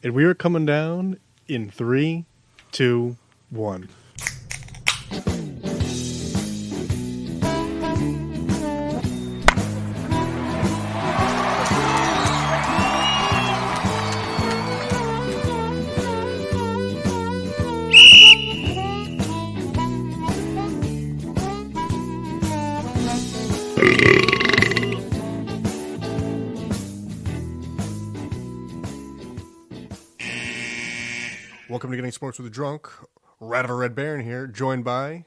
And we are coming down in 3, 2, 1. Welcome to Getting Sports with a Drunk. Rat of a Red Baron here, joined by...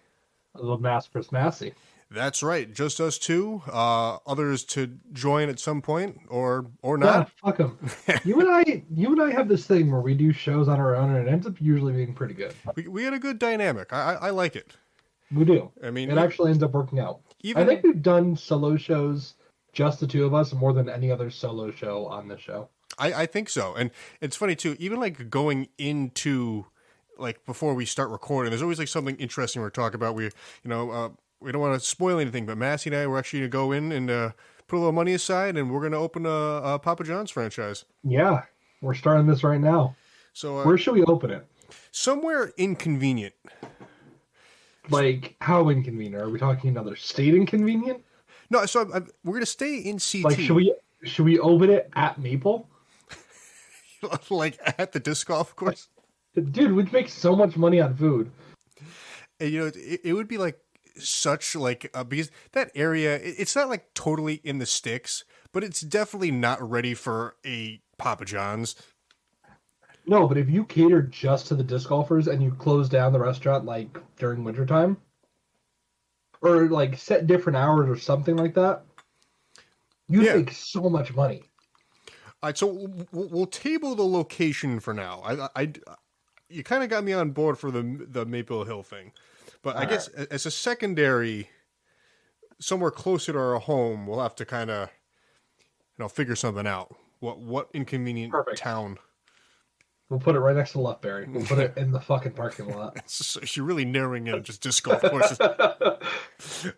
The Mass Massey. That's right, just us two. Others to join at some point, or not. Yeah, fuck them. you and I have this thing where we do shows on our own, and it ends up usually being pretty good. We had a good dynamic. I like it. We do. I mean, it actually ends up working out. I think we've done solo shows, just the two of us, more than any other solo show on this show. I think so. And it's funny, too, even like going into, like, before we start recording, there's always like something interesting we're talking about. We don't want to spoil anything, but Massey and I were actually going to go in and put a little money aside, and we're going to open a Papa John's franchise. Yeah, we're starting this right now. So where should we open it? Somewhere inconvenient. Like, how inconvenient? Are we talking another state inconvenient? No, so we're going to stay in CT. Like, should we open it at Maple? Like at the disc golf course? Dude, we'd make so much money on food. And, it would be like such like because that area, it's not like totally in the sticks, but it's definitely not ready for a Papa John's. No, but if you cater just to the disc golfers and you close down the restaurant like during wintertime, or like set different hours or something like that, you make so much money. All right, so we'll table the location for now. You kind of got me on board for the Maple Hill thing, but I guess as a secondary, somewhere closer to our home, we'll have to kind of, figure something out. What inconvenient town? We'll put it right next to Lufberry. We'll put it in the fucking parking lot. So you're really narrowing in just disc golf courses. I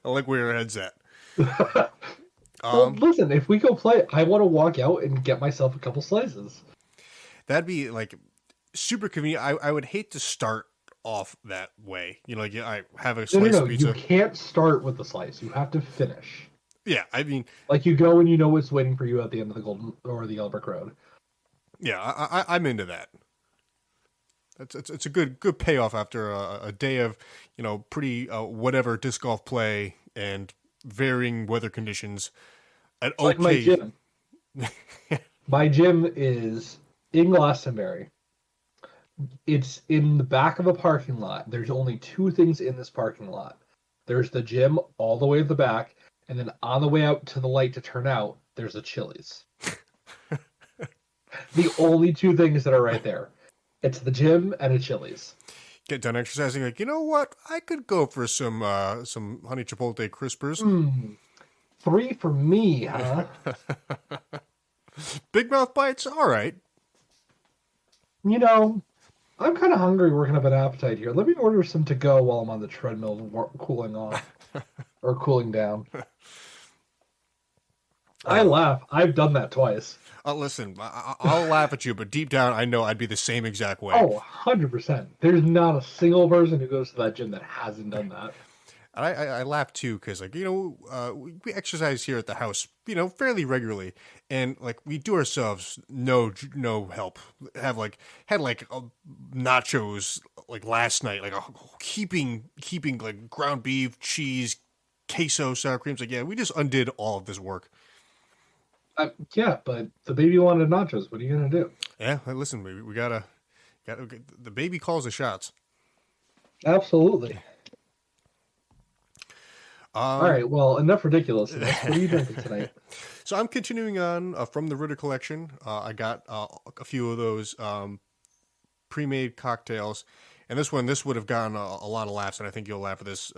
like where your head's at. Well, listen, if we go play, I want to walk out and get myself a couple slices. That'd be like super convenient. I would hate to start off that way. I have a slice of pizza. You can't start with the slice. You have to finish. Yeah, I mean, like you go and you know what's waiting for you at the end of the Golden or the Yellow Brick Road. Yeah, I'm into that. It's a good payoff after a day of pretty whatever disc golf play and varying weather conditions. Like my gym. My gym is in Glastonbury. It's in the back of a parking lot. There's only two things in this parking lot. There's the gym all the way at the back, and then on the way out to the light to turn out, there's a Chili's. The only two things that are right there. It's the gym and a Chili's. Get done exercising, like, you know what? I could go for some honey chipotle crispers. 3 for me, huh? Big mouth bites? All right. I'm kind of hungry working up an appetite here. Let me order some to go while I'm on the treadmill cooling off. Or cooling down. I laugh. I've done that twice. Listen, I'll laugh at you, but deep down, I know I'd be the same exact way. Oh, 100%. There's not a single person who goes to that gym that hasn't done that. I laugh too because, we exercise here at the house, fairly regularly, and we do ourselves no help. Had nachos last night, keeping ground beef, cheese, queso, sour creams. We just undid all of this work. Yeah, but the baby wanted nachos. What are you gonna do? Yeah, listen, we gotta the baby calls the shots. Absolutely. All right, well, enough ridiculousness. What are you drinking tonight? So I'm continuing on from the Ritter collection. I got a few of those pre-made cocktails, and this would have gotten a lot of laughs, and I think you'll laugh at this.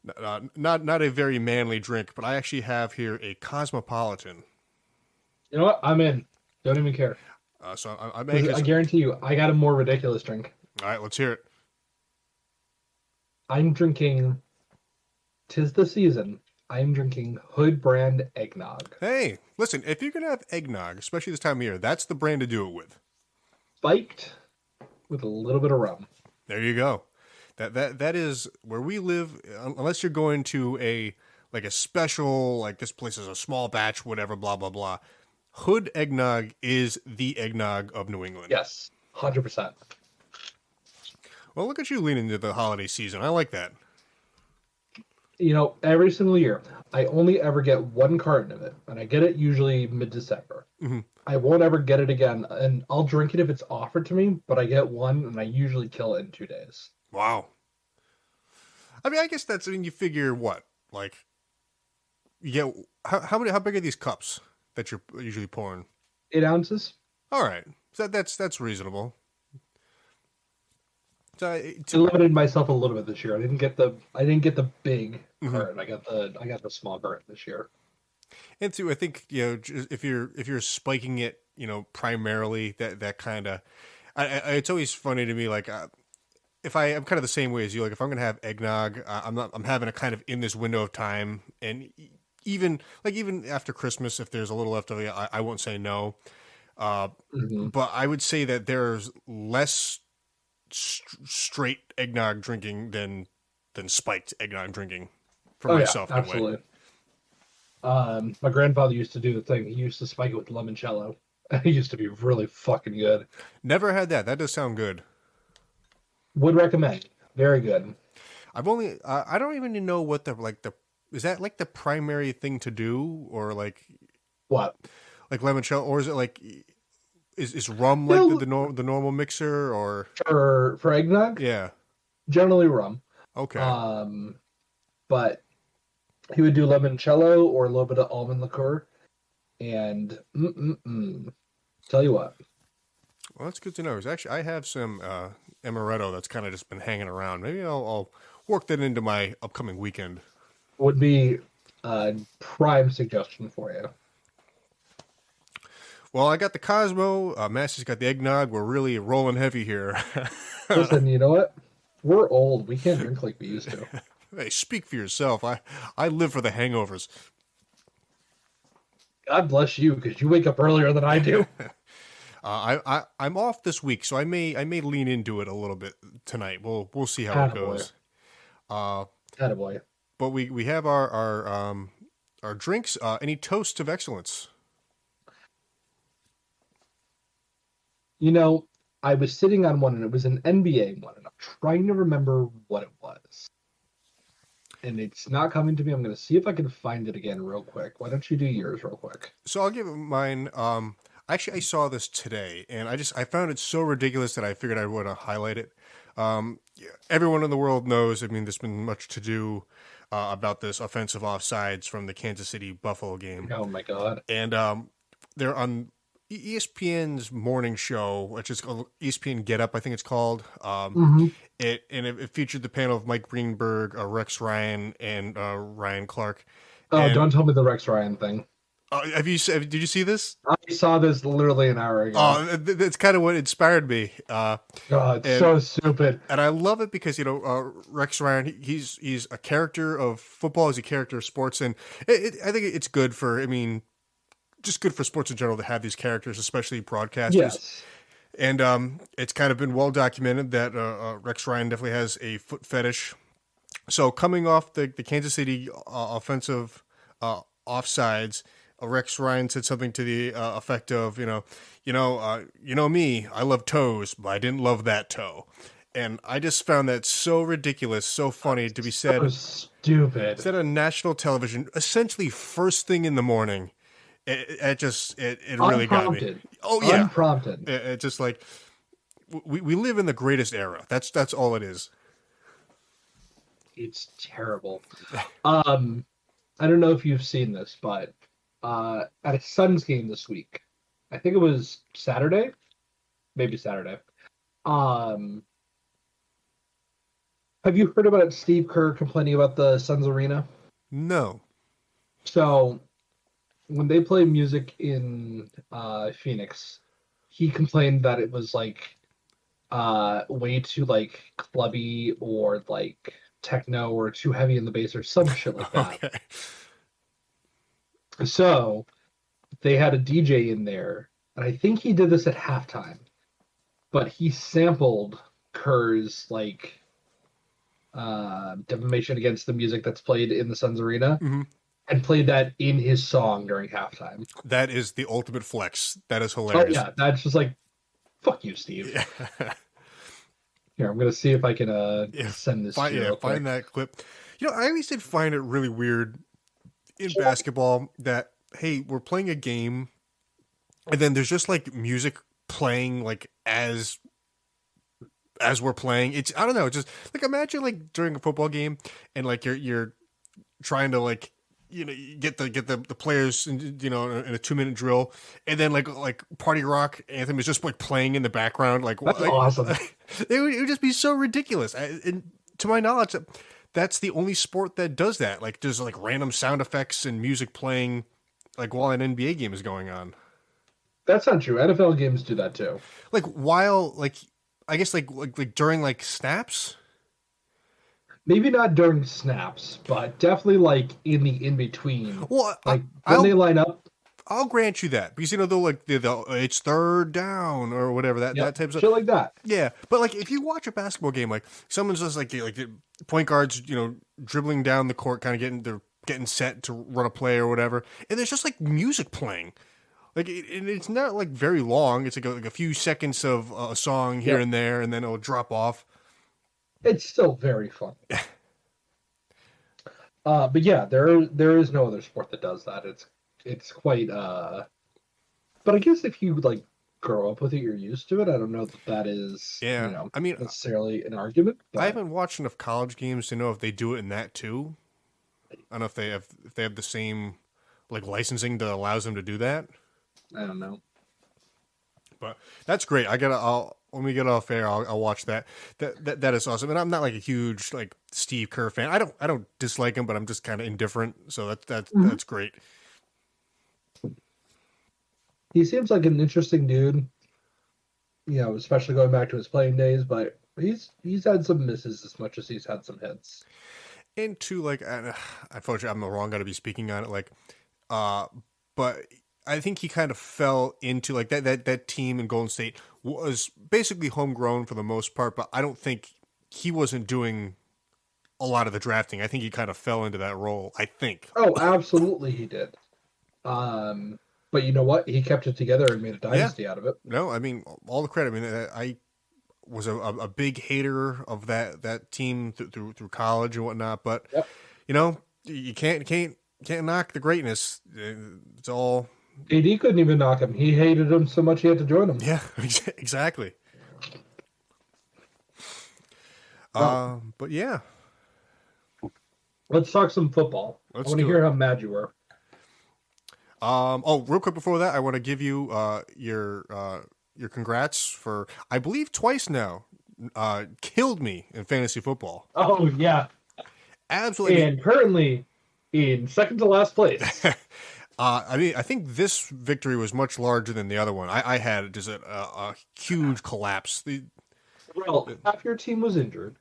Not a very manly drink, but I actually have here a Cosmopolitan. You know what? I'm in. Don't even care. So I guarantee you, I got a more ridiculous drink. All right, let's hear it. I'm drinking... 'Tis the season. I'm drinking Hood brand eggnog. Hey, listen, if you're going to have eggnog, especially this time of year, that's the brand to do it with. spiked with a little bit of rum. There you go. That is where we live. Unless you're going to a special, like this place is a small batch, whatever, blah blah blah. Hood eggnog is the eggnog of New England. Yes, 100%. Well, look at you leaning into the holiday season. I like that. You know, every single year, I only ever get one carton of it, and I get it usually mid-December. Mm-hmm. I won't ever get it again, and I'll drink it if it's offered to me, but I get one, and I usually kill it in 2 days. Wow. I mean, I guess that's, you figure what? Like, you get, how big are these cups that you're usually pouring? 8 ounces. All right. So that's reasonable. So I limited myself a little bit this year. I didn't get the big carton. I got the small carton this year. And too, I think, if you're spiking it, primarily that kind of, it's always funny to me, like, if I'm kind of the same way as you, like if I'm gonna have eggnog, I'm having a kind of in this window of time, and even after Christmas, if there's a little left of it, I won't say no. But I would say that there's less straight eggnog drinking than spiked eggnog drinking for myself. Yeah, absolutely. My grandfather used to do the thing. He used to spike it with limoncello. It used to be really fucking good. Never had that. That does sound good. Would recommend. Very good. I've only I don't even know what is that like the primary thing to do, or like what, like limoncello, or is it like is rum like the normal mixer, or for eggnog? Yeah, generally rum. Okay. But he would do limoncello or a little bit of almond liqueur, and tell you what. Well, that's good to know. Actually, I have some amaretto that's kind of just been hanging around. Maybe I'll work that into my upcoming weekend. Would be a prime suggestion for you. Well, I got the Cosmo. Massey's got the eggnog. We're really rolling heavy here. Listen, you know what? We're old. We can't drink like we used to. Hey, speak for yourself. I live for the hangovers. God bless you, because you wake up earlier than I do. I'm off this week, so I may lean into it a little bit tonight. We'll see how it goes. Attaboy. But we have our drinks. Any toasts of excellence? You know, I was sitting on one, and it was an NBA one, and I'm trying to remember what it was. And it's not coming to me. I'm going to see if I can find it again real quick. Why don't you do yours real quick? So I'll give mine. Actually, I saw this today, and I found it so ridiculous that I figured I would highlight it. Everyone in the world knows, I mean, there's been much to do about this offensive offsides from the Kansas City Buffalo game. Oh, my God. And they're on ESPN's morning show, which is called ESPN Get Up, I think it's called. It featured the panel of Mike Greenberg, Rex Ryan, and Ryan Clark. Oh, don't tell me the Rex Ryan thing. Did you see this? I saw this literally an hour ago. Oh, that's kind of what inspired me. It's so stupid. And I love it because, Rex Ryan, he's a character of football, he's a character of sports, and I think it's good for, just good for sports in general to have these characters, especially broadcasters. Yes. And it's kind of been well documented that Rex Ryan definitely has a foot fetish. So coming off the Kansas City offensive offsides, Rex Ryan said something to the effect of, you know me, I love toes, but I didn't love that toe. And I just found that so ridiculous, so funny to be said. So stupid. Said on national television, essentially first thing in the morning. It really got me. Oh yeah, unprompted. It's just like we live in the greatest era. That's all it is. It's terrible. I don't know if you've seen this, but at a Suns game this week, I think it was Saturday, maybe Saturday. Have you heard about Steve Kerr complaining about the Suns arena? No. So when they play music in Phoenix, he complained that it was like way too like clubby or like techno or too heavy in the bass or some shit like that. Okay. So they had a DJ in there, and I think he did this at halftime. but he sampled Kerr's like defamation against the music that's played in the Suns Arena, and played that in his song during halftime. That is the ultimate flex. That is Oh hilarious. yeah, that's just like, fuck you, Steve. Yeah. Here, I'm gonna see if I can send this to you. Yeah, find that clip. I always did find it really weird in basketball that, hey, we're playing a game, and then there's just like music playing like as we're playing. It's, I don't know, just like, imagine like during a football game and like you're trying to like, get the players in a 2-minute drill, and then like party rock anthem is just like playing in the background. Like, that's awesome. It would just be so ridiculous. And to my knowledge, that's the only sport that does that. Like, there's like random sound effects and music playing like while an NBA game is going on. That's not true. NFL games do that too. Like, while like, I guess like during like snaps. Maybe not during snaps, but definitely like in the in between. Well, like when they line up. I'll grant you that, because they'll like it's third down or whatever, that type of stuff, shit like that. Yeah, but like if you watch a basketball game, like someone's just like the point guards, dribbling down the court, kind of getting set to run a play or whatever, and there's just like music playing. Like it's not like very long. It's like a few seconds of a song here and there, and then it'll drop off. It's still very fun. But yeah, there is no other sport that does that. It's quite but I guess if you like grow up with it, you're used to it. I don't know that is I mean, necessarily an argument. But... I haven't watched enough college games to know if they do it in that too. I don't know if they have the same like licensing that allows them to do that. I don't know. But that's great. When we get off air, I'll watch that. That is awesome. And I'm not like a huge like Steve Kerr fan. I don't dislike him, but I'm just kind of indifferent. So that's great. He seems like an interesting dude. Especially going back to his playing days, but he's had some misses as much as he's had some hits. And to like, unfortunately, I'm the wrong guy to be speaking on it. Like, but I think he kind of fell into like that team in Golden State was basically homegrown for the most part, but I don't think he wasn't doing a lot of the drafting. I think he kind of fell into that role, I think. Oh, absolutely he did. But you know what? He kept it together and made a dynasty out of it. No, I mean, all the credit. I mean, I was a big hater of that team through college and whatnot, but you can't knock the greatness. It's all... AD couldn't even knock him. He hated him so much he had to join him. Yeah, exactly. But yeah. Let's talk some football. I want to hear how mad you were. Real quick before that, I want to give you your congrats for, I believe twice now, killed me in fantasy football. Oh, yeah. Absolutely. And currently in second to last place. I mean, I think this victory was much larger than the other one. I had just a huge collapse. Well, half your team was injured.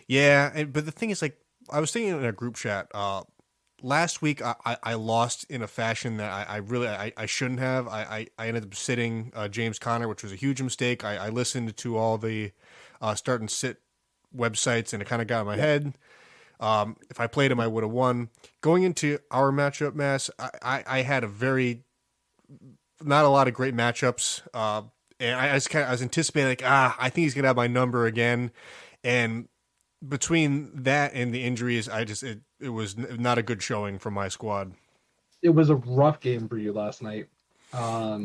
Yeah, but the thing is, like, I was thinking in a group chat, last week I lost in a fashion that I really shouldn't have. I ended up sitting James Conner, which was a huge mistake. I listened to all the start and sit websites, and it kind of got in my head. If I played him, I would have won. Going into our matchup, Mass, I had not a lot of great matchups, and I was anticipating like, I think he's gonna have my number again, and between that and the injuries, it was not a good showing from my squad. It was a rough game for you last night. I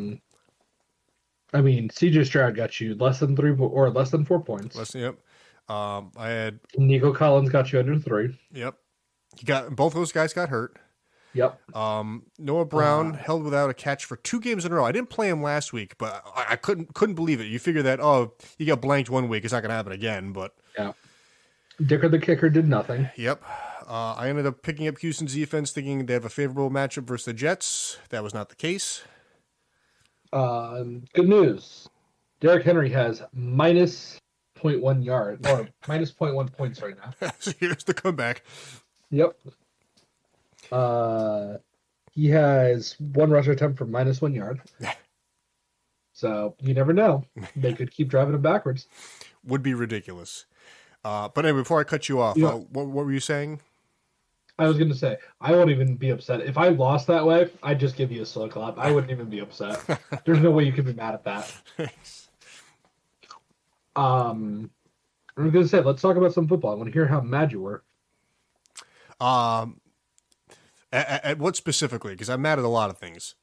mean, CJ Stroud got you less than 4 points. Yep. I had Nico Collins got you under 3. Yep. Both those guys got hurt. Yep. Noah Brown held without a catch for 2 games in a row. I didn't play him last week, but I couldn't believe it. You figure that, you got blanked one week, it's not going to happen again. But yeah, Dicker the kicker did nothing. Yep. I ended up picking up Houston's defense, thinking they have a favorable matchup versus the Jets. That was not the case. Good news. Derrick Henry has minus 0.1 yards or minus 0.1 points right now. So here's the comeback. Yep. He has 1 rusher attempt for minus 1 yard. So you never know. They could keep driving them backwards. Would be ridiculous. But anyway, before I cut you off, what were you saying? I was going to say, I won't even be upset. If I lost that way, I'd just give you a slow clap. I wouldn't even be upset. There's no way you could be mad at that. Thanks. I'm going to say, let's talk about some football. I want to hear how mad you were. At what specifically? Because I'm mad at a lot of things.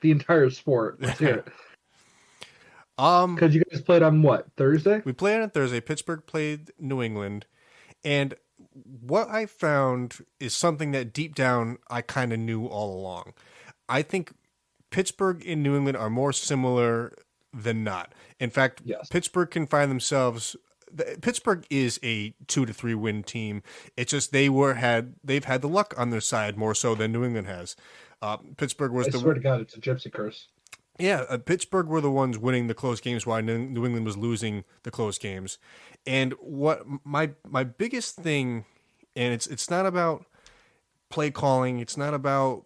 The entire sport. Let's hear it. Because you guys played on what, Thursday? We played on Thursday. Pittsburgh played New England. And what I found is something that deep down I kind of knew all along. I think Pittsburgh and New England are more similar than not. In fact, yes. Pittsburgh can find themselves. Pittsburgh is a 2 to 3 win team. It's just they've had the luck on their side more so than New England has. Pittsburgh was. I swear to God, it's a gypsy curse. Yeah, Pittsburgh were the ones winning the close games while New England was losing the close games. And what my biggest thing, and it's not about play calling, it's not about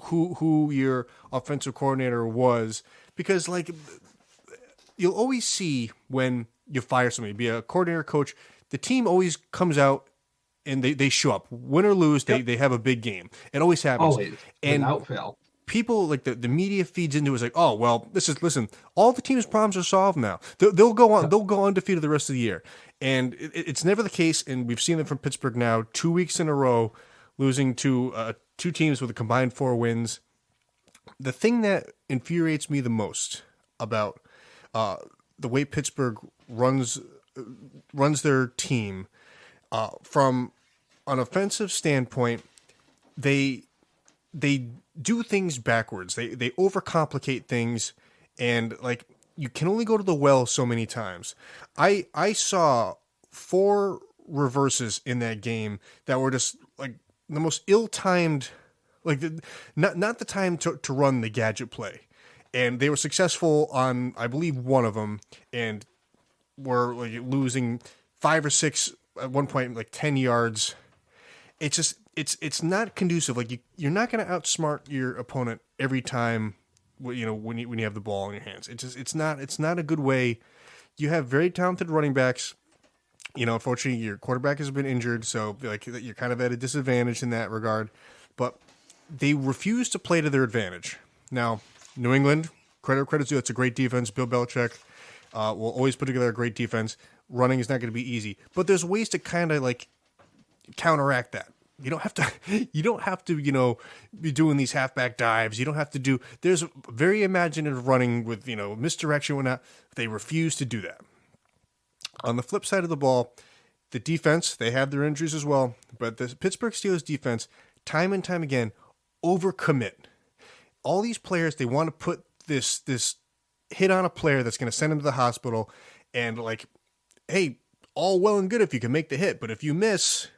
who your offensive coordinator was, because like you'll always see when you fire somebody, be a coordinator, coach, the team always comes out and they show up, win or lose, they have a big game. It always happens. Always, and without fail. People like the media feeds into it is like, oh well, listen, all the team's problems are solved now. They'll go undefeated the rest of the year, and it's never the case. And we've seen them from Pittsburgh now 2 weeks in a row, losing to 2 teams with a combined 4 wins. The thing that infuriates me the most about the way Pittsburgh runs their team from an offensive standpoint, they do things backwards. They overcomplicate things, and like you can only go to the well so many times. I saw 4 reverses in that game that were just like the most ill-timed, like not the time to run the gadget play, and they were successful on I believe one of them, and were like losing 5 or 6 at one point, like 10 yards. It's just it's not conducive. Like you're not going to outsmart your opponent every time. When you have the ball in your hands, it's not a good way. You have very talented running backs. Unfortunately, your quarterback has been injured, so like you're kind of at a disadvantage in that regard. But they refuse to play to their advantage. Now, New England, credit's due. It's a great defense. Bill Belichick will always put together a great defense. Running is not going to be easy, but there's ways to kind of like counteract that. You don't have to, be doing these halfback dives. You don't have to do, there's very imaginative running with, misdirection and whatnot. They refuse to do that. On the flip side of the ball, the defense, they have their injuries as well, but the Pittsburgh Steelers defense, time and time again, overcommit. All these players, they want to put this hit on a player that's going to send him to the hospital, and like, hey, all well and good if you can make the hit, but if you miss,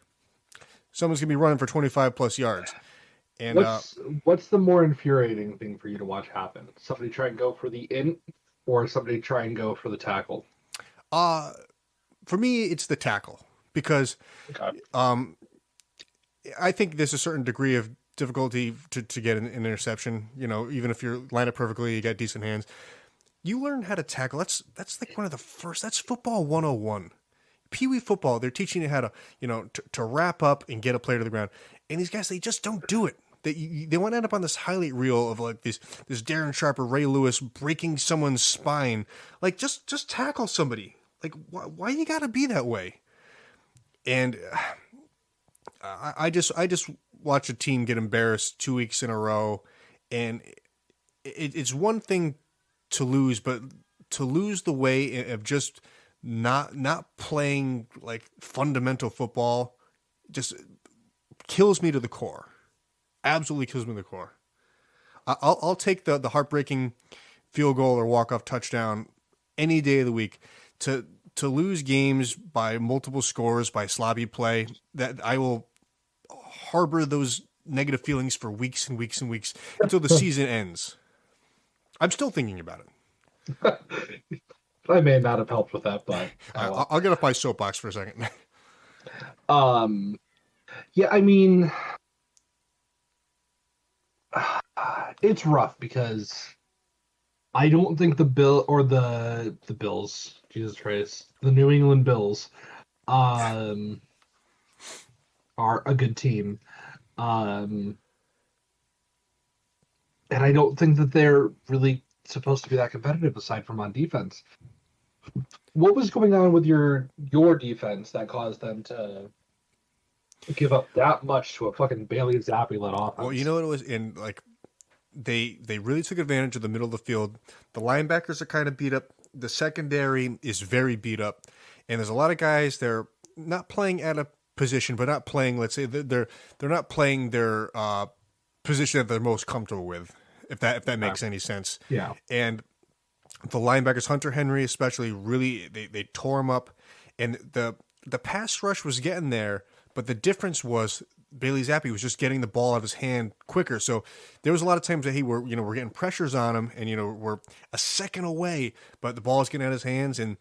someone's going to be running for 25 plus yards. And what's the more infuriating thing for you to watch happen? Somebody try and go for the int, or somebody try and go for the tackle? For me, it's the tackle, because I think there's a certain degree of difficulty to get an interception. Even if you're lined up perfectly, you got decent hands. You learn how to tackle. That's like one of the first. That's football 101. Pee-wee football, they're teaching you how to, to wrap up and get a player to the ground. And these guys, they just don't do it. They want to end up on this highlight reel of like this Darren Sharp or Ray Lewis breaking someone's spine. Like just tackle somebody. Like why you got to be that way? And I just watch a team get embarrassed 2 weeks in a row, and it's one thing to lose, but to lose the way of just not playing like fundamental football just kills me to the core. Absolutely kills me to the core. I'll take the heartbreaking field goal or walk-off touchdown any day of the week. To lose games by multiple scores, by sloppy play, that I will harbor those negative feelings for weeks and weeks and weeks until the season ends. I'm still thinking about it. I may not have helped with that, but I'll get off my soapbox for a second. Yeah, I mean, It's rough because I don't think the Bills, Jesus Christ, the New England Bills, um, are a good team. Um, and I don't think that they're really supposed to be that competitive aside from on defense. What was going on with your defense that caused them to give up that much to a fucking Bailey Zappi led offense? Well, you know what it was in like they really took advantage of the middle of the field. The linebackers are kind of beat up. The secondary is very beat up, and there's a lot of guys they're not playing at a position, but not playing. Let's say they're not playing their position that they're most comfortable with. If that makes any sense. Yeah. And the linebackers, Hunter Henry especially, really they tore him up, and the pass rush was getting there, but the difference was Bailey Zappi was just getting the ball out of his hand quicker. So there was a lot of times that we're getting pressures on him, and we're a second away, but the ball is getting out of his hands, and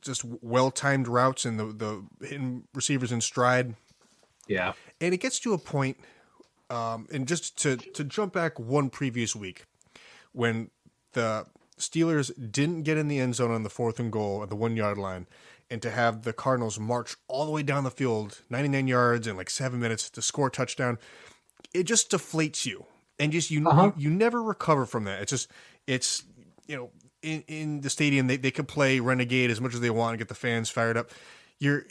just well timed routes and the hitting receivers in stride. Yeah, and it gets to a point. And just to jump back one previous week, when the Steelers didn't get in the end zone on the 4th and goal at the 1 yard line, and to have the Cardinals march all the way down the field, 99 yards in like 7 minutes to score a touchdown, it just deflates you, and just you never recover from that. It's in the stadium they could play Renegade as much as they want and get the fans fired up. Your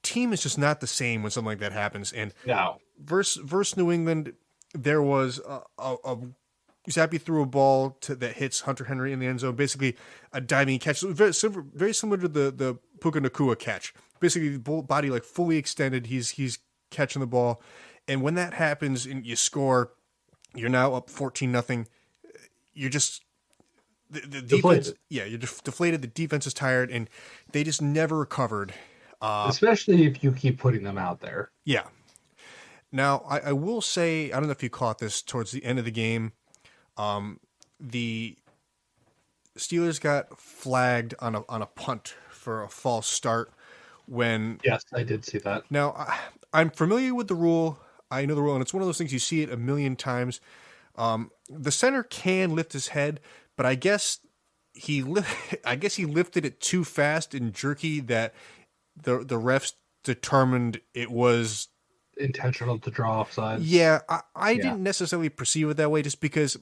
team is just not the same when something like that happens. And no. Versus New England, there was a Zappi threw a ball that hits Hunter Henry in the end zone, basically a diving catch, very similar to the Puka Nacua catch. Basically, the body like fully extended. He's catching the ball, and when that happens and you score, you're now up 14-0. You're just the defense. Yeah, you're deflated. The defense is tired, and they just never recovered. Especially if you keep putting them out there. Yeah. Now, I will say, I don't know if you caught this towards the end of the game. The Steelers got flagged on a punt for a false start when... Yes, I did see that. Now, I'm familiar with the rule. I know the rule, and it's one of those things you see it a million times. The center can lift his head, but I guess he lifted it too fast and jerky that the refs determined it was intentional to draw offside. Yeah, I didn't necessarily perceive it that way, just because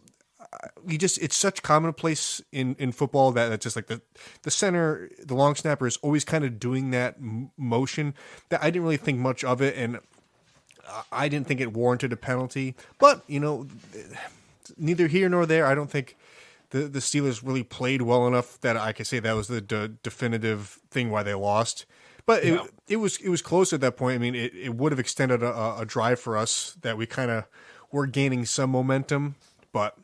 it's such commonplace in football that it's just like the center, the long snapper is always kind of doing that motion that I didn't really think much of it, and I didn't think it warranted a penalty. But neither here nor there. I don't think the Steelers really played well enough that I could say that was the definitive thing why they lost. But it was close at that point. I mean, it would have extended a drive for us that we kind of were gaining some momentum, but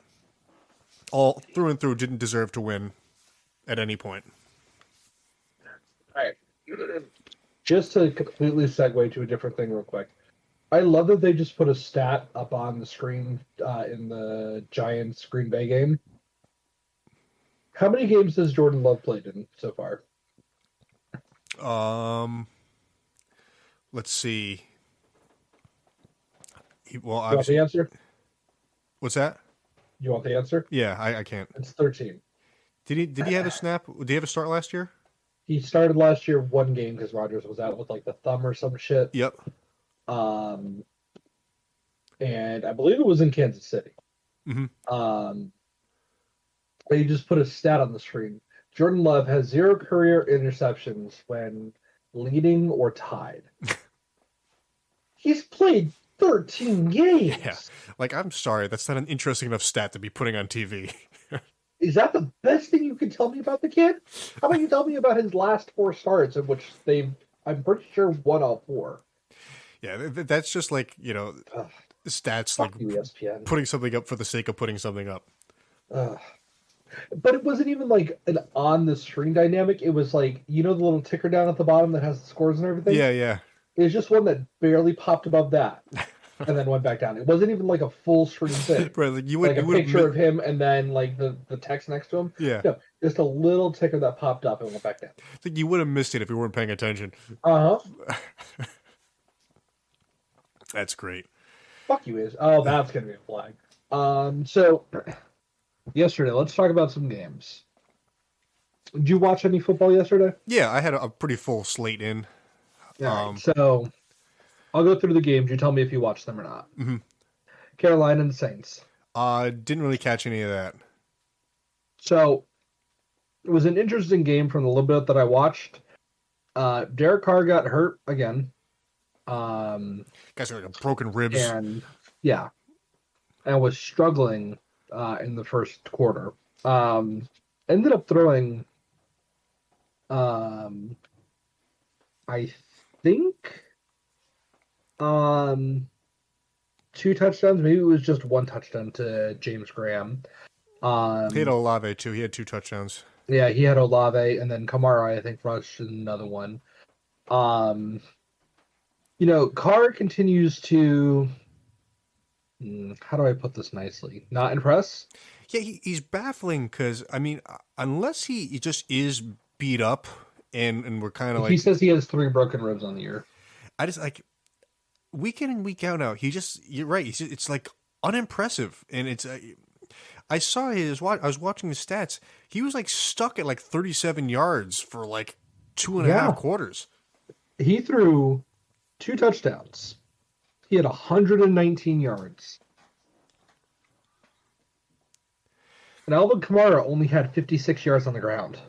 all through and through didn't deserve to win at any point. All right. Just to completely segue to a different thing real quick. I love that they just put a stat up on the screen in the Giants Green Bay game. How many games has Jordan Love played in so far? Let's see. You want the answer? What's that? You want the answer? Yeah, I can't. It's 13. Did he have a snap? Did he have a start last year? He started last year one game because Rodgers was out with like the thumb or some shit. Yep. And I believe it was in Kansas City. Mm-hmm. They just put a stat on the screen. Jordan Love has 0 career interceptions when leading or tied. He's played 13 games. Yeah. Like, I'm sorry, that's not an interesting enough stat to be putting on TV. Is that the best thing you can tell me about the kid? How about you tell me about his last 4 starts in which I'm pretty sure, won all 4. Yeah, that's just like, stats, like ESPN. Putting something up for the sake of putting something up. But it wasn't even like an on the screen dynamic. It was like, the little ticker down at the bottom that has the scores and everything? Yeah. It was just one that barely popped above that and then went back down. It wasn't even like a full screen thing. Right, like a picture of him and then like the text next to him. Yeah. No, just a little ticker that popped up and went back down. I think you would have missed it if you weren't paying attention. Uh-huh. That's great. Fuck you, is. Oh, that's gonna be a flag. So yesterday, let's talk about some games. Did you watch any football yesterday? Yeah, I had a pretty full slate in. All right, so I'll go through the games. You tell me if you watched them or not. Mm-hmm. Carolina and Saints. Didn't really catch any of that. So it was an interesting game from the little bit that I watched. Derek Carr got hurt again. Guys are like broken ribs. And yeah, and was struggling in the first quarter. Ended up throwing, I think, 2 touchdowns. Maybe it was just 1 touchdown to James Graham. He had Olave too. He had 2 touchdowns. Yeah, he had Olave, and then Kamara, I think, rushed another one. Carr continues to, how do I put this nicely? Not impress? Yeah, he's baffling because, I mean, unless he just is beat up and we're kind of like... He says he has 3 broken ribs on the year. I just, like, week in and week out now, you're right, it's like unimpressive. And it's... I was watching his stats. He was like stuck at like 37 yards for like 2.5 quarters. He threw 2 touchdowns. He had 119 yards. And Alvin Kamara only had 56 yards on the ground.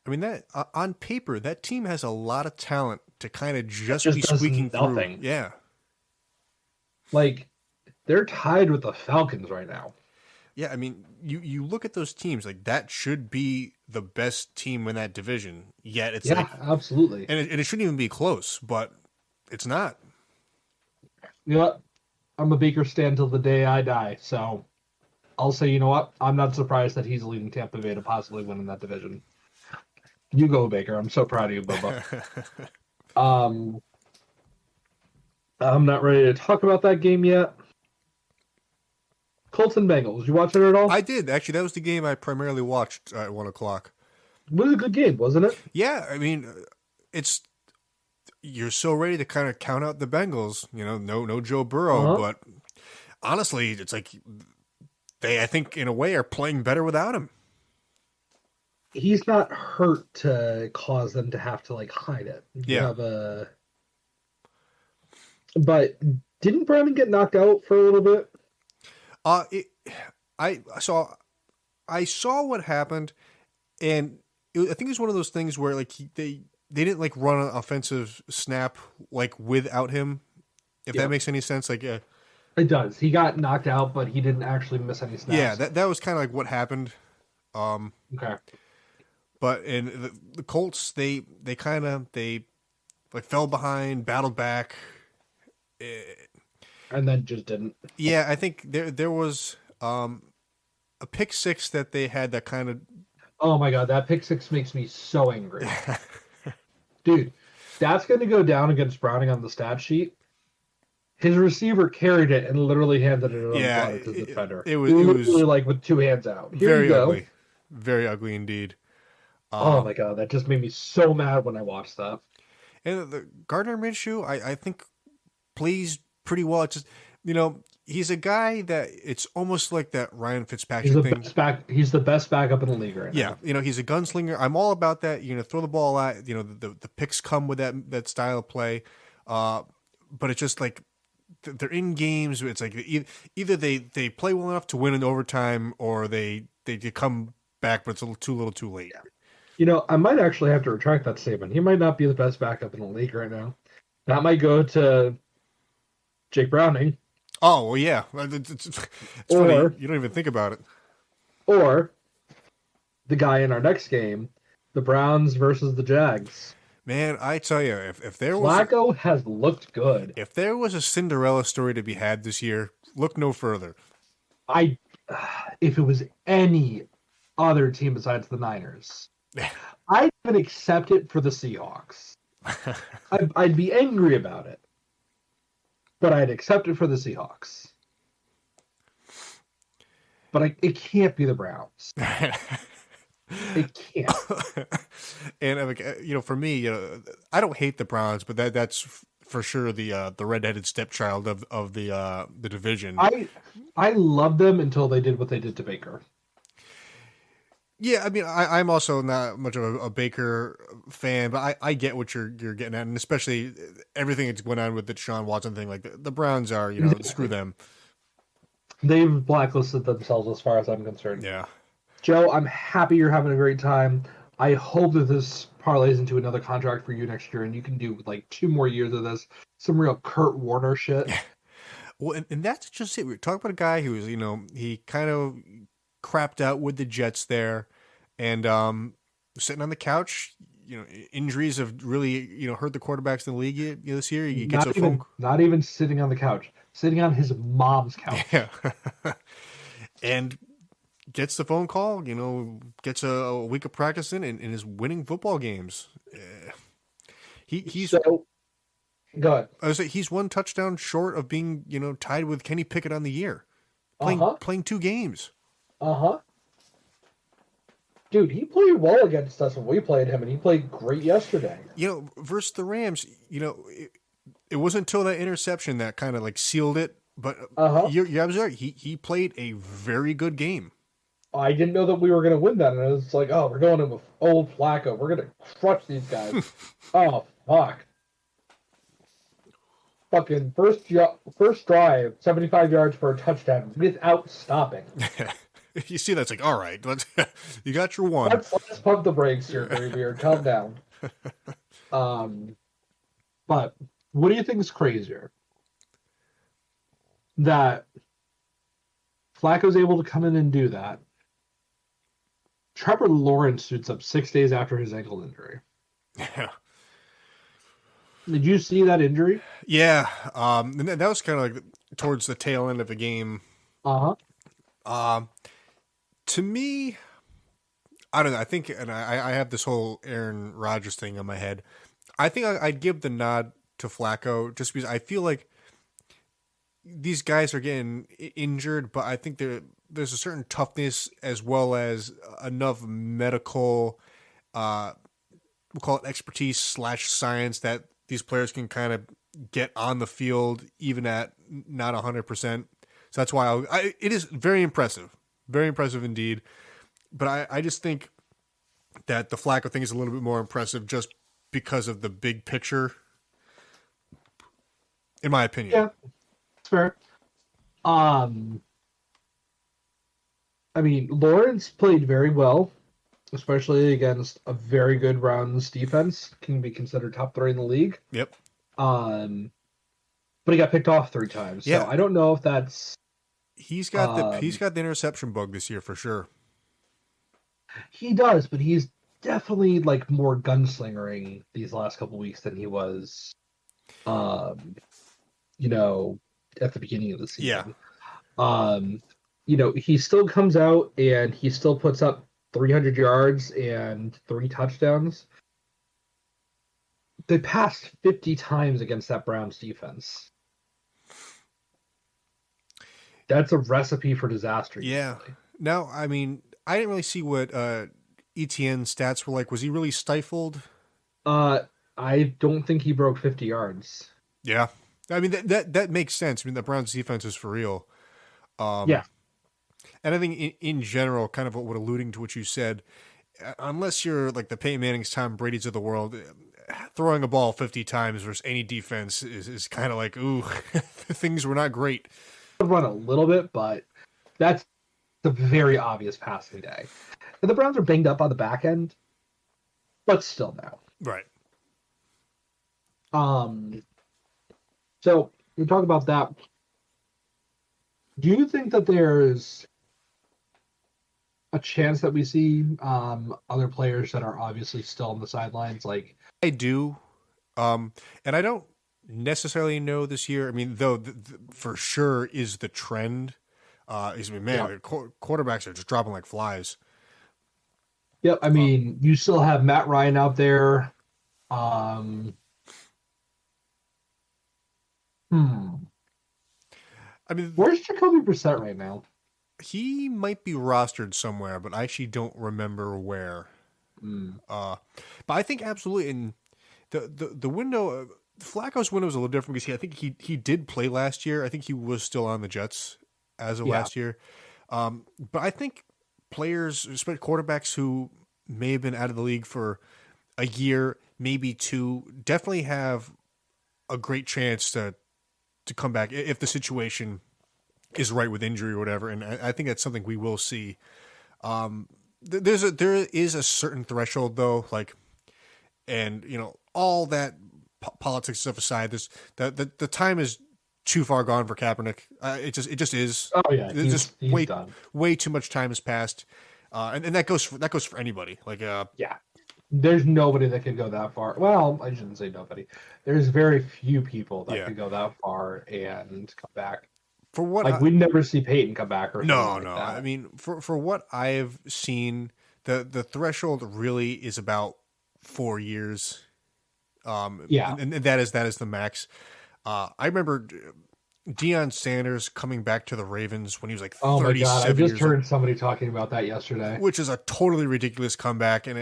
I mean, that on paper, that team has a lot of talent to kind of just be squeaking through. Yeah. Like, they're tied with the Falcons right now. Yeah, I mean, you look at those teams, like, that should be the best team in that division, yet it's like... Yeah, absolutely. And it shouldn't even be close, but it's not. You know what? I'm a Baker stan till the day I die, so I'll say, you know what? I'm not surprised that he's leading Tampa Bay to possibly win in that division. You go, Baker. I'm so proud of you, Bubba. I'm not ready to talk about that game yet. Colts and Bengals. Did you watch it at all? I did. Actually, that was the game I primarily watched at 1 o'clock. It was a good game, wasn't it? Yeah, I mean, you're so ready to kind of count out the Bengals. You know, no Joe Burrow, but honestly, it's like they, I think, in a way, are playing better without him. He's not hurt to cause them to have to like hide it. But didn't Brandon get knocked out for a little bit? I saw what happened, and I think it was one of those things where like they didn't like run an offensive snap like without him. If that makes any sense, like it does. He got knocked out, but he didn't actually miss any snaps. Yeah, that was kind of like what happened. Okay. But in the Colts, they like fell behind, battled back. And then just didn't. Yeah, I think there was a pick 6 that they had that kind of... Oh my god, that pick 6 makes me so angry. Dude, that's going to go down against Browning on the stat sheet. His receiver carried it and literally handed it on to the defender. It was literally like with 2 hands out. Here very you go. Ugly. Very ugly indeed. Oh my god, that just made me so mad when I watched that. And the Gardner Minshew, I think, plays pretty well. It's just, he's a guy that it's almost like that Ryan Fitzpatrick thing. He's the best backup in the league right now. Yeah, he's a gunslinger. I'm all about that. Throw the ball out. The picks come with that style of play. But it's just like they're in games. It's like either they play well enough to win in overtime, or they come back, but it's a little too late. Yeah. I might actually have to retract that statement. He might not be the best backup in the league right now. That might go to Jake Browning. Oh, well, yeah. It's funny. You don't even think about it. Or the guy in our next game, the Browns versus the Jags. Man, I tell you, if there was... Flacco has looked good. If there was a Cinderella story to be had this year, look no further. If it was any other team besides the Niners, I'd even accept it for the Seahawks. I'd be angry about it. But I'd accept it for the Seahawks. But it can't be the Browns. It can't. And for me, I don't hate the Browns, but that's for sure the redheaded stepchild of the division. I loved them until they did what they did to Baker. Yeah, I mean, I'm also not much of a Baker fan, but I get what you're getting at, and especially everything that's going on with the Deshaun Watson thing. Like the Browns are, screw them. They've blacklisted themselves as far as I'm concerned. Yeah. Joe, I'm happy you're having a great time. I hope that this parlays into another contract for you next year, and you can do like 2 more years of this. Some real Kurt Warner shit. Well, and that's just it. We're talking about a guy who was, he kind of crapped out with the Jets there, and sitting on the couch. Injuries have really, hurt the quarterbacks in the league this year. He gets not even sitting on the couch, sitting on his mom's couch. Yeah. And gets the phone call, gets a week of practice in and is winning football games. He's so go ahead. I was say he's 1 touchdown short of being, tied with Kenny Pickett on the year. Playing 2 games. Dude, he played well against us when we played him, and he played great yesterday. Versus the Rams, it wasn't until that interception that kind of like sealed it. But you're absolutely right. He played a very good game. I didn't know that we were going to win that, and it was like, oh, we're going in with old Flacco. We're going to crush these guys. Oh, fuck. Fucking first drive, 75 yards for a touchdown without stopping. If you see that's like, all right, you got your one. Let's pump the brakes here, baby, or calm down. But what do you think is crazier? That Flacco's able to come in and do that. Trevor Lawrence suits up 6 days after his ankle injury. Yeah. Did you see that injury? Yeah. And that was kind of like towards the tail end of the game. To me, I don't know. I think, and I have this whole Aaron Rodgers thing in my head. I think I'd give the nod to Flacco just because I feel like these guys are getting injured, but I think there's a certain toughness as well as enough medical, we'll call it expertise / science that these players can kind of get on the field even at not 100%. So that's why it is very impressive indeed. But I just think that the Flacco thing is a little bit more impressive just because of the big picture, in my opinion. Yeah. Fair. I mean, Lawrence played very well, especially against a very good Browns defense. Can be considered top 3 in the league. Yep. But he got picked off 3 times. So I don't know if that's. He's got the interception bug this year for sure. He does, but he's definitely like more gunslingering these last couple weeks than he was. At the beginning of the season. Yeah. He still comes out and he still puts up 300 yards and 3 touchdowns. They passed 50 times against that Browns defense. That's a recipe for disaster. Yeah. Usually. Now, I mean, I didn't really see what ETN's stats were like. Was he really stifled? I don't think he broke 50 yards. Yeah. I mean, that makes sense. I mean, the Browns defense is for real. Yeah. And I think in general, kind of what alluding to what you said, unless you're like the Peyton Manning's, Tom Brady's of the world, throwing a ball 50 times versus any defense is kind of like, ooh, things were not great. Run a little bit, but that's a very obvious passing day. And the Browns are banged up on the back end, but still now. Right. So we talk about that. Do you think that there's a chance that we see other players that are obviously still on the sidelines? Like I do, and I don't necessarily know this year. I mean, though, for sure is the trend. Quarterbacks are just dropping like flies. Yep. I mean, you still have Matt Ryan out there. I mean, where's Jacoby Brissett right now? He might be rostered somewhere, but I actually don't remember where. But I think absolutely in the window Flacco's win was a little different because I think he did play last year. I think he was still on the Jets as of last year. But I think players, especially quarterbacks who may have been out of the league for a year, maybe two, definitely have a great chance to come back if the situation is right with injury or whatever. And I think that's something we will see. There is a certain threshold though, like, and all that politics stuff aside, the time is too far gone for Kaepernick. It just is. Oh yeah, he's done. Way too much time has passed, and that goes for anybody. Like yeah, there's nobody that could go that far. Well, I shouldn't say nobody. There's very few people that could go that far and come back. For what we'd never see Peyton come back or no. That. I mean, for what I've seen, the threshold really is about 4 years. And that is the max. I remember Deion Sanders coming back to the Ravens when he was like 37 Oh my God, I just heard old, somebody talking about that yesterday. which is a totally ridiculous comeback, and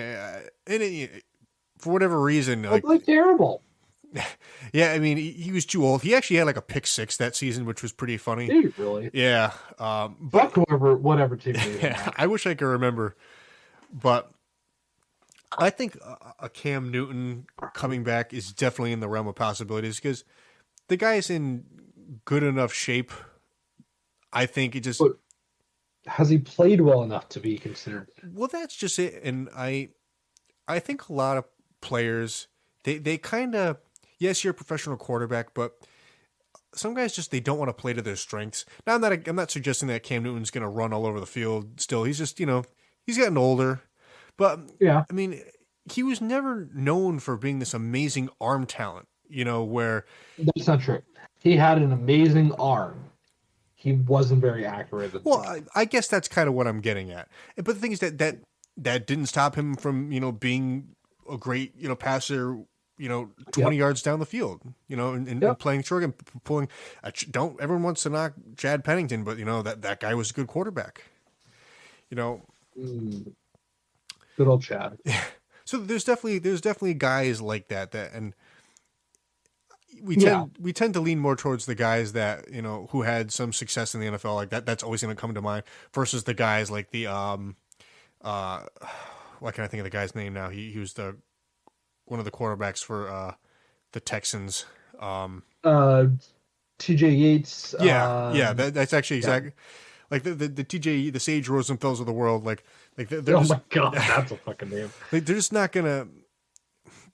it, for whatever reason, like terrible. Yeah, I mean, he was too old. He actually had like a pick six that season, which was pretty funny. Did he really? Yeah. But whatever team. Yeah, I wish I could remember, but I think a Cam Newton coming back is definitely in the realm of possibilities because the guy's in good enough shape. I think it just. But has he played well enough to be considered? Well, that's just it, and I think a lot of players they kind of. Yes, you're a professional quarterback, but some guys just they don't want to play to their strengths. Now, I'm not suggesting that Cam Newton's going to run all over the field. Still, he's just he's gotten older. But yeah, I mean, he was never known for being this amazing arm talent. Where that's not true. He had an amazing arm. He wasn't very accurate. Well, I guess that's kind of what I'm getting at. But the thing is that didn't stop him from being a great passer. 20 yards down the field, and playing short and pulling. Don't everyone wants to knock Chad Pennington, but that guy was a good quarterback. Good old Chad. So there's definitely guys like that, and we tend to lean more towards the guys that who had some success in the NFL like that. That's always going to come to mind versus the guys like the what can I think of the guy's name now? He was one of the quarterbacks for the Texans. T.J. Yates. That's actually exactly like the T.J. the Sage Rosenfels of the world. Like they're oh my God, that's a fucking name. Like they're just not gonna.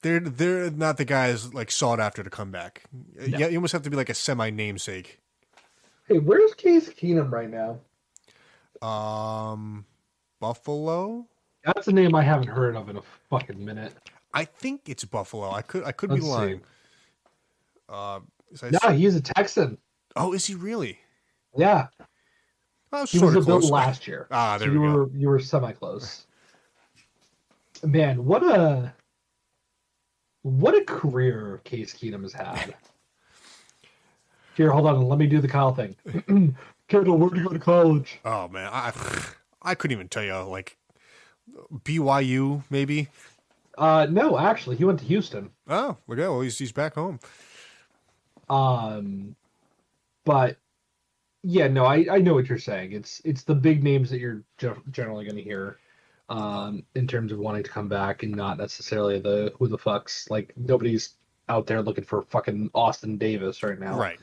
They're not the guys like sought after to come back. No. Yeah, you almost have to be like a semi namesake. Hey, where's Case Keenum right now? Buffalo. That's a name I haven't heard of in a fucking minute. I think it's Buffalo. I could be lying. No, he's a Texan. Oh, is he really? Yeah. He was a Bill last year. There we go. You were semi close. Man, what a career Case Keenum has had. Here, hold on. Let me do the Kyle thing. Kendall, where'd you go to college? Oh man, I couldn't even tell you. Like BYU, maybe. No, actually, he went to Houston. Oh, well, he's back home. But yeah, no, I know what you're saying. It's the big names that you're generally going to hear, in terms of wanting to come back, and not necessarily the who the fucks. Like nobody's out there looking for fucking Austin Davis right now. Right.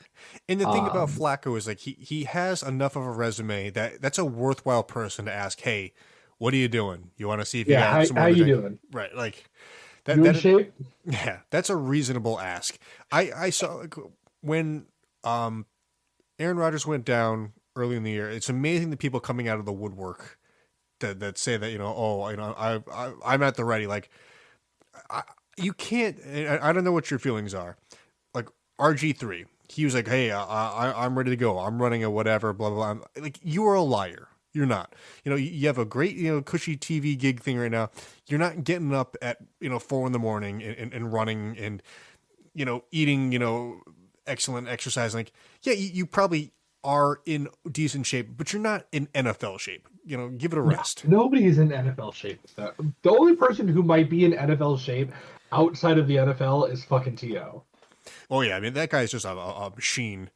And the thing about Flacco is like he has enough of a resume that's a worthwhile person to ask. Hey, what are you doing? You want to see if you got some more? How you doing? Right, like that. You in shape? Yeah, that's a reasonable ask. I saw when Aaron Rodgers went down early in the year. It's amazing the people coming out of the woodwork that say that I'm at the ready. Like you can't. I don't know what your feelings are. Like RG3, he was like, hey, I'm ready to go. I'm running a whatever. Blah blah blah. Like you are a liar. You're not. You have a great, cushy TV gig thing right now. You're not getting up at, 4 a.m. and running and, eating, excellent exercise. Like, yeah, you probably are in decent shape, but you're not in NFL shape. Give it a rest. No, nobody's in NFL shape. The only person who might be in NFL shape outside of the NFL is fucking T.O. Oh yeah, I mean that guy's just a machine.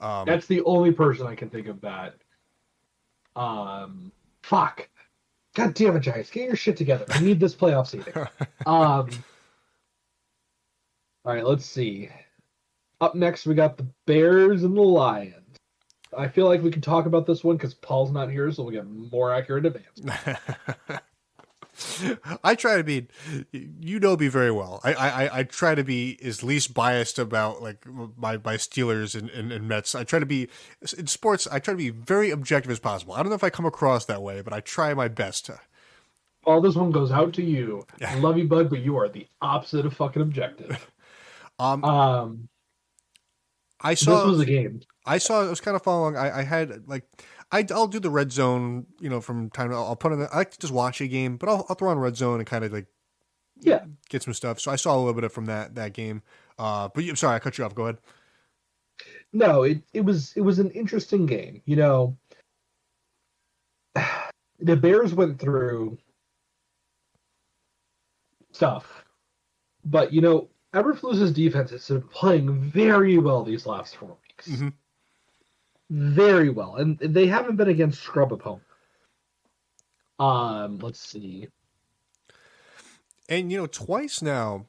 That's the only person I can think of that. Fuck. God damn it, Giants, get your shit together. I need this playoff seeding. All right, let's see. Up next, we got the Bears and the Lions. I feel like we can talk about this one because Paul's not here, so we'll get more accurate advance. I try to be, you know me very well. I try to be as least biased about like my Steelers and Mets. I try to be in sports. I try to be very objective as possible. I don't know if I come across that way, but I try my best to. Paul, this one goes out to you. I love you, bud, but you are the opposite of fucking objective. I saw this was a game. I saw it was kind of following. I had like I'll do the red zone, from time to I'll put in. I like to just watch a game, but I'll throw on red zone and kind of like get some stuff. So I saw a little bit from that game. But I'm sorry, I cut you off. Go ahead. No, it was an interesting game. The Bears went through stuff, but Eberflus's defense has been playing very well these last 4 weeks. Mm-hmm. Very well, and they haven't been against scrub opponents. Let's see. And twice now,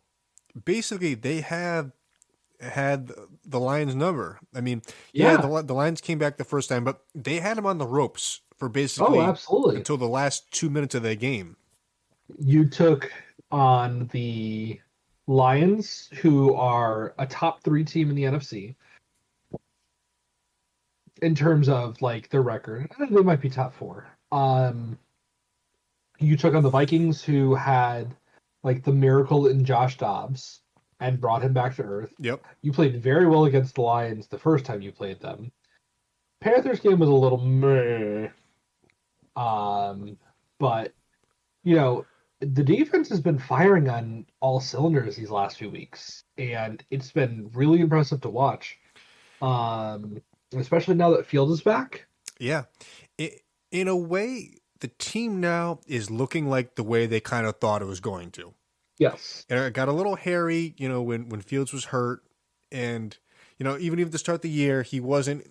basically they have had the Lions number. I mean, the Lions came back the first time, but they had them on the ropes for basically absolutely until the last 2 minutes of that game. You took on the Lions, who are a top 3 team in the NFC. In terms of like their record, they might be top 4. You took on the Vikings, who had like the miracle in Josh Dobbs and brought him back to earth. Yep. You played very well against the Lions the first time you played them. Panthers game was a little meh. But the defense has been firing on all cylinders these last few weeks, and it's been really impressive to watch. Especially now that Fields is back. Yeah. In a way, the team now is looking like the way they kind of thought it was going to. Yes. And it got a little hairy, when Fields was hurt. And, even to start the year, he wasn't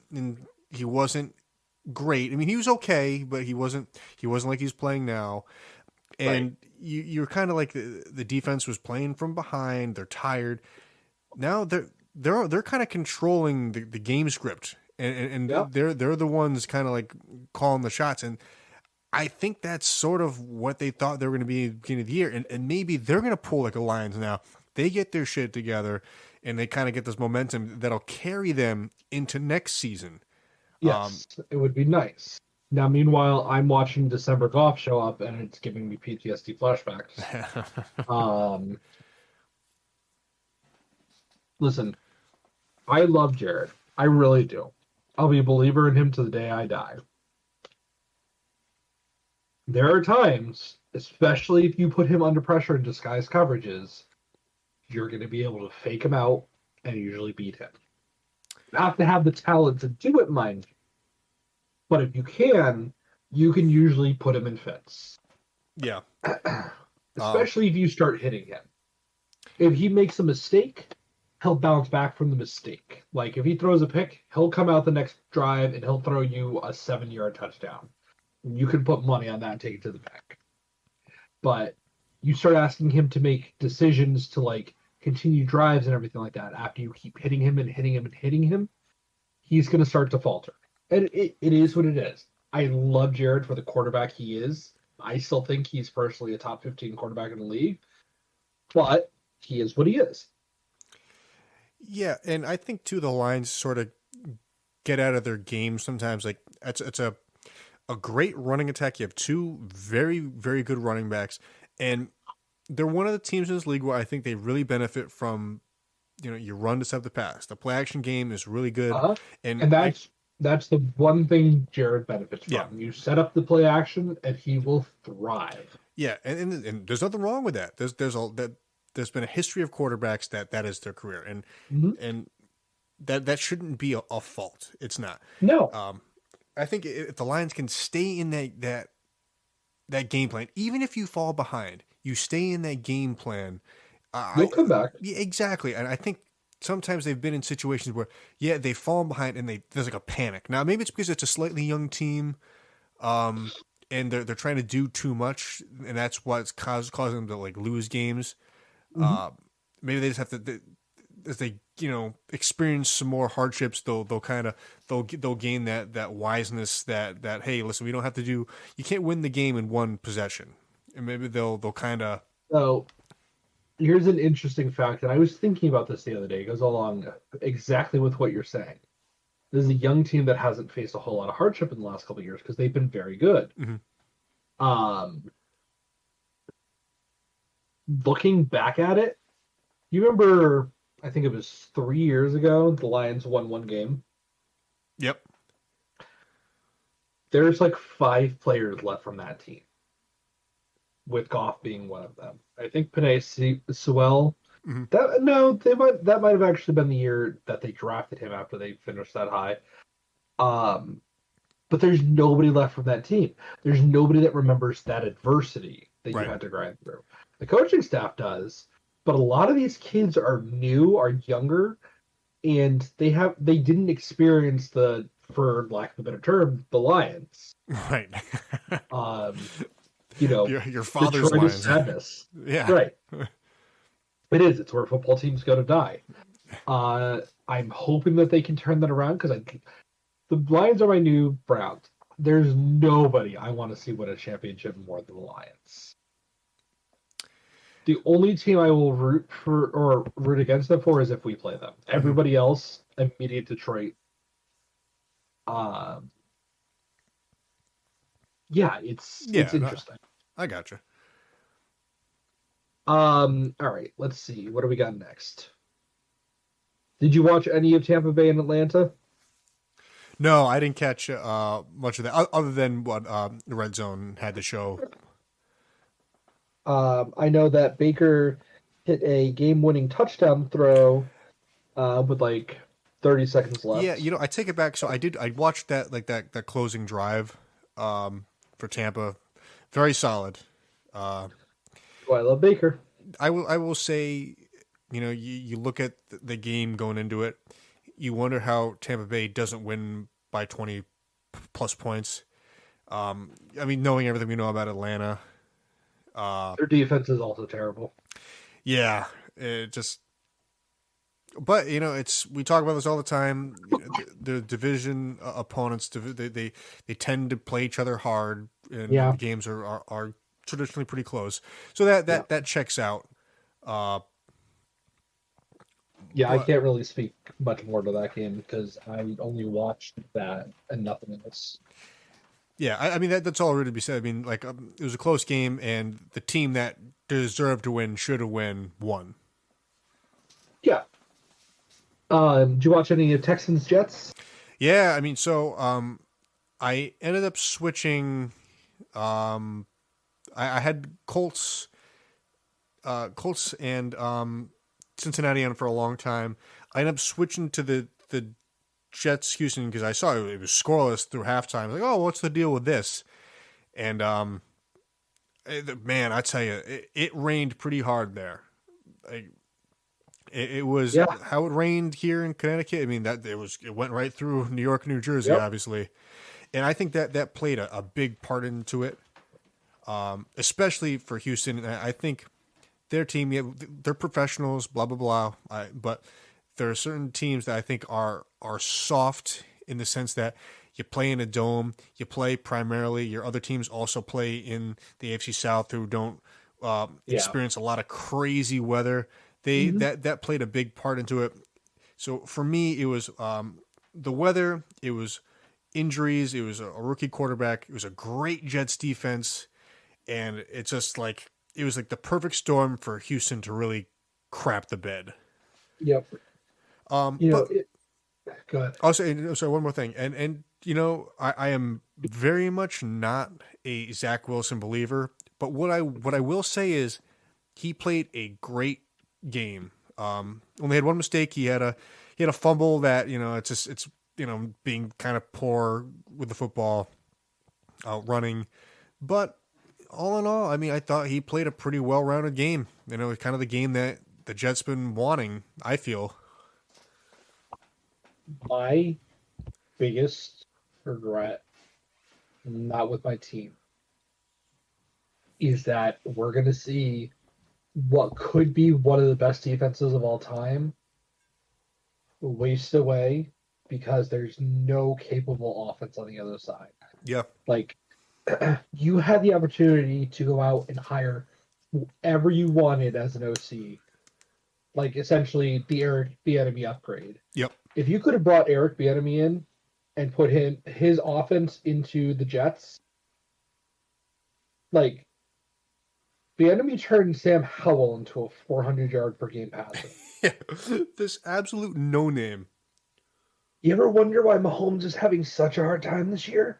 great. I mean, he was okay, but he wasn't like he's playing now. And you're kind of like the defense was playing from behind. They're tired. Now they're kind of controlling the game script. And they're the ones kind of like calling the shots. And I think that's sort of what they thought they were going to be at the beginning of the year. And maybe they're going to pull like a Lions now. They get their shit together and they kind of get this momentum that'll carry them into next season. Yes, it would be nice. Now, meanwhile, I'm watching December Goff show up and it's giving me PTSD flashbacks. Listen, I love Jared. I really do. I'll be a believer in him to the day I die. There are times, especially if you put him under pressure in disguised coverages, you're going to be able to fake him out and usually beat him. You have to have the talent to do it, mind you. But if you can usually put him in fits. Yeah. Especially if you start hitting him. If he makes a mistake, he'll bounce back from the mistake. Like, if he throws a pick, he'll come out the next drive and he'll throw you a 7-yard touchdown. You can put money on that and take it to the bank. But you start asking him to make decisions to, like, continue drives and everything like that after you keep hitting him and hitting him and hitting him, he's going to start to falter. And it is what it is. I love Jared for the quarterback he is. I still think he's personally a top 15 quarterback in the league. But he is what he is. Yeah, and I think, too, the Lions sort of get out of their game sometimes. Like, it's a great running attack. You have 2 very, very good running backs. And they're one of the teams in this league where I think they really benefit from, you run to set the pass. The play action game is really good. Uh-huh. And that's the one thing Jared benefits from. Yeah. You set up the play action, and he will thrive. Yeah, and there's nothing wrong with that. There's been a history of quarterbacks that is their career, and and that shouldn't be a fault. It's not. No. I think if the Lions can stay in that game plan, even if you fall behind, you stay in that game plan. They'll come back. Yeah, exactly. And I think sometimes they've been in situations where, yeah, they've fallen behind and there's like a panic. Now, maybe it's because it's a slightly young team, and they're trying to do too much, and that's what's causing them to like lose games. Maybe they just have to, as they experience some more hardships, they'll gain that wiseness that hey, listen, we don't have to do. You can't win the game in one possession, and maybe they'll kind of. So here's an interesting fact, and I was thinking about this the other day. It goes along exactly with what you're saying. This is a young team that hasn't faced a whole lot of hardship in the last couple of years because they've been very good. Looking back at it, you remember, I think it was 3 years ago, the Lions won one game. Yep. There's like 5 players left from that team, with Goff being one of them. I think Penei Sewell. That might have actually been the year that they drafted him after they finished that high. But there's nobody left from that team. There's nobody that remembers that adversity that you had to grind through. The coaching staff does, but a lot of these kids are new, are younger, and they didn't experience for lack of a better term, the Lions. Right. Your father's Lions. Sadness. Yeah. Right. It is. It's where football teams go to die. I'm hoping that they can turn that around because the Lions are my new Browns. There's nobody I want to see win a championship more than the Lions. The only team I will root for or root against them for is if we play them. Everybody else, immediate Detroit. It's interesting. I gotcha. All right, let's see. What do we got next? Did you watch any of Tampa Bay and Atlanta? No, I didn't catch much of that, other than what the Red Zone had to show. I know that Baker hit a game-winning touchdown throw with like 30 seconds left. Yeah, I take it back. So I watched that closing drive for Tampa. Very solid. I love Baker. I will say, you look at the game going into it, you wonder how Tampa Bay doesn't win by 20 plus points. Knowing everything we know about Atlanta. Their defense is also terrible. Yeah, but we talk about this all the time. The division opponents, they tend to play each other hard, and the games are traditionally pretty close. So that checks out. I can't really speak much more to that game because I only watched that and nothing else. Yeah, that's all really to be said. It was a close game, and the team that deserved to win, should have won. Yeah. Did you watch any of Texans Jets? Yeah, I ended up switching. I had Colts and Cincinnati on for a long time. I ended up switching to the Jets Houston because I saw it was scoreless through halftime. I was like, oh, what's the deal with this? And man, I tell you, it rained pretty hard there. It was how it rained here in Connecticut. It went right through New York, New Jersey, obviously, and I think that played a big part into it, especially for Houston. And I think their team, they're professionals, blah blah blah. But there are certain teams that I think are soft in the sense that you play in a dome, you play primarily. Your other teams also play in the AFC South, who don't experience a lot of crazy weather. That played a big part into it. So for me, it was the weather, it was injuries, it was a rookie quarterback, it was a great Jets defense, and it's just it was like the perfect storm for Houston to really crap the bed. Yep. Go ahead. Also, sorry, one more thing, and I am very much not a Zach Wilson believer, but what I will say is he played a great game. Only had one mistake. He had a fumble that it's being kind of poor with the football running, but all in all, I thought he played a pretty well-rounded game. Kind of the game that the Jets been wanting, I feel. My biggest regret, not with my team, is that we're going to see what could be one of the best defenses of all time waste away because there's no capable offense on the other side. Yeah. Like, you had the opportunity to go out and hire whoever you wanted as an OC. Like, essentially, the Eric Bieniemy upgrade. Yep. If you could have brought Eric Bieniemy in and put his offense into the Jets, like, Bieniemy turned Sam Howell into a 400-yard per game passer. Yeah, this absolute no-name. You ever wonder why Mahomes is having such a hard time this year?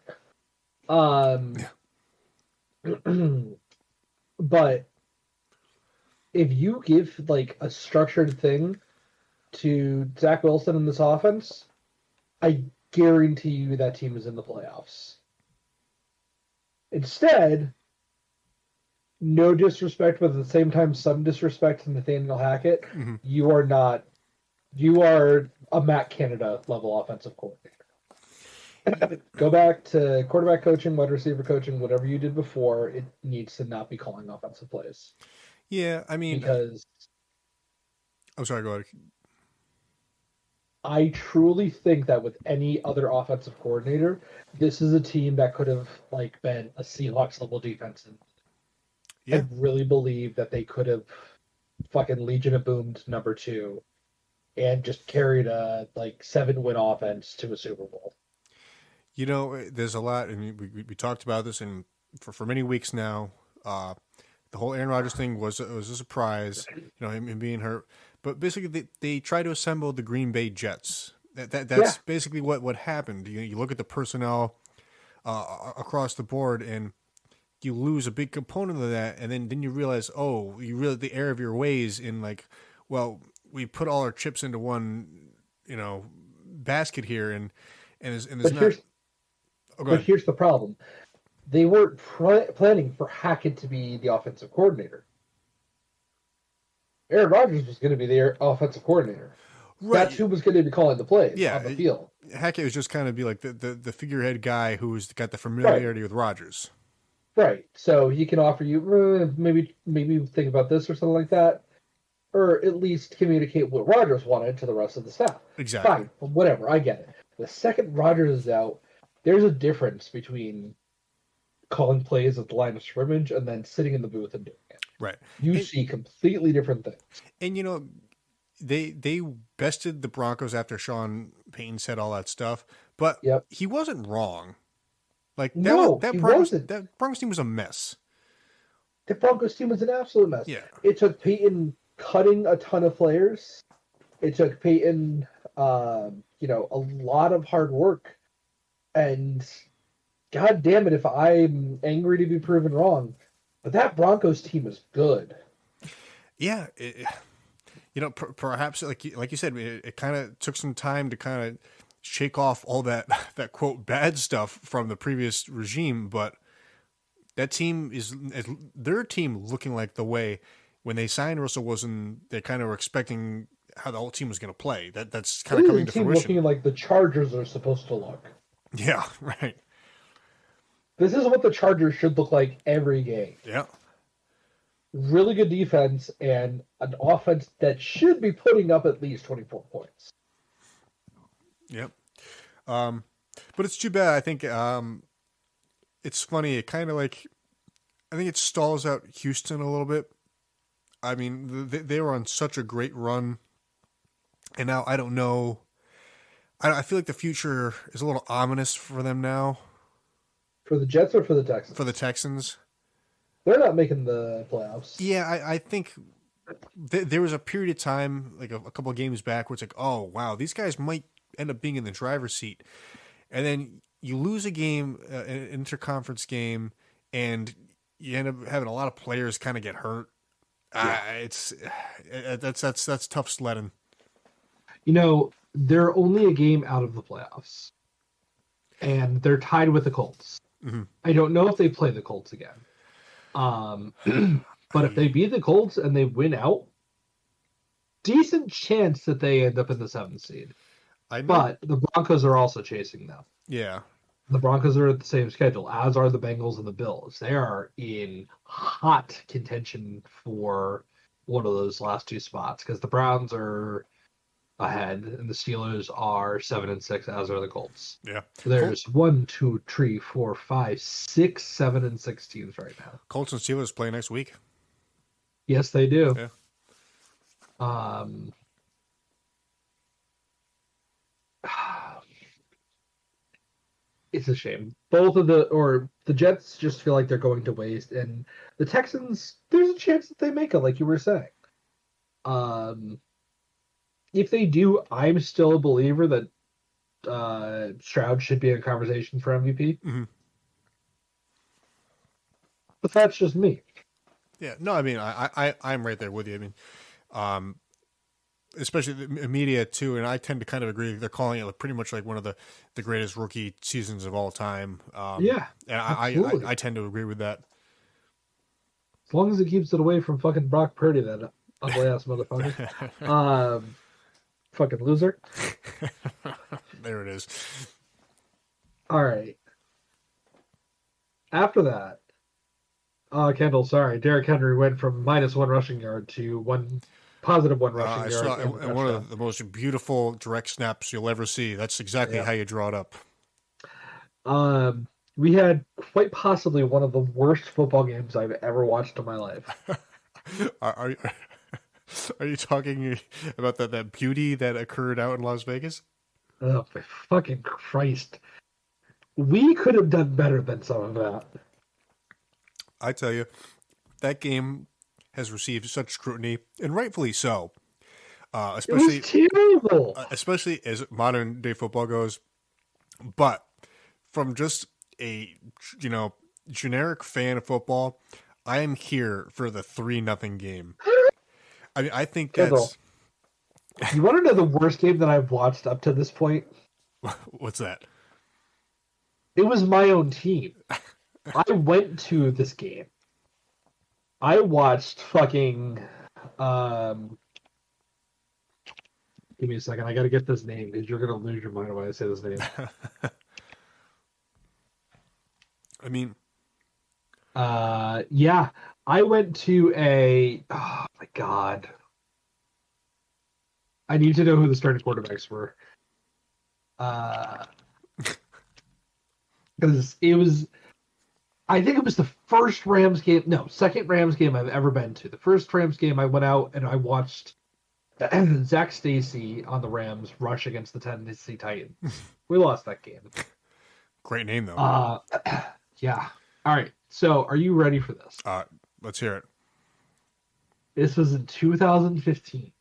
But if you give like a structured thing to Zach Wilson in this offense, I guarantee you that team is in the playoffs. Instead, no disrespect, but at the same time, some disrespect to Nathaniel Hackett. Mm-hmm. You are not. You are a Matt Canada level offensive coordinator. Go back to quarterback coaching, wide receiver coaching, whatever you did before. It needs to not be calling offensive plays. Yeah, I mean, because I'm sorry. Go ahead. I truly think that with any other offensive coordinator, this is a team that could have like been a Seahawks level defense. Yeah. I really believe that they could have fucking Legion of Boom to number 2 and just carried a like 7-win offense to a Super Bowl. You know, there's a lot, and we talked about this, and for many weeks now, the whole Aaron Rodgers thing was a surprise. You know, him being hurt, but basically they try to assemble the Green Bay Jets. That's basically what happened. You look at the personnel across the board, and you lose a big component of that, and then you realize, oh, you realize the error of your ways in like, well, we put all our chips into one, basket here, and there's not. But here's the problem. They weren't planning for Hackett to be the offensive coordinator. Aaron Rodgers was going to be the offensive coordinator. Right. That's who was going to be calling the plays on the field. Hackett was just kind of be like the figurehead guy who's got the familiarity with Rodgers. Right. So he can offer you, maybe think about this or something like that. Or at least communicate what Rodgers wanted to the rest of the staff. Exactly. Fine. Whatever. I get it. The second Rodgers is out, there's a difference between calling plays at the line of scrimmage and then sitting in the booth and doing it. Right. You see completely different things. And, they bested the Broncos after Sean Payton said all that stuff, but he wasn't wrong. Like, that Broncos team was a mess. The Broncos team was an absolute mess. Yeah. It took Payton cutting a ton of players. It took Payton, a lot of hard work. And God damn it, if I'm angry to be proven wrong, but that Broncos team is good. Yeah, perhaps like you said, it kind of took some time to kind of shake off all that quote bad stuff from the previous regime, but that team is their team looking like the way when they signed Russell Wilson. They kind of were expecting how the whole team was going to play. That's kind of coming to fruition. Looking like the Chargers are supposed to look. Yeah, right. This is what the Chargers should look like every game. Yeah. Really good defense and an offense that should be putting up at least 24 points. Yep. But it's too bad. I think it's funny. It kind of I think it stalls out Houston a little bit. I mean, they were on such a great run, and now I don't know. I feel like the future is a little ominous for them now. For the Jets or for the Texans? For the Texans. They're not making the playoffs. Yeah, I think there was a period of time, like a couple of games back, where it's like, oh, wow, these guys might end up being in the driver's seat. And then you lose a game, an interconference game, and you end up having a lot of players kind of get hurt. Yeah. That's tough sledding. They're only a game out of the playoffs, and they're tied with the Colts. Mm-hmm. I don't know if they play the Colts again. But if they beat the Colts and they win out, decent chance that they end up in the 7th seed. But the Broncos are also chasing them. Yeah. The Broncos are at the same schedule, as are the Bengals and the Bills. They are in hot contention for one of those last two spots because the Browns are ahead and the Steelers are 7-6, as are the Colts. Yeah. There's 1, 2, 3, 4, 5, 6, 7, and 6 teams right now. Colts and Steelers play next week. Yes, they do. Yeah. It's a shame. Both of the Jets just feel like they're going to waste, and the Texans, there's a chance that they make it, like you were saying. If they do, I'm still a believer that Stroud should be in conversation for MVP. Mm-hmm. But that's just me. Yeah, no, I mean, I'm right there with you. I mean, especially the media too, and I tend to kind of agree. They're calling it pretty much like one of the greatest rookie seasons of all time. Yeah, and I tend to agree with that. As long as it keeps it away from fucking Brock Purdy, that ugly ass motherfucker. Fucking loser. There it is. All right. After that, Kendall, sorry, Derrick Henry went from -1 rushing yard to +1 rushing yard. I saw one of the most beautiful direct snaps you'll ever see. That's exactly how you draw it up. We had quite possibly one of the worst football games I've ever watched in my life. Are you talking about that beauty that occurred out in Las Vegas? Oh, my fucking Christ. We could have done better than some of that. I tell you, that game has received such scrutiny, and rightfully so. Especially, it was terrible. Especially as modern day football goes. But from just a generic fan of football, I am here for the 3-0 game. I mean, I think that's. You want to know the worst game that I've watched up to this point? What's that? It was my own team. I went to this game. I watched fucking. Give me a second. I got to get this name because you're gonna lose your mind when I say this name. I mean. Yeah. I went to a. Oh my god. I need to know who the starting quarterbacks were. Because it was. I think it was the first Rams game. No, second Rams game I've ever been to. The first Rams game I went out and I watched Zach Stacy on the Rams rush against the Tennessee Titans. We lost that game. Great name though. Yeah. All right. So, are you ready for this? Let's hear it. This was in 2015.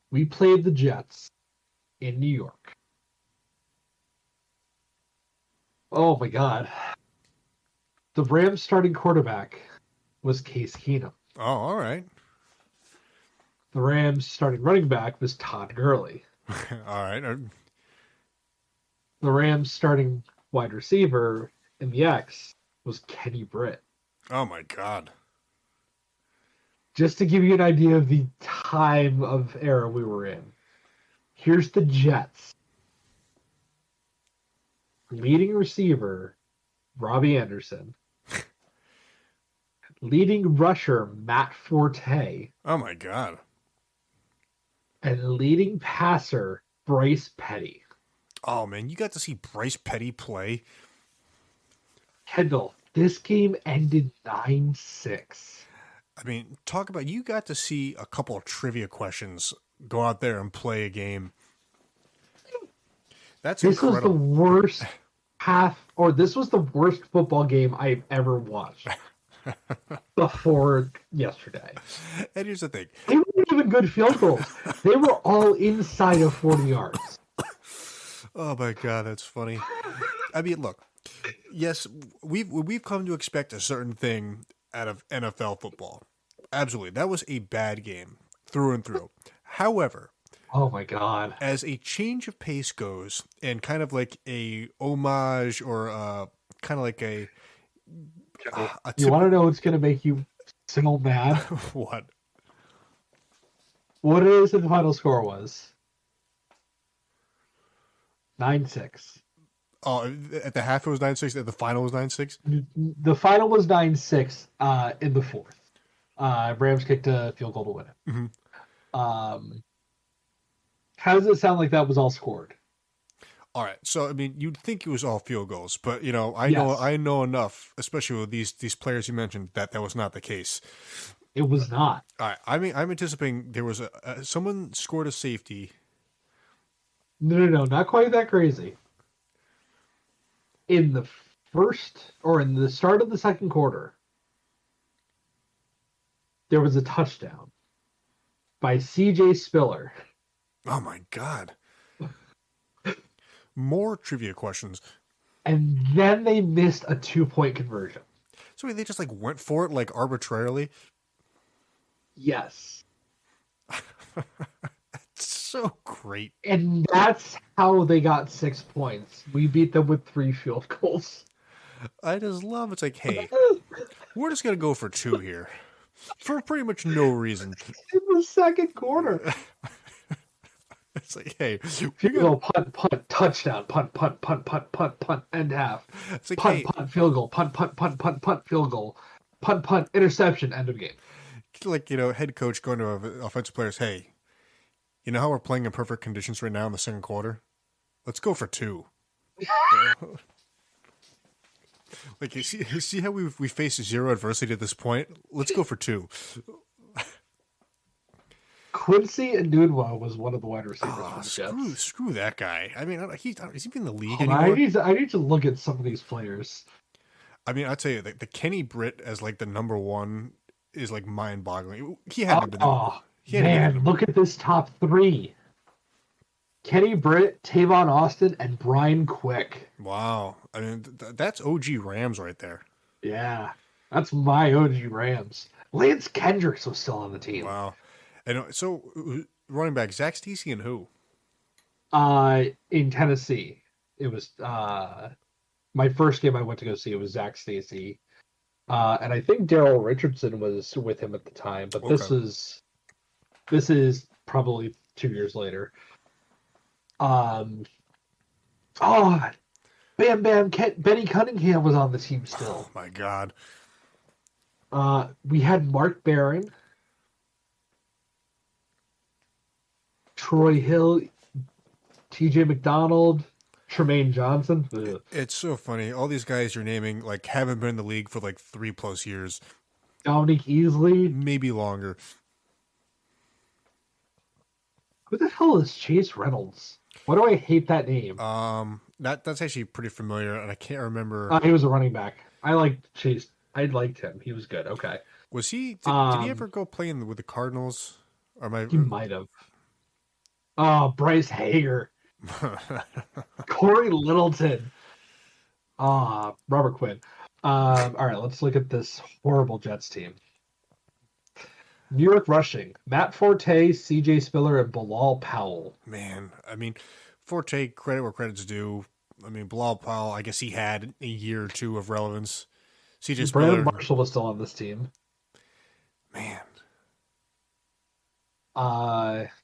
We played the Jets in New York. Oh my God. The Rams starting quarterback was Case Keenum. Oh, all right. The Rams starting running back was Todd Gurley. All right. The Rams starting wide receiver in the X was Kenny Britt. Oh my God. Just to give you an idea of the time of era we were in. Here's the Jets. Leading receiver, Robbie Anderson. Leading rusher, Matt Forte. Oh my God. And leading passer, Bryce Petty. Oh man, you got to see Bryce Petty play. Kendall, this game ended 9-6. I mean, talk about, you got to see a couple of trivia questions go out there and play a game. That's incredible. This was the worst football game I've ever watched before yesterday. And here's the thing. They weren't even good field goals. They were all inside of 40 yards. Oh my God, that's funny. I mean, look, yes, we've come to expect a certain thing out of NFL football. Absolutely. That was a bad game through and through. However, oh my God, as a change of pace goes, and kind of like a homage or kind of like a you want to know what's going to make you so mad? What? What is the final score was? 9-6. Oh, at the half it was 9-6. At the final was 9-6. The final was 9-6 in the fourth. Rams kicked a field goal to win it. Mm-hmm. How does it sound like that was all scored? All right, so I mean, you'd think it was all field goals, but I Yes. know enough, especially with these players you mentioned, that was not the case. It was not. All right, I mean, I'm anticipating there was someone scored a safety. No, not quite that crazy. In the start of the second quarter, there was a touchdown by C.J. Spiller. Oh my God. More trivia questions. And then they missed a 2-point conversion. So they just went for it arbitrarily? Yes. It's so great. And that's how they got 6 points. We beat them with 3 field goals. I just love it's hey, we're just going to go for 2 here. For pretty much no reason. In the second quarter. It's hey, field goal, punt, touchdown, punt, end half. It's punt, field goal, punt, field goal, punt, interception, end of game. Head coach going to offensive players, hey, you know how we're playing in perfect conditions right now in the second quarter? Let's go for 2. You see how we faced 0 adversity at this point? Let's go for 2. Quincy Enunwa was one of the wide receivers. Screw that guy. I mean, is he in the league anymore? I need to look at some of these players. I mean, I'll tell you, the Kenny Britt as the number 1 is mind-boggling. He had look at this top 3. Kenny Britt, Tavon Austin, and Brian Quick. Wow. I mean, that's OG Rams right there. Yeah. That's my OG Rams. Lance Kendricks was still on the team. Wow. And so, running back, Zach Stacy and who? In Tennessee. It was my first game I went to go see. It was Zach Stacy. And I think Daryl Richardson was with him at the time. But this is probably 2 years later. Bam Bam, Benny Cunningham was on the team still. Oh my God. We had Mark Barron, Troy Hill, TJ McDonald, Tremaine Johnson. Ugh. It's so funny. All these guys you're naming haven't been in the league for 3+ years. Dominique Easley, maybe longer. Who the hell is Chase Reynolds? Why do I hate that name? That's actually pretty familiar, and I can't remember. He was a running back. I liked Chase. I liked him. He was good. Okay. Was he? Did he ever go play with the Cardinals? He might have. Oh, Bryce Hager. Corey Littleton. Robert Quinn. All right, let's look at this horrible Jets team. New York rushing: Matt Forte, C.J. Spiller, and Bilal Powell. Man, I mean, Forte, credit where credit's due. I mean, Bilal Powell, I guess he had a year or 2 of relevance. C.J. Spiller. Brandon Marshall was still on this team. Man.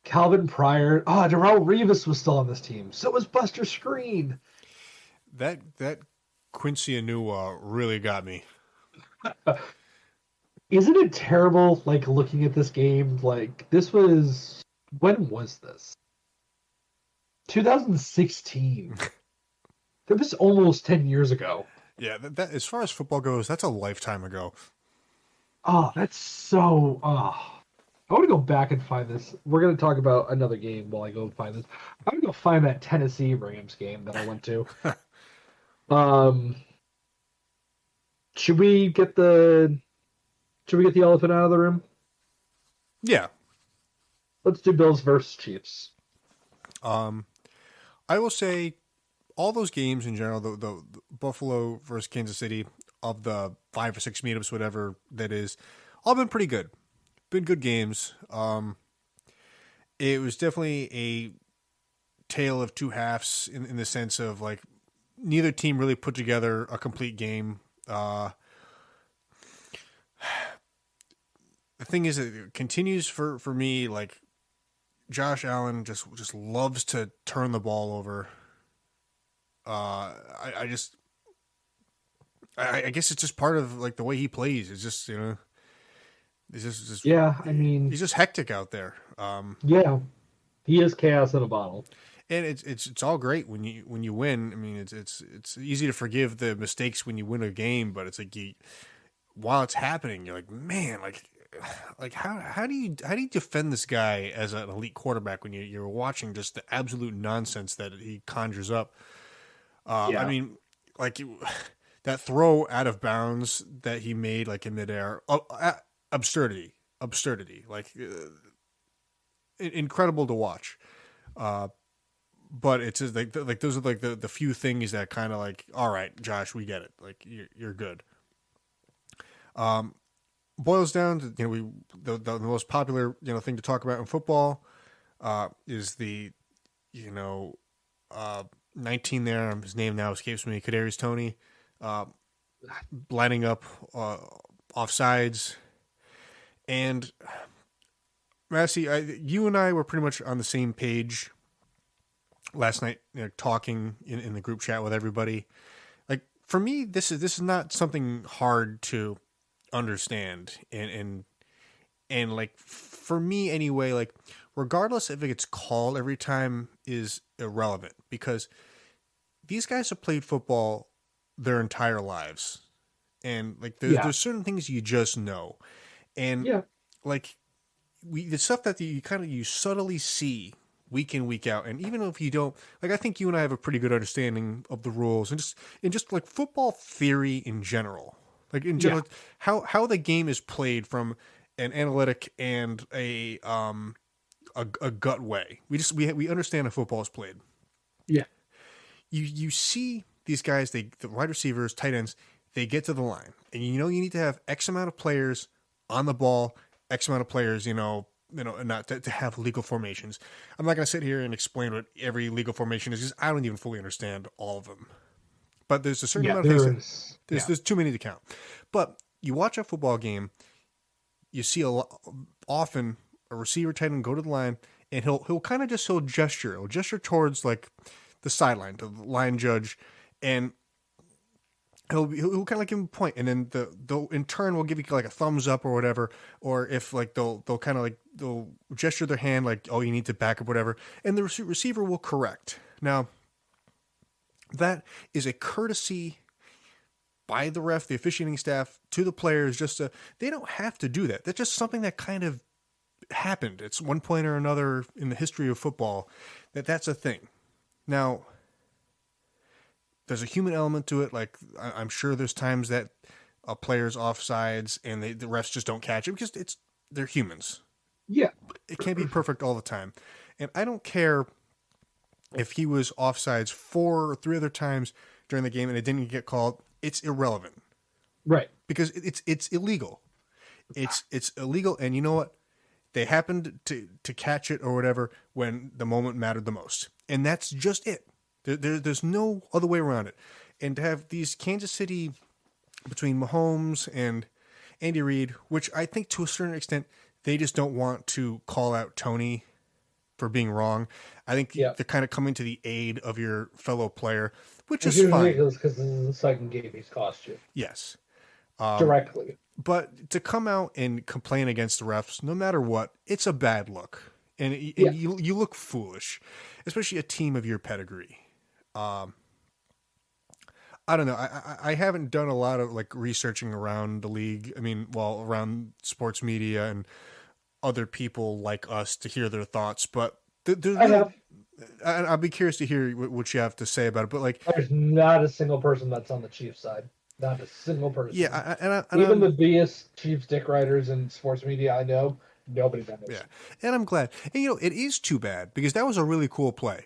Calvin Pryor. Darrelle Revis was still on this team. So was Buster Screen. That Quincy Enunwa really got me. Isn't it terrible, looking at this game? This was... When was this? 2016. That was almost 10 years ago. Yeah, that as far as football goes, that's a lifetime ago. Oh, that's so... I want to go back and find this. We're going to talk about another game while I go find this. I'm going to go find that Tennessee Rams game that I went to. Should we get the elephant out of the room? Yeah. Let's do Bills versus Chiefs. I will say all those games in general, the Buffalo versus Kansas City, of the 5 or 6 meetups, whatever that is, all been pretty good. Been good games. It was definitely a tale of 2 halves in the sense of neither team really put together a complete game. The thing is, it continues for me Josh Allen just loves to turn the ball over. I guess it's just part of like the way he plays. It's just it's just Yeah, I mean, he's just hectic out there. yeah, he is chaos in a bottle. And it's all great when you win. I mean, it's easy to forgive the mistakes when you win a game, but it's like while it's happening, you're like, man, like how do you defend this guy as an elite quarterback when you're watching just the absolute nonsense that he conjures up? I mean, like that throw out of bounds that he made, like in midair, absurdity, like incredible to watch. But it's just like those are like the few things that kind of like, all right, Josh, we get it. Like you're good. Boils down to the most popular thing to talk about in football is the 19 there. His name now escapes me. Kadarius Toney lining up offsides, and Massey, you and I were pretty much on the same page last night, talking in the group chat with everybody. Like for me, this is not something hard to understand, and like for me anyway, like regardless if it gets called every time is irrelevant, because these guys have played football their entire lives, and like there's certain things you just know, and like the stuff that you subtly see week in, week out. And even if you don't, like, I think you and I have a pretty good understanding of the rules and just like football theory in general, like in general, how the game is played from an analytic and a gut way. We understand how football is played. Yeah. You see these guys, the wide receivers, tight ends, they get to the line, and you need to have X amount of players on the ball, X amount of players, not to have legal formations. I'm not going to sit here and explain what every legal formation is, because I don't even fully understand all of them. But there's a certain amount of things. There's too many to count. But you watch a football game, you see often a receiver tight end go to the line, and he'll kind of he'll gesture towards like the sideline to the line judge, and he'll kind of like give him a point, and then they'll in turn will give you like a thumbs up or whatever, or if like they'll kind of like they'll gesture their hand like, oh, you need to back up, whatever, and the receiver will correct. Now, that is a courtesy by the ref, the officiating staff, to the players. They don't have to do that. That's just something that kind of happened. It's one point or another in the history of football that's a thing. Now, there's a human element to it. Like, I'm sure there's times that a player's offsides and the refs just don't catch it because they're humans. Yeah. It can't be perfect all the time. And I don't care if he was offsides 4 or 3 other times during the game and it didn't get called. It's irrelevant. Right. Because it's illegal. It's illegal, and you know what? They happened to catch it or whatever when the moment mattered the most. And that's just it. There's no other way around it. And to have these Kansas City, between Mahomes and Andy Reid, which I think to a certain extent, they just don't want to call out Tony for being wrong. I think they're kind of coming to the aid of your fellow player, which is fine. Ridiculous because this is the second game he's cost you. Yes. Directly. But to come out and complain against the refs, no matter what, it's a bad look. And you look foolish, especially a team of your pedigree. I don't know. I haven't done a lot of like researching around the league. I mean, around sports media and other people like us to hear their thoughts. But I have. I'll be curious to hear what you have to say about it. But like, there's not a single person that's on the Chiefs side. Not a single person. Yeah, even the biggest Chiefs dick writers and sports media I know, nobody knows. Yeah, and I'm glad. And it is too bad because that was a really cool play.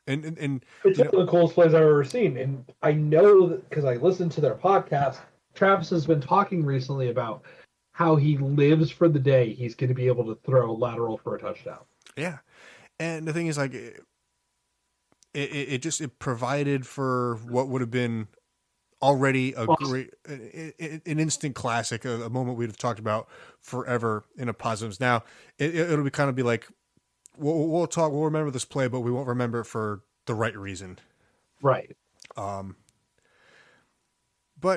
And it's one of the coolest plays I've ever seen. And I know that because I listened to their podcast. Travis has been talking recently about how he lives for the day he's going to be able to throw lateral for a touchdown. Yeah, and the thing is, like, it provided for what would have been already a great, an instant classic, a moment we'd have talked about forever in a positives. Now it'll be kind of be like we'll talk. We'll remember this play, but we won't remember it for the right reason. Right. But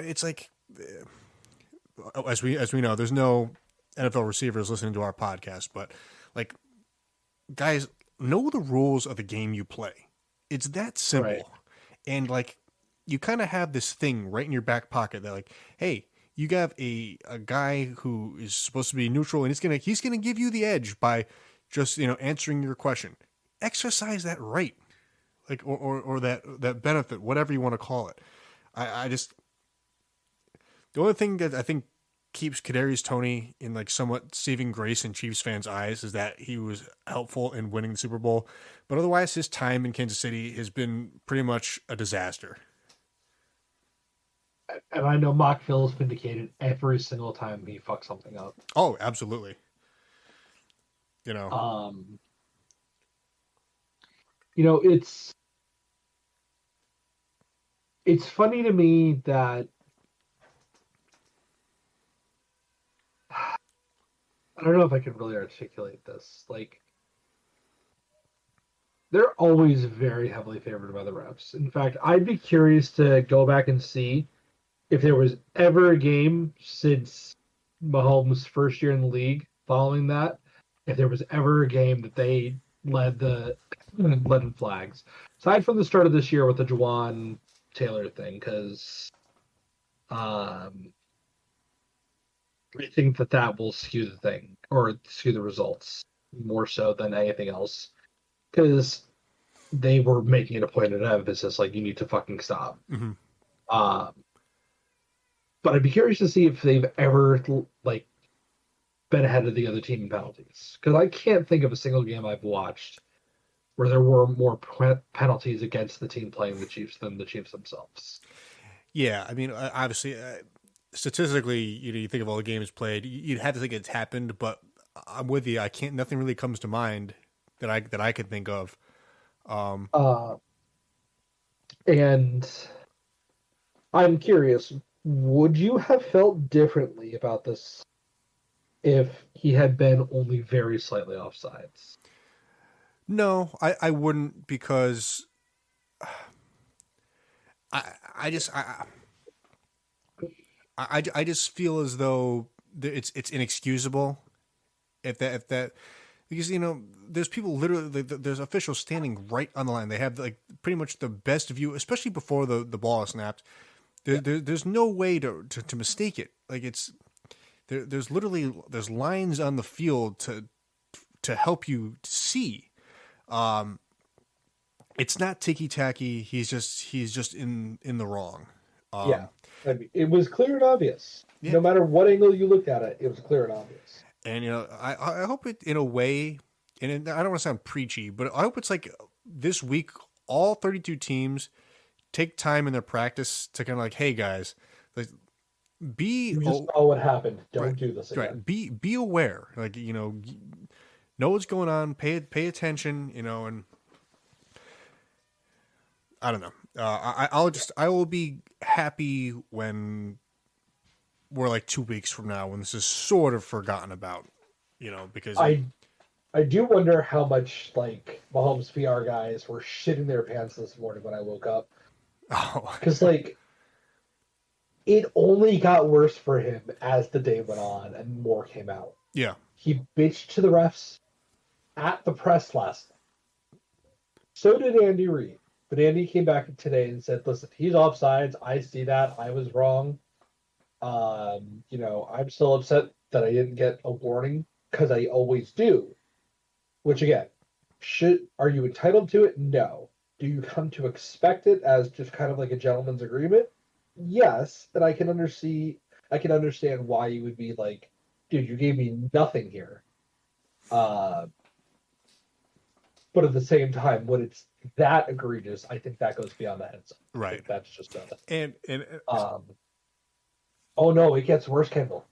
it's like, as we know, there's no NFL receivers listening to our podcast, but like, guys, know the rules of the game you play. It's that simple. Right. And like, you kind of have this thing right in your back pocket that like, hey, you have a guy who is supposed to be neutral, and he's gonna give you the edge by just answering your question. Exercise that right, like or that benefit, whatever you want to call it. I just, the only thing that I think keeps Kadarius Toney in like somewhat saving grace in Chiefs fans' eyes is that he was helpful in winning the Super Bowl, but otherwise his time in Kansas City has been pretty much a disaster. And I know Mock Phil's vindicated every single time he fucks something up. Oh, absolutely. It's funny to me that I don't know if I can really articulate this. Like, they're always very heavily favored by the refs. In fact, I'd be curious to go back and see if there was ever a game since Mahomes' first year in the league following that, if there was ever a game that they led in flags. Aside from the start of this year with the Juwan Taylor thing, because I think that will skew the thing, or skew the results more so than anything else. Because they were making it a point of emphasis, like, you need to fucking stop. Mm-hmm. But I'd be curious to see if they've ever like been ahead of the other team in penalties, because I can't think of a single game I've watched where there were more penalties against the team playing the Chiefs than the Chiefs themselves. Yeah, I mean, obviously, statistically, you think of all the games played, you'd have to think it's happened, but I'm with you. I can't. Nothing really comes to mind that I could think of. And I'm curious, would you have felt differently about this if he had been only very slightly offsides? No, I wouldn't, because I just feel as though it's inexcusable if that because there's people literally, there's officials standing right on the line. They have like pretty much the best view, especially before the ball is snapped. There's no way to mistake it. Like, it's there's lines on the field to help you see. It's not ticky-tacky. He's just in the wrong. I mean, it was clear and obvious. Yeah. No matter what angle you looked at it, it was clear and obvious. And I hope it, in a way, and I don't want to sound preachy, but I hope it's like this week, all 32 teams take time in their practice to kind of like, hey guys, like, you just saw what happened. Don't do this again. Right. Be aware. Like, know what's going on. Pay attention. And I don't know. I will be happy when we're like 2 weeks from now, when this is sort of forgotten about. Because I do wonder how much like Mahomes PR guys were shitting their pants this morning when I woke up. Oh, because like, it only got worse for him as the day went on and more came out. Yeah. He bitched to the refs at the press last night. So did Andy Reid. But Andy came back today and said, listen, he's offsides. I see that. I was wrong. I'm still upset that I didn't get a warning, because I always do. Which, again, are you entitled to it? No. Do you come to expect it as just kind of like a gentleman's agreement? Yes. And I can understand why you would be like, dude, you gave me nothing here. But at the same time, when it's that egregious, I think that goes beyond the heads up. Right. That's just and oh no, it gets worse, Kendall.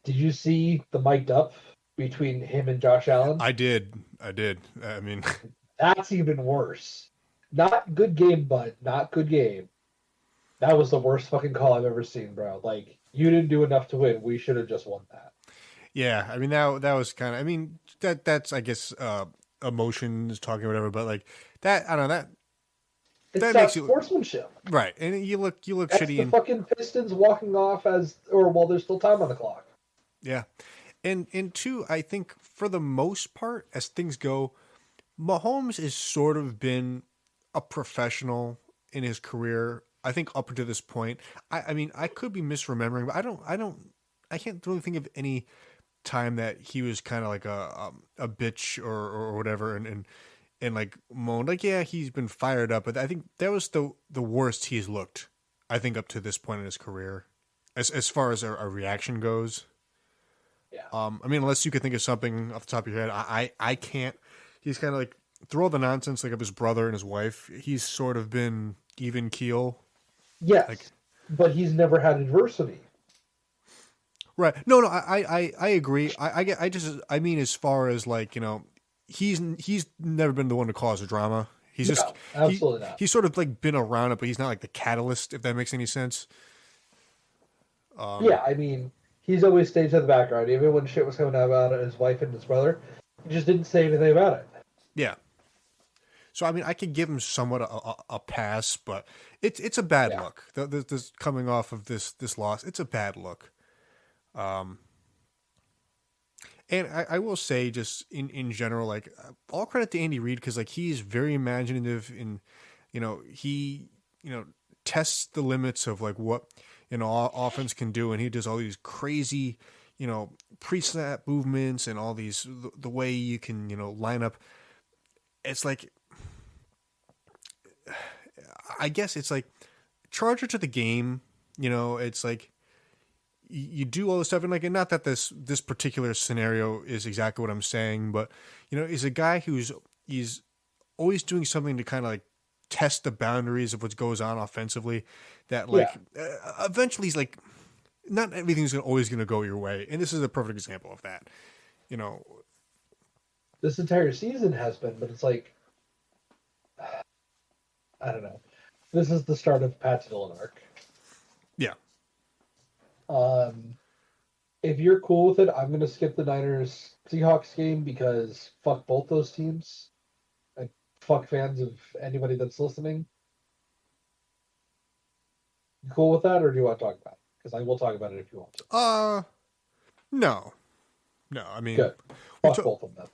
Did you see the mic'd up between him and Josh Allen? I did. I mean, that's even worse. Not good game, bud. Not good game. That was the worst fucking call I've ever seen, bro. Like, you didn't do enough to win. We should have just won that. Yeah, I mean, that was kind of, I mean, that's I guess emotions, talking or whatever. But like that, I don't know It's that not makes you sportsmanship. right, and you look That's shitty. the fucking Pistons walking off while there's still time on the clock. Yeah, and two, I think for the most part, as things go, Mahomes has sort of been a professional in his career. I think up to this point, I mean, I could be misremembering, but I can't really think of any time that he was kind of like a bitch or whatever, and like moaned like, yeah, he's been fired up, but I think that was the worst he's looked. I think up to this point in his career, as far as a reaction goes. Yeah. I mean, unless you could think of something off the top of your head, I can't. He's kind of like through all the nonsense like of his brother and his wife. He's sort of been even keel. Yes, Like, but he's never had adversity. right? No, I agree. I mean, as far as like he's never been the one to cause a drama. He's just absolutely not. He's sort of like been around it, but he's not like the catalyst. If that makes any sense. Yeah, I mean, he's always stayed to the background. Even when shit was coming out about it, his wife and his brother, he just didn't say anything about it. Yeah. So I mean, I could give him somewhat a pass, but it's a bad look. This coming off of this loss, it's a bad look. And I will say, just in general, like all credit to Andy Reid because like he's very imaginative and he tests the limits of like what offense can do, and he does all these crazy pre-snap movements and all these the way you can line up. It's like I guess it's like charge her to the game. It's like you do all this stuff, and like, and not that this particular scenario is exactly what I'm saying, but is a guy he's always doing something to kind of like test the boundaries of what goes on offensively. That like eventually he's like, not everything's always going to go your way, and this is a perfect example of that. This entire season has been, but it's like, I don't know. This is the start of Pat Dillon arc. Yeah. If you're cool with it, I'm going to skip the Niners Seahawks game because fuck both those teams. And fuck fans of anybody that's listening. You cool with that, or do you want to talk about it? Because I will talk about it if you want to. No. I mean, good. Fuck both of them.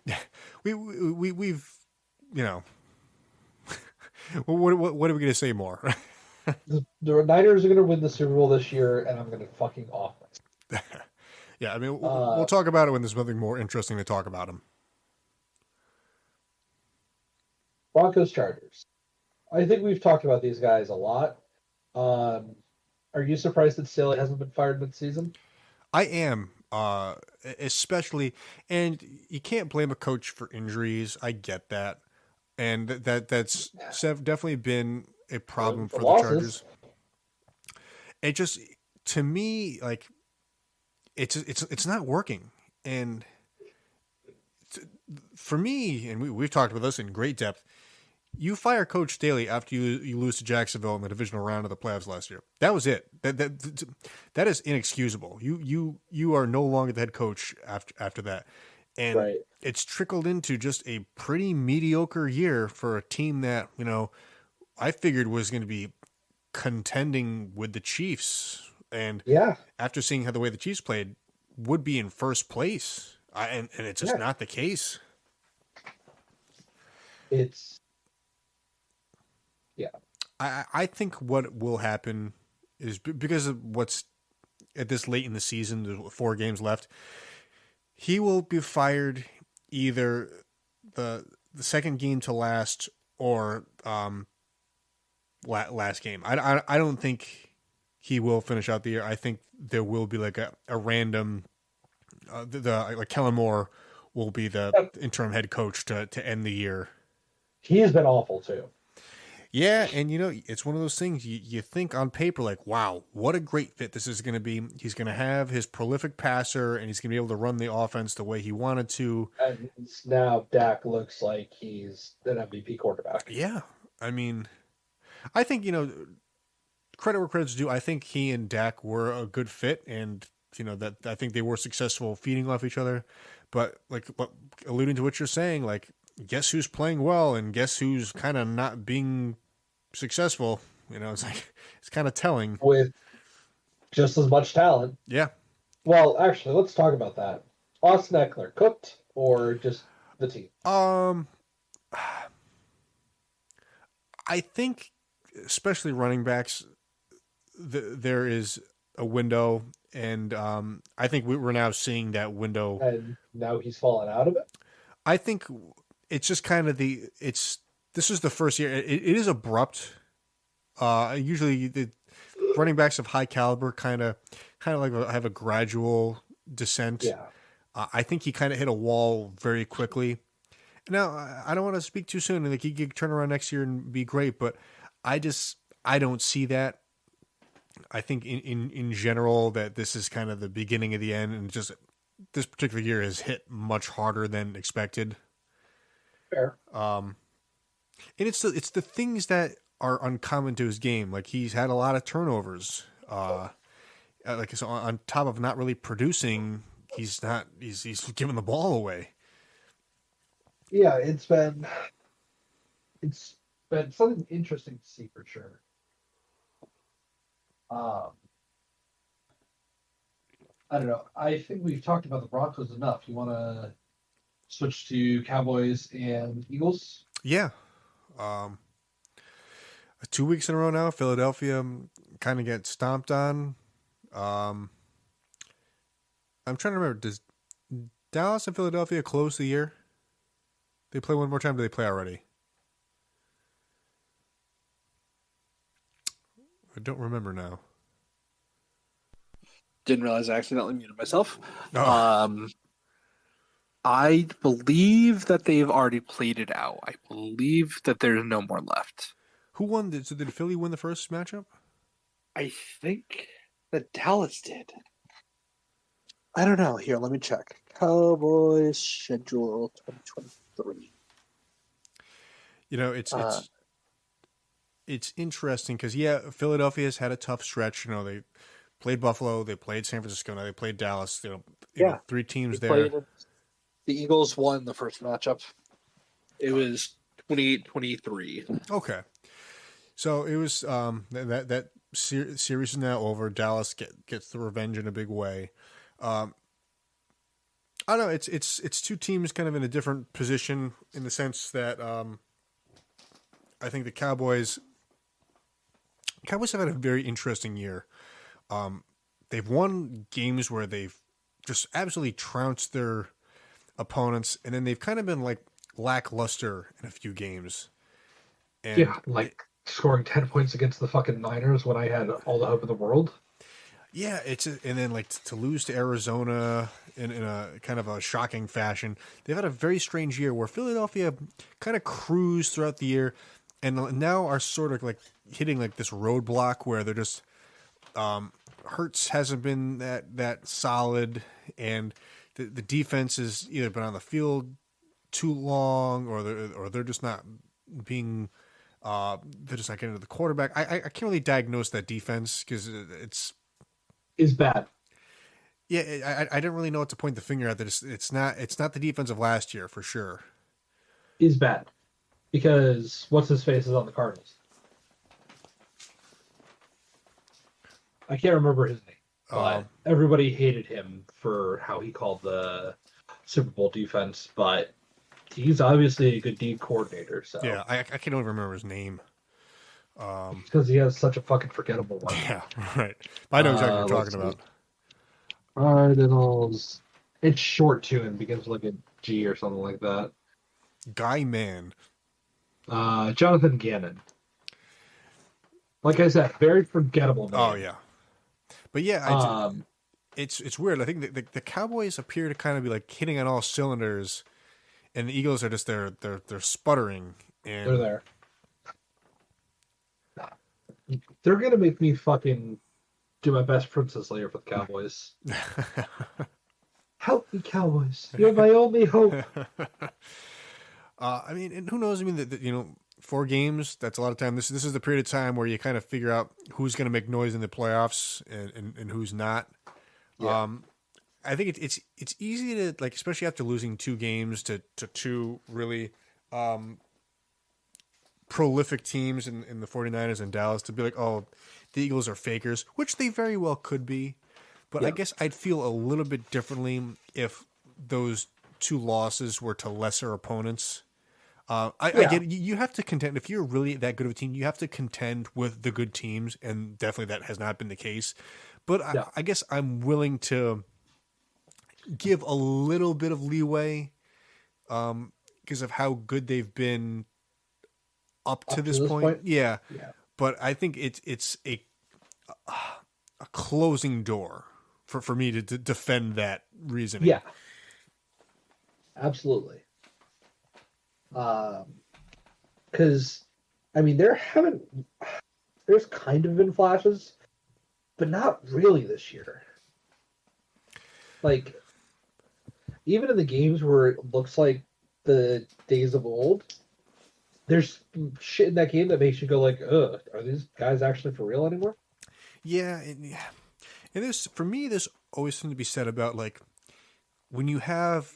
We've what are we going to say more? The Niners are going to win the Super Bowl this year, and I'm going to fucking off myself. Yeah, I mean, we'll talk about it when there's something more interesting to talk about them. Broncos Chargers. I think we've talked about these guys a lot. Are you surprised that Staley hasn't been fired mid-season? I am, especially, and you can't blame a coach for injuries. I get that, and that's definitely been a problem for the Chargers. It just, to me, like, it's not working, and for me, and we've talked about this in great depth. You fire Coach Staley after you lose to Jacksonville in the divisional round of the playoffs last year. That was it. That is inexcusable. You are no longer the head coach after that, and it's trickled into just a pretty mediocre year for a team that I figured was going to be contending with the Chiefs, and after seeing how the way the Chiefs played, would be in first place, and it's just not the case. It's I think what will happen is because of what's at this late in the season, there's 4 games left. He will be fired either the second game to last or last game. I don't think he will finish out the year. I think there will be like a random like Kellen Moore will be the interim head coach to end the year. He has been awful too. Yeah, and it's one of those things you think on paper like, wow, what a great fit this is going to be. He's going to have his prolific passer, and he's going to be able to run the offense the way he wanted to. And now Dak looks like he's an MVP quarterback. Yeah, I mean, I think credit where credit's due. I think he and Dak were a good fit, and that I think they were successful feeding off each other. But like alluding to what you're saying, like guess who's playing well and guess who's kind of not being successful. It's kind of telling. With just as much talent. Yeah. Well, actually, let's talk about that. Austin Eckler, cooked or just the team? I think, especially running backs, there is a window, and I think we're now seeing that window. And now he's fallen out of it? I think it's just kind of this is the first year. It is abrupt. Usually the running backs of high caliber kind of like have a gradual descent. Yeah. I think he kind of hit a wall very quickly. Now, I don't want to speak too soon. Like, he could turn around next year and be great, but I don't see that. I think in general that this is kind of the beginning of the end, and just this particular year has hit much harder than expected. Fair. And it's the things that are uncommon to his game. Like, he's had a lot of turnovers. Like, so on top of not really producing, he's giving the ball away. Yeah, it's been something interesting to see for sure. I don't know. I think we've talked about the Broncos enough. You want to switch to Cowboys and Eagles? Yeah. 2 weeks in a row now, Philadelphia kind of gets stomped on. I'm trying to remember, does Dallas and Philadelphia close the year? They play one more time, or do they play already? I don't remember now. Didn't realize I accidentally muted myself. Oh. I believe that they've already played it out. I believe that there's no more left. Who won? So did Philly win the first matchup? I think that Dallas did. I don't know. Here, let me check. Cowboys schedule 2023. It's interesting because, yeah, Philadelphia's had a tough stretch. They played Buffalo, they played San Francisco, now they played Dallas. Three teams there. The Eagles won the first matchup. It was 28-23. Okay. So it was that series is now over. Dallas gets the revenge in a big way. I don't know. It's two teams kind of in a different position in the sense that I think the Cowboys have had a very interesting year. They've won games where they've just absolutely trounced their opponents, and then they've kind of been like lackluster in a few games. And yeah, like scoring 10 points against the fucking Niners when I had all the hope in the world. Yeah, and then like to lose to Arizona in a kind of a shocking fashion. They've had a very strange year where Philadelphia kind of cruised throughout the year, and now are sort of like hitting like this roadblock where they're just Hurts hasn't been that solid, and the defense has either been on the field too long, or they're just not being they're just not getting to the quarterback. I can't really diagnose that defense because is bad. Yeah, I didn't really know what to point the finger at. That it's not the defense of last year for sure. Is bad because what's his face is on the Cardinals. I can't remember his name, but everybody hated him for how he called the Super Bowl defense. But he's obviously a good D coordinator. So yeah, I can't even remember his name. Because he has such a fucking forgettable one. Yeah, right. I know exactly what you're talking about. Cardinals. It's short too and begins with like a G or something like that. Guy Man. Jonathan Gannon. Like I said, very forgettable name. Oh yeah, but yeah, it's weird. I think the Cowboys appear to kind of be like hitting on all cylinders, and the Eagles are just they're sputtering. And they're there. They're gonna make me fucking do my best Princess Leia for the Cowboys. Help me, Cowboys! You're my only hope. I mean, and who knows? I mean, that 4 games. That's a lot of time. This is the period of time where you kind of figure out who's going to make noise in the playoffs and who's not. Yeah. I think it's easy to, like, especially after losing 2 games to 2 really prolific teams in the 49ers and Dallas to be like, oh, the Eagles are fakers, which they very well could be. But I guess I'd feel a little bit differently if those two losses were to lesser opponents. I get it. You have to contend. If you're really that good of a team, you have to contend with the good teams, and definitely that has not been the case. But I guess I'm willing to give a little bit of leeway because of how good they've been up to this point. Yeah. But I think it's a closing door for me to defend that reasoning. Yeah. Absolutely. Because, I mean, there's kind of been flashes, but not really this year. Like, even in the games where it looks like the days of old, there's shit in that game that makes you go like, ugh, are these guys actually for real anymore? Yeah. And there's, for me, there's always something to be said about, like, when you have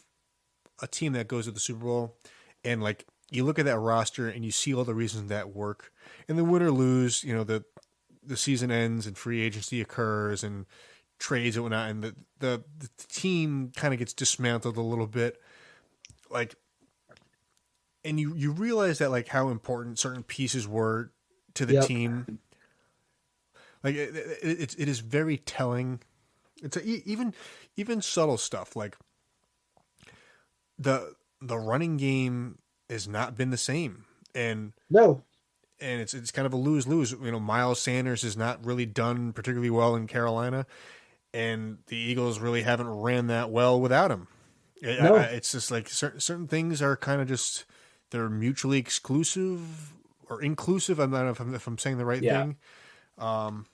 a team that goes to the Super Bowl and, like, you look at that roster and you see all the reasons that work, and then win or lose, you know, the season ends and free agency occurs and trades and whatnot, and the team kind of gets dismantled a little bit, like, and you realize that, like, how important certain pieces were to the team. Like, it is very telling. It's even subtle stuff like the running game has not been the same, and it's kind of a lose-lose. You know, Miles Sanders has not really done particularly well in Carolina, and the Eagles really haven't ran that well without him. It's just like certain things are kind of just, they're mutually exclusive or inclusive. I don't know if I'm saying the right thing. And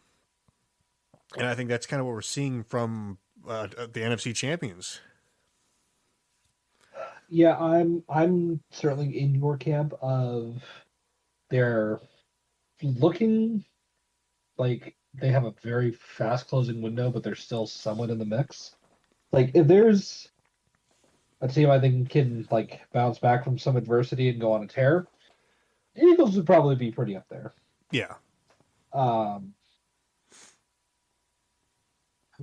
I think that's kind of what we're seeing from the NFC champions. Yeah, I'm certainly in your camp of they're looking like they have a very fast closing window, but they're still somewhat in the mix. Like, if there's a team I think can, like, bounce back from some adversity and go on a tear, the Eagles would probably be pretty up there. Yeah.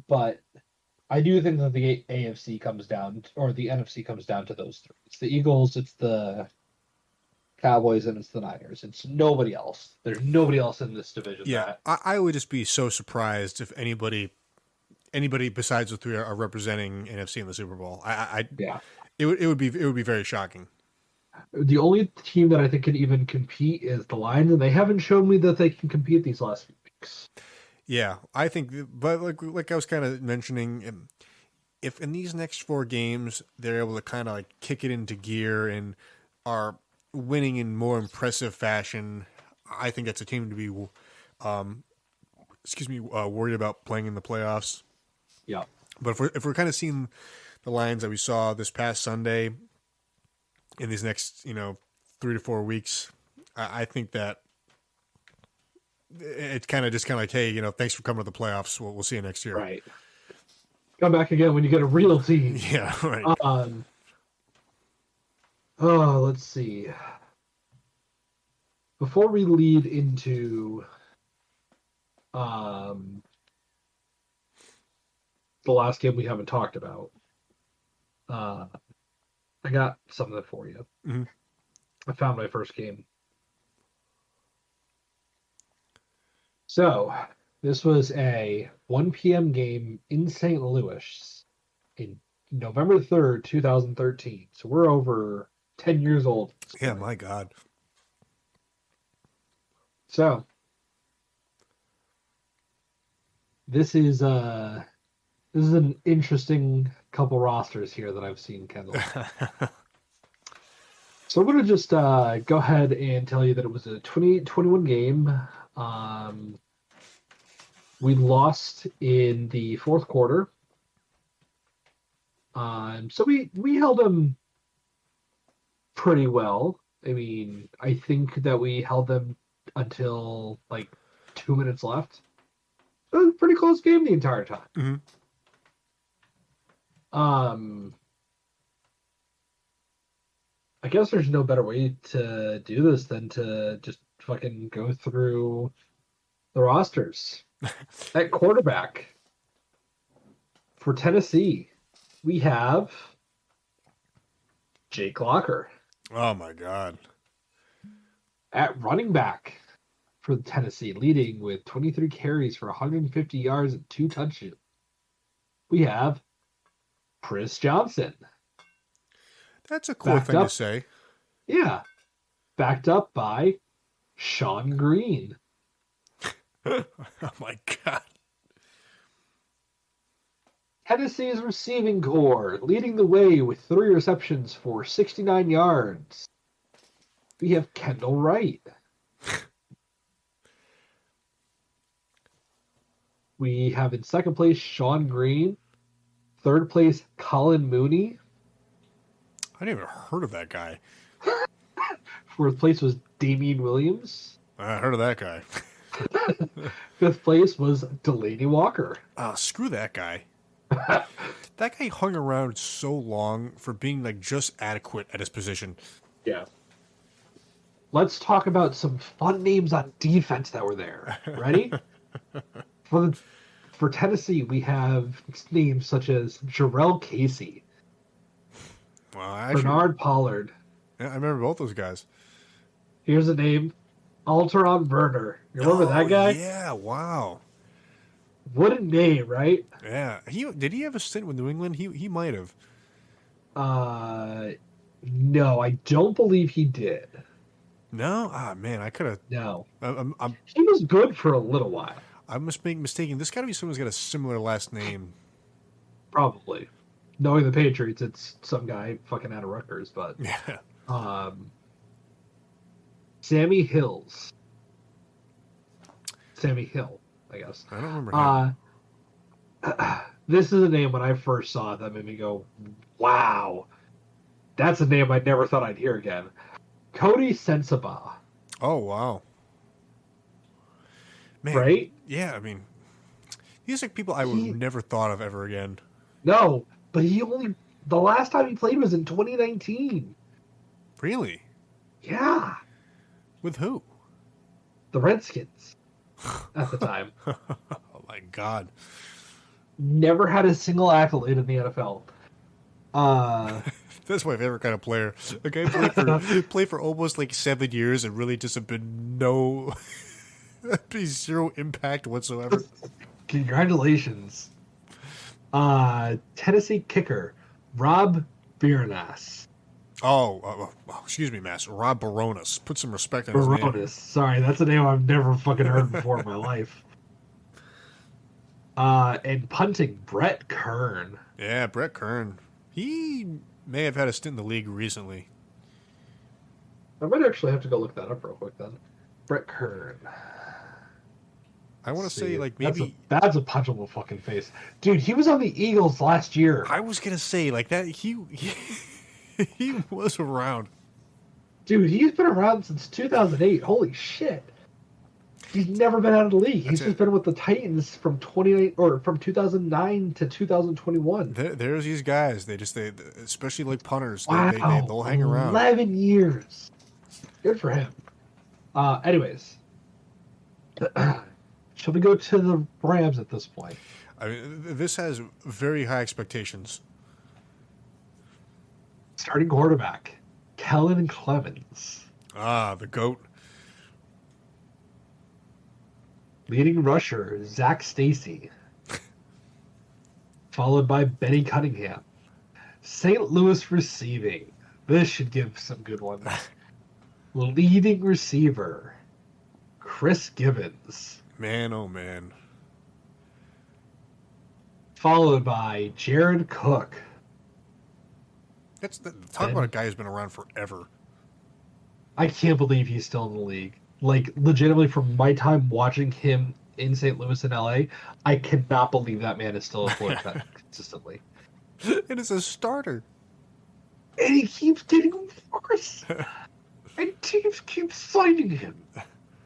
But I do think that the AFC comes down, or the NFC comes down to those three. It's the Eagles, it's the Cowboys, and it's the Niners. It's nobody else. There's nobody else in this division. Yeah, I would just be so surprised if anybody besides the three are representing NFC in the Super Bowl. It would be very shocking. The only team that I think can even compete is the Lions, and they haven't shown me that they can compete these last few weeks. Yeah, I think, but like I was kind of mentioning, if in these next 4 games they're able to kind of like kick it into gear and are winning in more impressive fashion, I think that's a team to be, worried about playing in the playoffs. Yeah, but if we're kind of seeing the Lions that we saw this past Sunday in these next 3 to 4 weeks, I think that it's kind of like, hey, thanks for coming to the playoffs. We'll see you next year. Right. Come back again when you get a real team. Yeah, right. Let's see. Before we lead into the last game we haven't talked about, I got something for you. Mm-hmm. I found my first game. So, this was a 1 p.m. game in St. Louis in November 3rd, 2013. So we're over 10 years old. Yeah, my God. So, this is an interesting couple rosters here that I've seen, Kendall. So I'm going to just go ahead and tell you that it was a 2021 game. We lost in the fourth quarter. So we held them pretty well. I mean, I think that we held them until like 2 minutes left. It was a pretty close game the entire time. Mm-hmm. I guess there's no better way to do this than to just fucking go through the rosters. At quarterback for Tennessee, we have Jake Locker. Oh my God. At running back for Tennessee, leading with 23 carries for 150 yards and 2 touchdowns, we have Chris Johnson. That's a cool thing to say. Yeah. Backed up by Sean Green. Oh my God. Tennessee's receiving core, leading the way with 3 receptions for 69 yards. We have Kendall Wright. We have in second place Sean Green. Third place Colin Mooney. I never heard of that guy. Fourth place was Damian Williams. I heard of that guy. Fifth place was Delaney Walker. Oh, screw that guy. That guy hung around so long for being like just adequate at his position. Yeah. Let's talk about some fun names on defense that were there. Ready? For Tennessee, we have names such as Jarrell Casey, Bernard Pollard. Yeah, I remember both those guys. Here's a name, Alteron Werner. You remember that guy? Yeah, wow. What a name, right? Yeah. Did he have a stint with New England? He might have. No, I don't believe he did. No? Ah, man, I could have. No. He was good for a little while. I must be mistaken. This got to be someone who's got a similar last name. Probably. Knowing the Patriots, it's some guy fucking out of Rutgers, but... Yeah. Sammy Hills. Sammy Hill, I guess. I don't remember him. This is a name when I first saw it that made me go, wow. That's a name I never thought I'd hear again. Cody Sensabaugh. Oh, wow. Man, right? Yeah, I mean, these are people I would have never thought of ever again. No, but the last time he played was in 2019. Really? Yeah. With who? The Redskins at the time. Oh my God. Never had a single accolade in the NFL. That's my favorite kind of player. The guy played for almost like 7 years and really just have been zero impact whatsoever. Congratulations. Tennessee kicker, Rob Bieranas. Excuse me, Master. Rob Baronis. Put some respect on his name. Baronis. Sorry, that's a name I've never fucking heard before in my life. And punting, Brett Kern. Yeah, Brett Kern. He may have had a stint in the league recently. I might actually have to go look that up real quick then. Brett Kern. I want to say, like, maybe... That's a punchable fucking face. Dude, he was on the Eagles last year. I was going to say, like, that he was around. Dude, he's been around since 2008. Holy shit. He's never been out of the league. He's just been with the Titans from 2009 to 2021. There's these guys. They especially like punters. Wow. They'll hang around. 11 years. Good for him. Anyways. Shall we go to the Rams at this point? I mean, this has very high expectations. Starting quarterback, Kellen Clemens. Ah, the GOAT. Leading rusher, Zach Stacy. Followed by Benny Cunningham. St. Louis receiving. This should give some good ones. Leading receiver, Chris Gibbons. Man, oh man. Followed by Jared Cook. Talk about a guy who's been around forever. I can't believe he's still in the league. Like, legitimately, from my time watching him in St. Louis and LA, I cannot believe that man is still employed that consistently. And it's a starter. And he keeps getting worse. And teams keep signing him.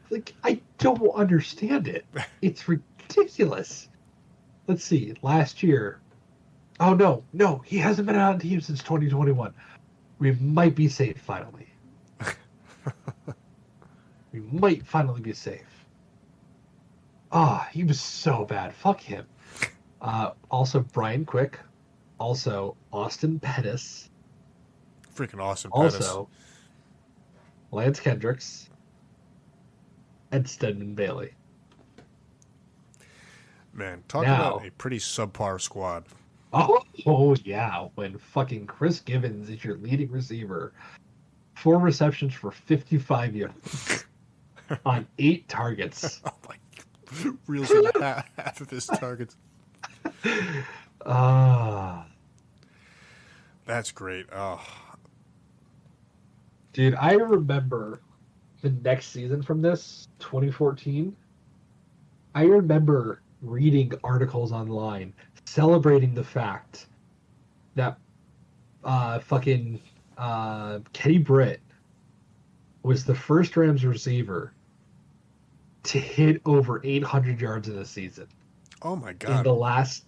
Like, I don't understand it. It's ridiculous. Let's see. Last year. Oh, no. He hasn't been on a team since 2021. We might be safe finally. We might finally be safe. Ah, he was so bad. Fuck him. Also, Brian Quick. Also, Austin Pettis. Freaking Austin Pettis. Also, Lance Kendricks. And Stedman Bailey. Man, talk about a pretty subpar squad. Oh, yeah. When fucking Chris Givens is your leading receiver. 4 receptions for 55 yards on 8 targets. Oh my! Reels in half of his targets. That's great. Oh, dude, I remember the next season from this 2014. I remember reading articles online celebrating the fact that Kenny Britt was the first Rams receiver to hit over 800 yards in a season. Oh my god! In the last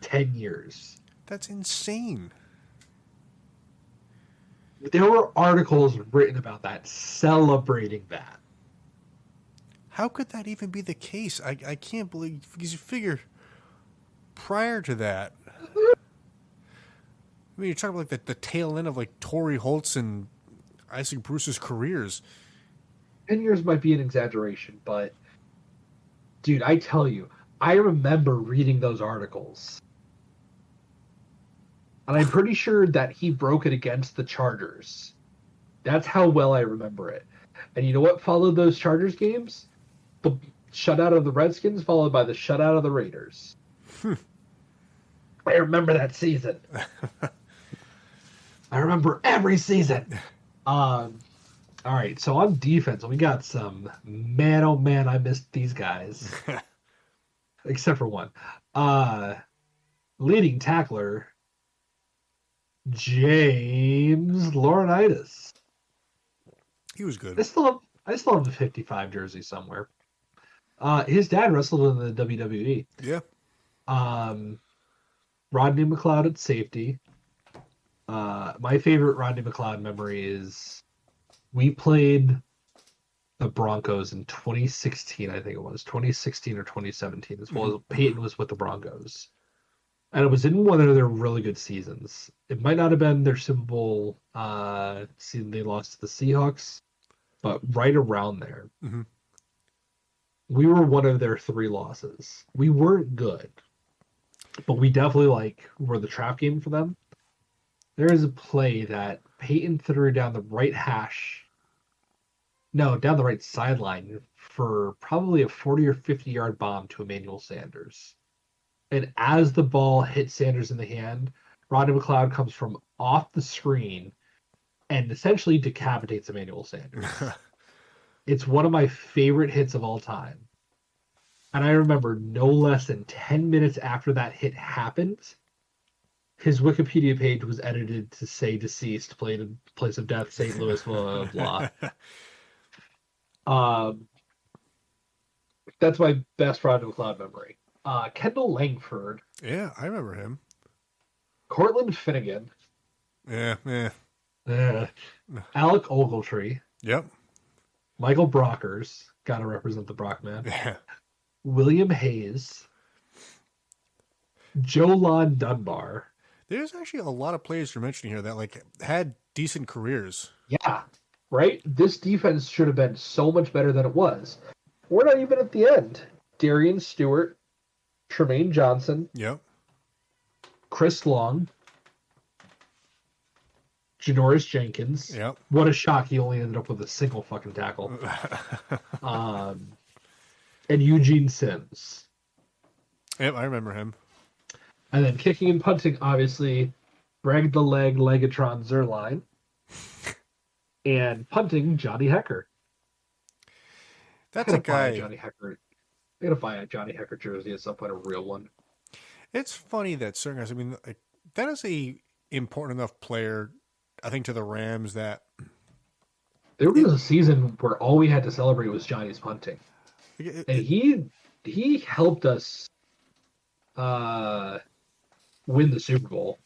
10 years. That's insane. There were articles written about that, celebrating that. How could that even be the case? I can't believe, because you figure prior to that, I mean, you're talking about the tail end of Torrey Holtz and Isaac Bruce's careers. 10 years might be an exaggeration, but dude, I tell you, I remember reading those articles. And I'm pretty sure that he broke it against the Chargers. That's how well I remember it. And you know what followed those Chargers games? The shutout of the Redskins followed by the shutout of the Raiders. I remember that season. I remember every season. All right, so on defense, we got some man, oh man, I missed these guys. Except for one. Leading tackler, James Laurinaitis. He was good. I still have the 55 jersey somewhere. His dad wrestled in the WWE. Yeah. Rodney McLeod at safety. My favorite Rodney McLeod memory is we played the Broncos in 2016, I think it was. 2016 or 2017. As well as Peyton was with the Broncos. And it was in one of their really good seasons. It might not have been their Super Bowl season they lost to the Seahawks, but right around there. Mm-hmm. We were one of their 3 losses. We weren't good, but we definitely were the trap game for them. There is a play that Peyton threw down the right down the right sideline for probably a 40 or 50 yard bomb to Emmanuel Sanders. And as the ball hit Sanders in the hand, Rodney McLeod comes from off the screen and essentially decapitates Emmanuel Sanders. It's one of my favorite hits of all time. And I remember no less than 10 minutes after that hit happened, his Wikipedia page was edited to say deceased, played in place of death, St. Louis, blah, blah, blah. That's my best Rodney McLeod memory. Kendall Langford. Yeah, I remember him. Cortland Finnegan. Yeah. Alec Ogletree. Yep. Michael Brockers. Gotta represent the Brockman. Yeah. William Hayes. Jolon Dunbar. There's actually a lot of players you're mentioning here that had decent careers. Yeah, right? This defense should have been so much better than it was. We're not even at the end. Darian Stewart, Tremaine Johnson. Yep. Chris Long. Janoris Jenkins. Yep. What a shock he only ended up with a single fucking tackle. And Eugene Sims. Yep, I remember him. And then kicking and punting, obviously, Greg the Leg, Legatron Zerline. And punting, Johnny Hecker. That's a guy. Johnny Hecker. I gotta buy a Johnny Hecker jersey at some point, a real one. It's funny that certain guys, that is a important enough player, I think, to the Rams that... There was a season where all we had to celebrate was Johnny's punting. And he helped us win the Super Bowl.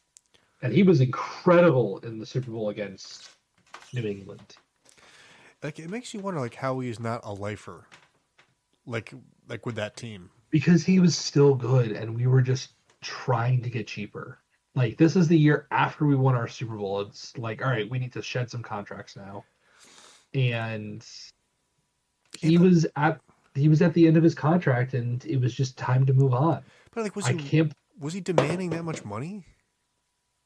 And he was incredible in the Super Bowl against New England. Like, it makes you wonder, like, how he is not a lifer, like with that team. Because he was still good, and we were just trying to get cheaper. Like, this is the year after we won our Super Bowl. It's like, all right, we need to shed some contracts now. And he was at the end of his contract, and it was just time to move on. But like, was he demanding that much money?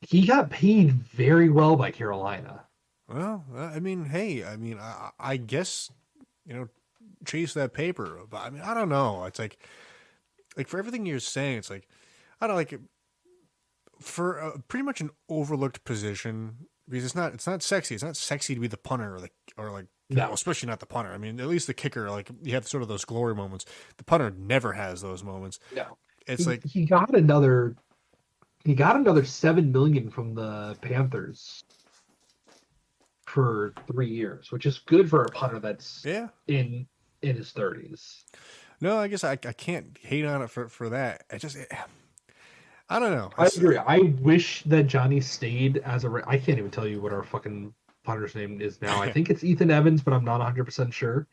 He got paid very well by Carolina. Well, I mean, hey, I guess, chase that paper. But I mean, I don't know. It's like for everything you're saying, it's like, I don't like it. For pretty much an overlooked position, because it's not sexy. It's not sexy to be the punter or no, especially not the punter. I mean, at least the kicker, like, you have sort of those glory moments. The punter never has those moments. No, it's he got another $7 million from the Panthers for 3 years, which is good for a punter that's in his 30s. No, I guess I can't hate on it for that. I don't know. I agree. I wish that Johnny stayed as I can't even tell you what our fucking punter's name is now. I think it's Ethan Evans, but I'm not 100% sure.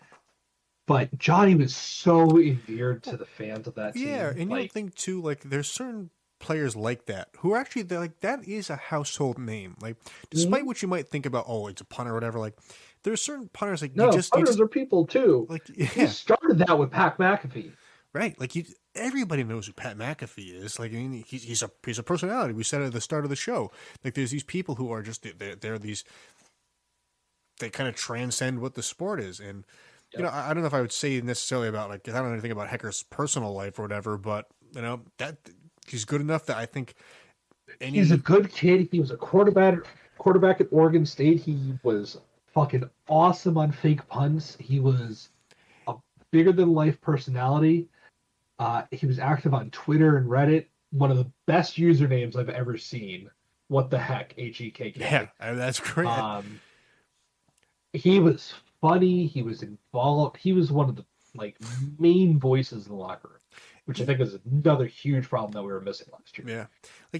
But Johnny was so endeared to the fans of that team. Yeah, and you think too, like, there's certain players like that who are actually, like, that is a household name. Like, despite what you might think about, it's a punter or whatever, like, there's certain punters like punters are people too. Like, he started that with Pat McAfee. Right, like, everybody knows who Pat McAfee is. Like, I mean, he's a personality. We said at the start of the show, like, there's these people who are just they're these, they kind of transcend what the sport is. And I don't know if I would say necessarily about, like, I don't know anything about Hecker's personal life or whatever, but that he's good enough that I think he's a good kid. He was a quarterback at Oregon State. He was fucking awesome on fake punts. He was a bigger than life personality. He was active on Twitter and Reddit. One of the best usernames I've ever seen. What the heck, HEKK. Yeah, that's great. He was funny. He was involved. He was one of the main voices in the locker room, which I think is another huge problem that we were missing last year. Yeah,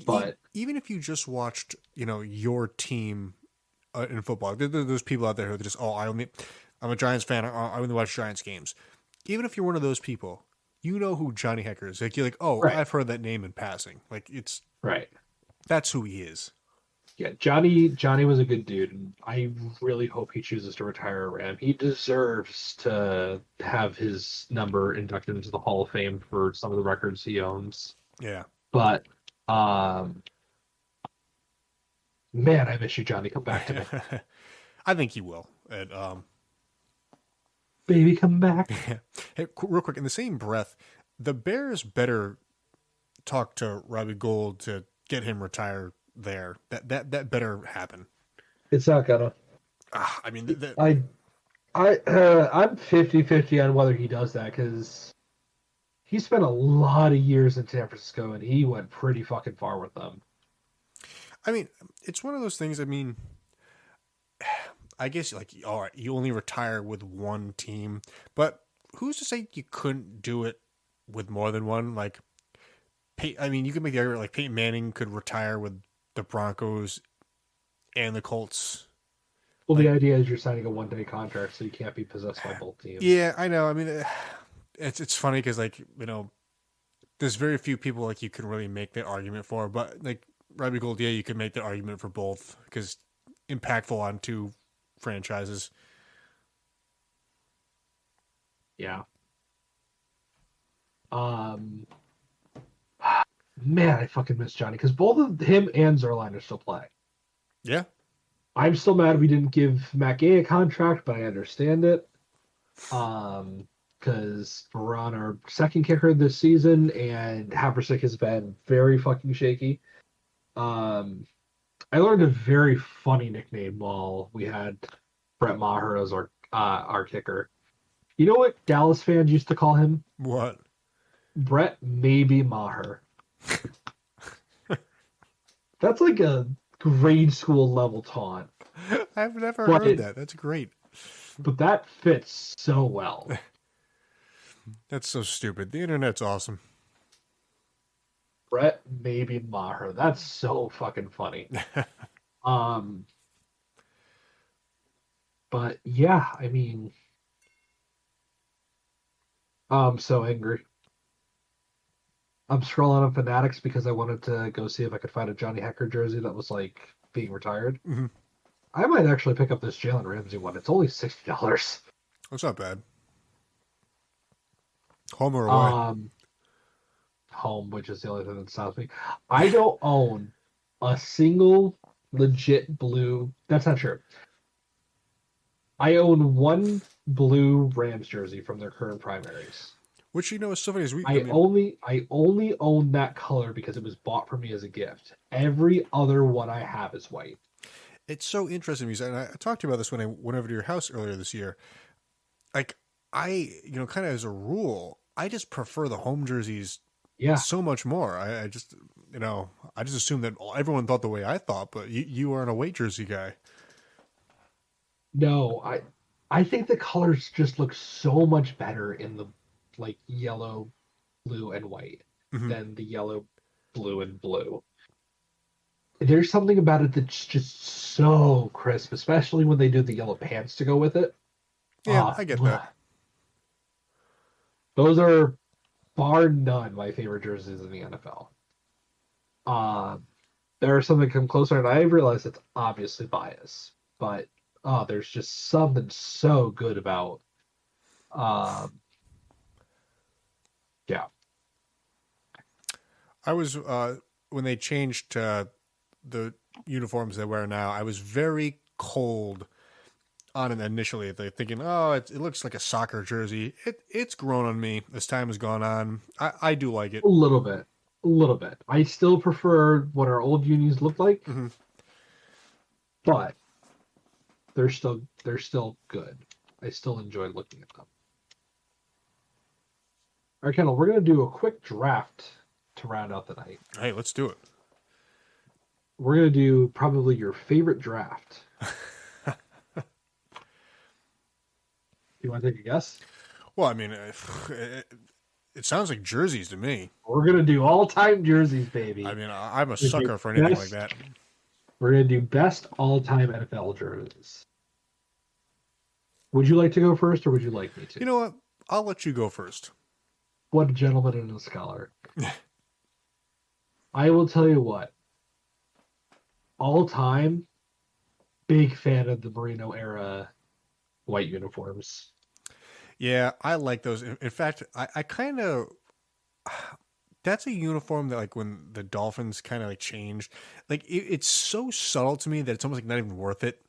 but even if you just watched, your team in football, there's people out there who are just, I'm a Giants fan. I only watch Giants games. Even if you're one of those people, you know who Johnny Hekker is. Like, you're like, right. I've heard that name in passing. Like, it's right. That's who he is. Yeah, Johnny was a good dude, and I really hope he chooses to retire a Ram. He deserves to have his number inducted into the Hall of Fame for some of the records he owns. Yeah. But, man, I miss you, Johnny. Come back to me. I think he will. And, baby, come back. Hey, real quick, in the same breath, the Bears better talk to Robbie Gould to get him retired there. That better happen. It's not gonna. I mean, I'm 50-50 on whether he does that, because he spent a lot of years in San Francisco and he went pretty fucking far with them. I mean, it's one of those things. I mean, I guess, like, all right, you only retire with one team, but who's to say you couldn't do it with more than one? Like, I mean, you could make the argument like Peyton Manning could retire with the Broncos and the Colts. Well, the idea is you're signing a one-day contract, so you can't be possessed by both teams. Yeah, I know. I mean, it's funny because, like, there's very few people like you can really make that argument for, but like Robbie Gould, you could make the argument for both because impactful on two franchises. Yeah. Man, I fucking miss Johnny, because both of him and Zerline are still playing. Yeah. I'm still mad we didn't give Matt Gay a contract, but I understand it. Because we're on our second kicker this season, and Haversick has been very fucking shaky. I learned a very funny nickname while we had Brett Maher as our kicker. You know what Dallas fans used to call him? What? Brett Maybe Maher. That's like a grade school level taunt. I've never heard that. That's great. But that fits so well. That's so stupid. The internet's awesome. Brett, maybe Maher. That's so fucking funny. But yeah, I mean, I'm so angry. I'm scrolling on Fanatics because I wanted to go see if I could find a Johnny Hecker jersey that was like being retired. Mm-hmm. I might actually pick up this Jalen Ramsey one. It's only $60. That's not bad. Home or away? Home, which is the only thing that stops me. I don't own a single legit blue. That's not true. I own one blue Rams jersey from their current primaries. Which is so funny. I only own that color because it was bought for me as a gift. Every other one I have is white. It's so interesting because, and I talked to you about this when I went over to your house earlier this year. Like I, kind of as a rule, I just prefer the home jerseys. Yeah. So much more. I just, I just assumed that everyone thought the way I thought, but you aren't a away jersey guy. No, I think the colors just look so much better in the like yellow, blue, and white than the yellow, blue, and blue. There's something about it that's just so crisp, especially when they do the yellow pants to go with it. Yeah, I get that. Those are bar none my favorite jerseys in the NFL. There are some that come closer, and I realize it's obviously bias, but there's just something so good about yeah. I was when they changed the uniforms they wear now, I was very cold on it initially. They're thinking, oh, it looks like a soccer jersey. It's grown on me as time has gone on. I do like it. A little bit. I still prefer what our old unis looked like, but they're still good. I still enjoy looking at them. All right, Kendall, we're going to do a quick draft to round out the night. Hey, let's do it. We're going to do probably your favorite draft. You want to take a guess? Well, I mean, it sounds like jerseys to me. We're going to do all-time jerseys, baby. I mean, I'm a sucker for anything like that. We're going to do best all-time NFL jerseys. Would you like to go first, or would you like me to? You know what? I'll let you go first. What a gentleman and a scholar. I will tell you what. All-time, big fan of the Marino era white uniforms. Yeah, I like those. In fact, I kind of... That's a uniform that, like, when the Dolphins kind of, like, changed, like, it's so subtle to me that it's almost, like, not even worth it.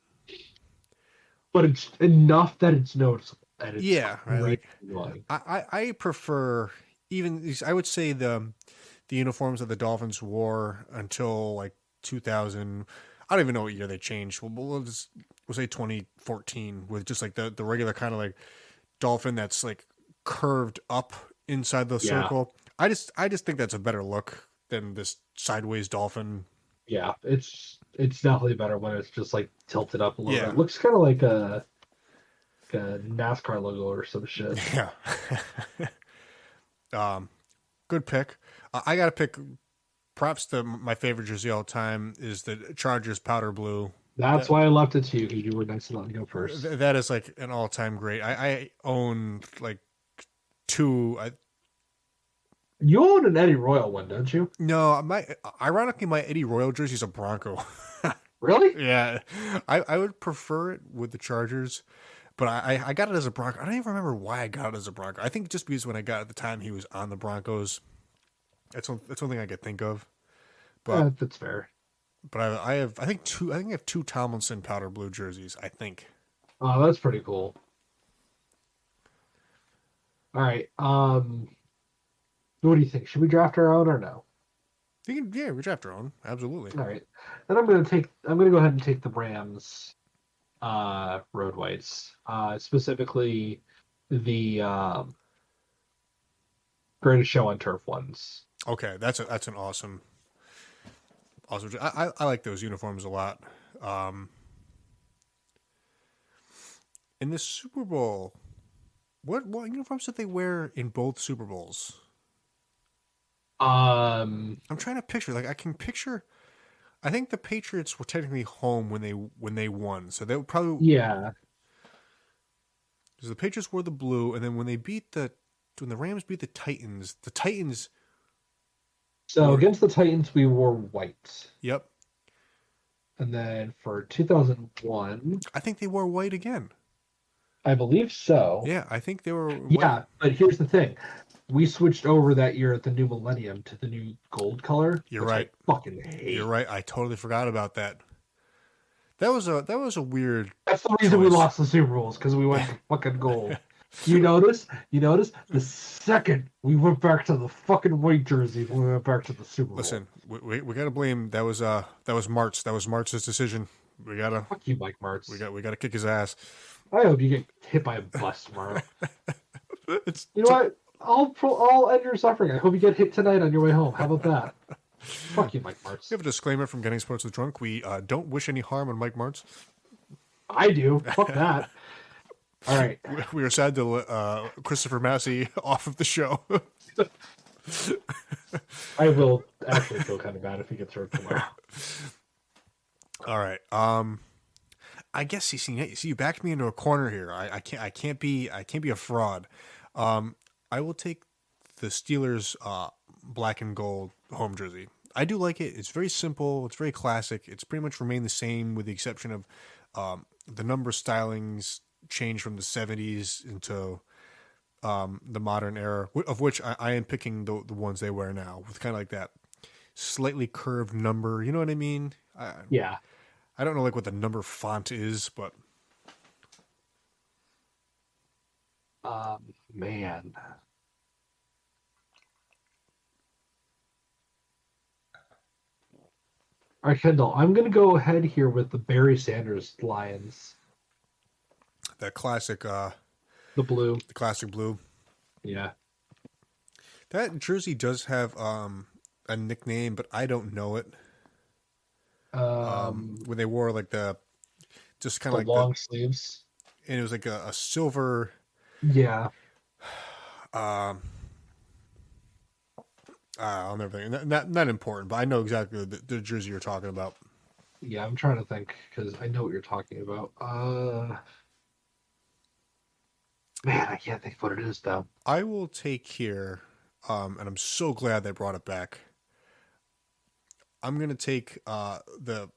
But it's enough that it's noticeable. And it's right. Like, I prefer, even, I would say the uniforms that the Dolphins wore until, like, 2000... I don't even know what year they changed. We'll say 2014 with just, like, the regular kind of, like, dolphin that's, like, curved up inside the circle. I just think that's a better look than this sideways dolphin. Yeah, it's definitely better when it's just like tilted up a little bit. It looks kind of like a NASCAR logo or some shit. Yeah. Good pick. I got to pick. Perhaps my favorite jersey all the time is the Chargers powder blue. That's why I left it to you, because you were nice enough to go first. That is like an all-time great. I own like two. You own an Eddie Royal one, don't you? No, ironically, my Eddie Royal jersey is a Bronco. Really? Yeah. I would prefer it with the Chargers, but I got it as a Bronco. I don't even remember why I got it as a Bronco. I think just because when I got it at the time he was on the Broncos. That's one thing I could think of. But that's fair. But I think I have two Tomlinson powder blue jerseys, I think. Oh, that's pretty cool. All right. What do you think? Should we draft our own or no? We draft our own. Absolutely. All right. Then I'm gonna go ahead and take the Rams road whites. Specifically the Greatest Show on Turf ones. Okay, that's an awesome. I like those uniforms a lot. In the Super Bowl, what uniforms did they wear in both Super Bowls? I'm trying to picture. Like I can picture. I think the Patriots were technically home when they won, so they were probably Yeah. because the Patriots wore the blue, and then when the Rams beat the Titans So were against the Titans, we wore white. yep. And then for 2001, I think they wore white again. I believe so. Yeah, I think they were white. Yeah, but here's the thing. We switched over that year at the new millennium to the new gold color. You're which right. I fucking hate. You're right. I totally forgot about that. That was a weird. That's the reason we choice. lost the Super Bowls, because we went to fucking gold. You notice? The second we went back to the fucking white jerseys, we went back to the Super Bowl. Listen, we gotta blame that was Martz. That was Martz's decision. We gotta fuck you, Mike Martz. We gotta kick his ass. I hope you get hit by a bus tomorrow. You know what? I'll end your suffering. I hope you get hit tonight on your way home. How about that? Fuck you, Mike Martz. We have a disclaimer from Getting Sports with Drunk. We don't wish any harm on Mike Martz. I do. Fuck that. All right. We are sad to let Christopher Massey off of the show. I will actually feel kind of bad if he gets hurt tomorrow. All right. I guess you see you backed me into a corner here. I can't be a fraud. I will take the Steelers black and gold home jersey. I do like it. It's very simple. It's very classic. It's pretty much remained the same with the exception of the number stylings changed from the 70s into the modern era, of which I am picking the ones they wear now with kind of like that slightly curved number. You know what I mean? Yeah. I don't know like what the number font is, but man. All right, Kendall, I'm going to go ahead here with the Barry Sanders Lions. that classic the blue. The classic blue. Yeah. That jersey does have a nickname, but I don't know it. When they wore like just kind of like long sleeves, and it was like a silver. Yeah. I'll never think. Not important, but I know exactly the jersey you're talking about. Yeah, I'm trying to think because I know what you're talking about. Man, I can't think what it is though. I will take here, and I'm so glad they brought it back. I'm gonna take the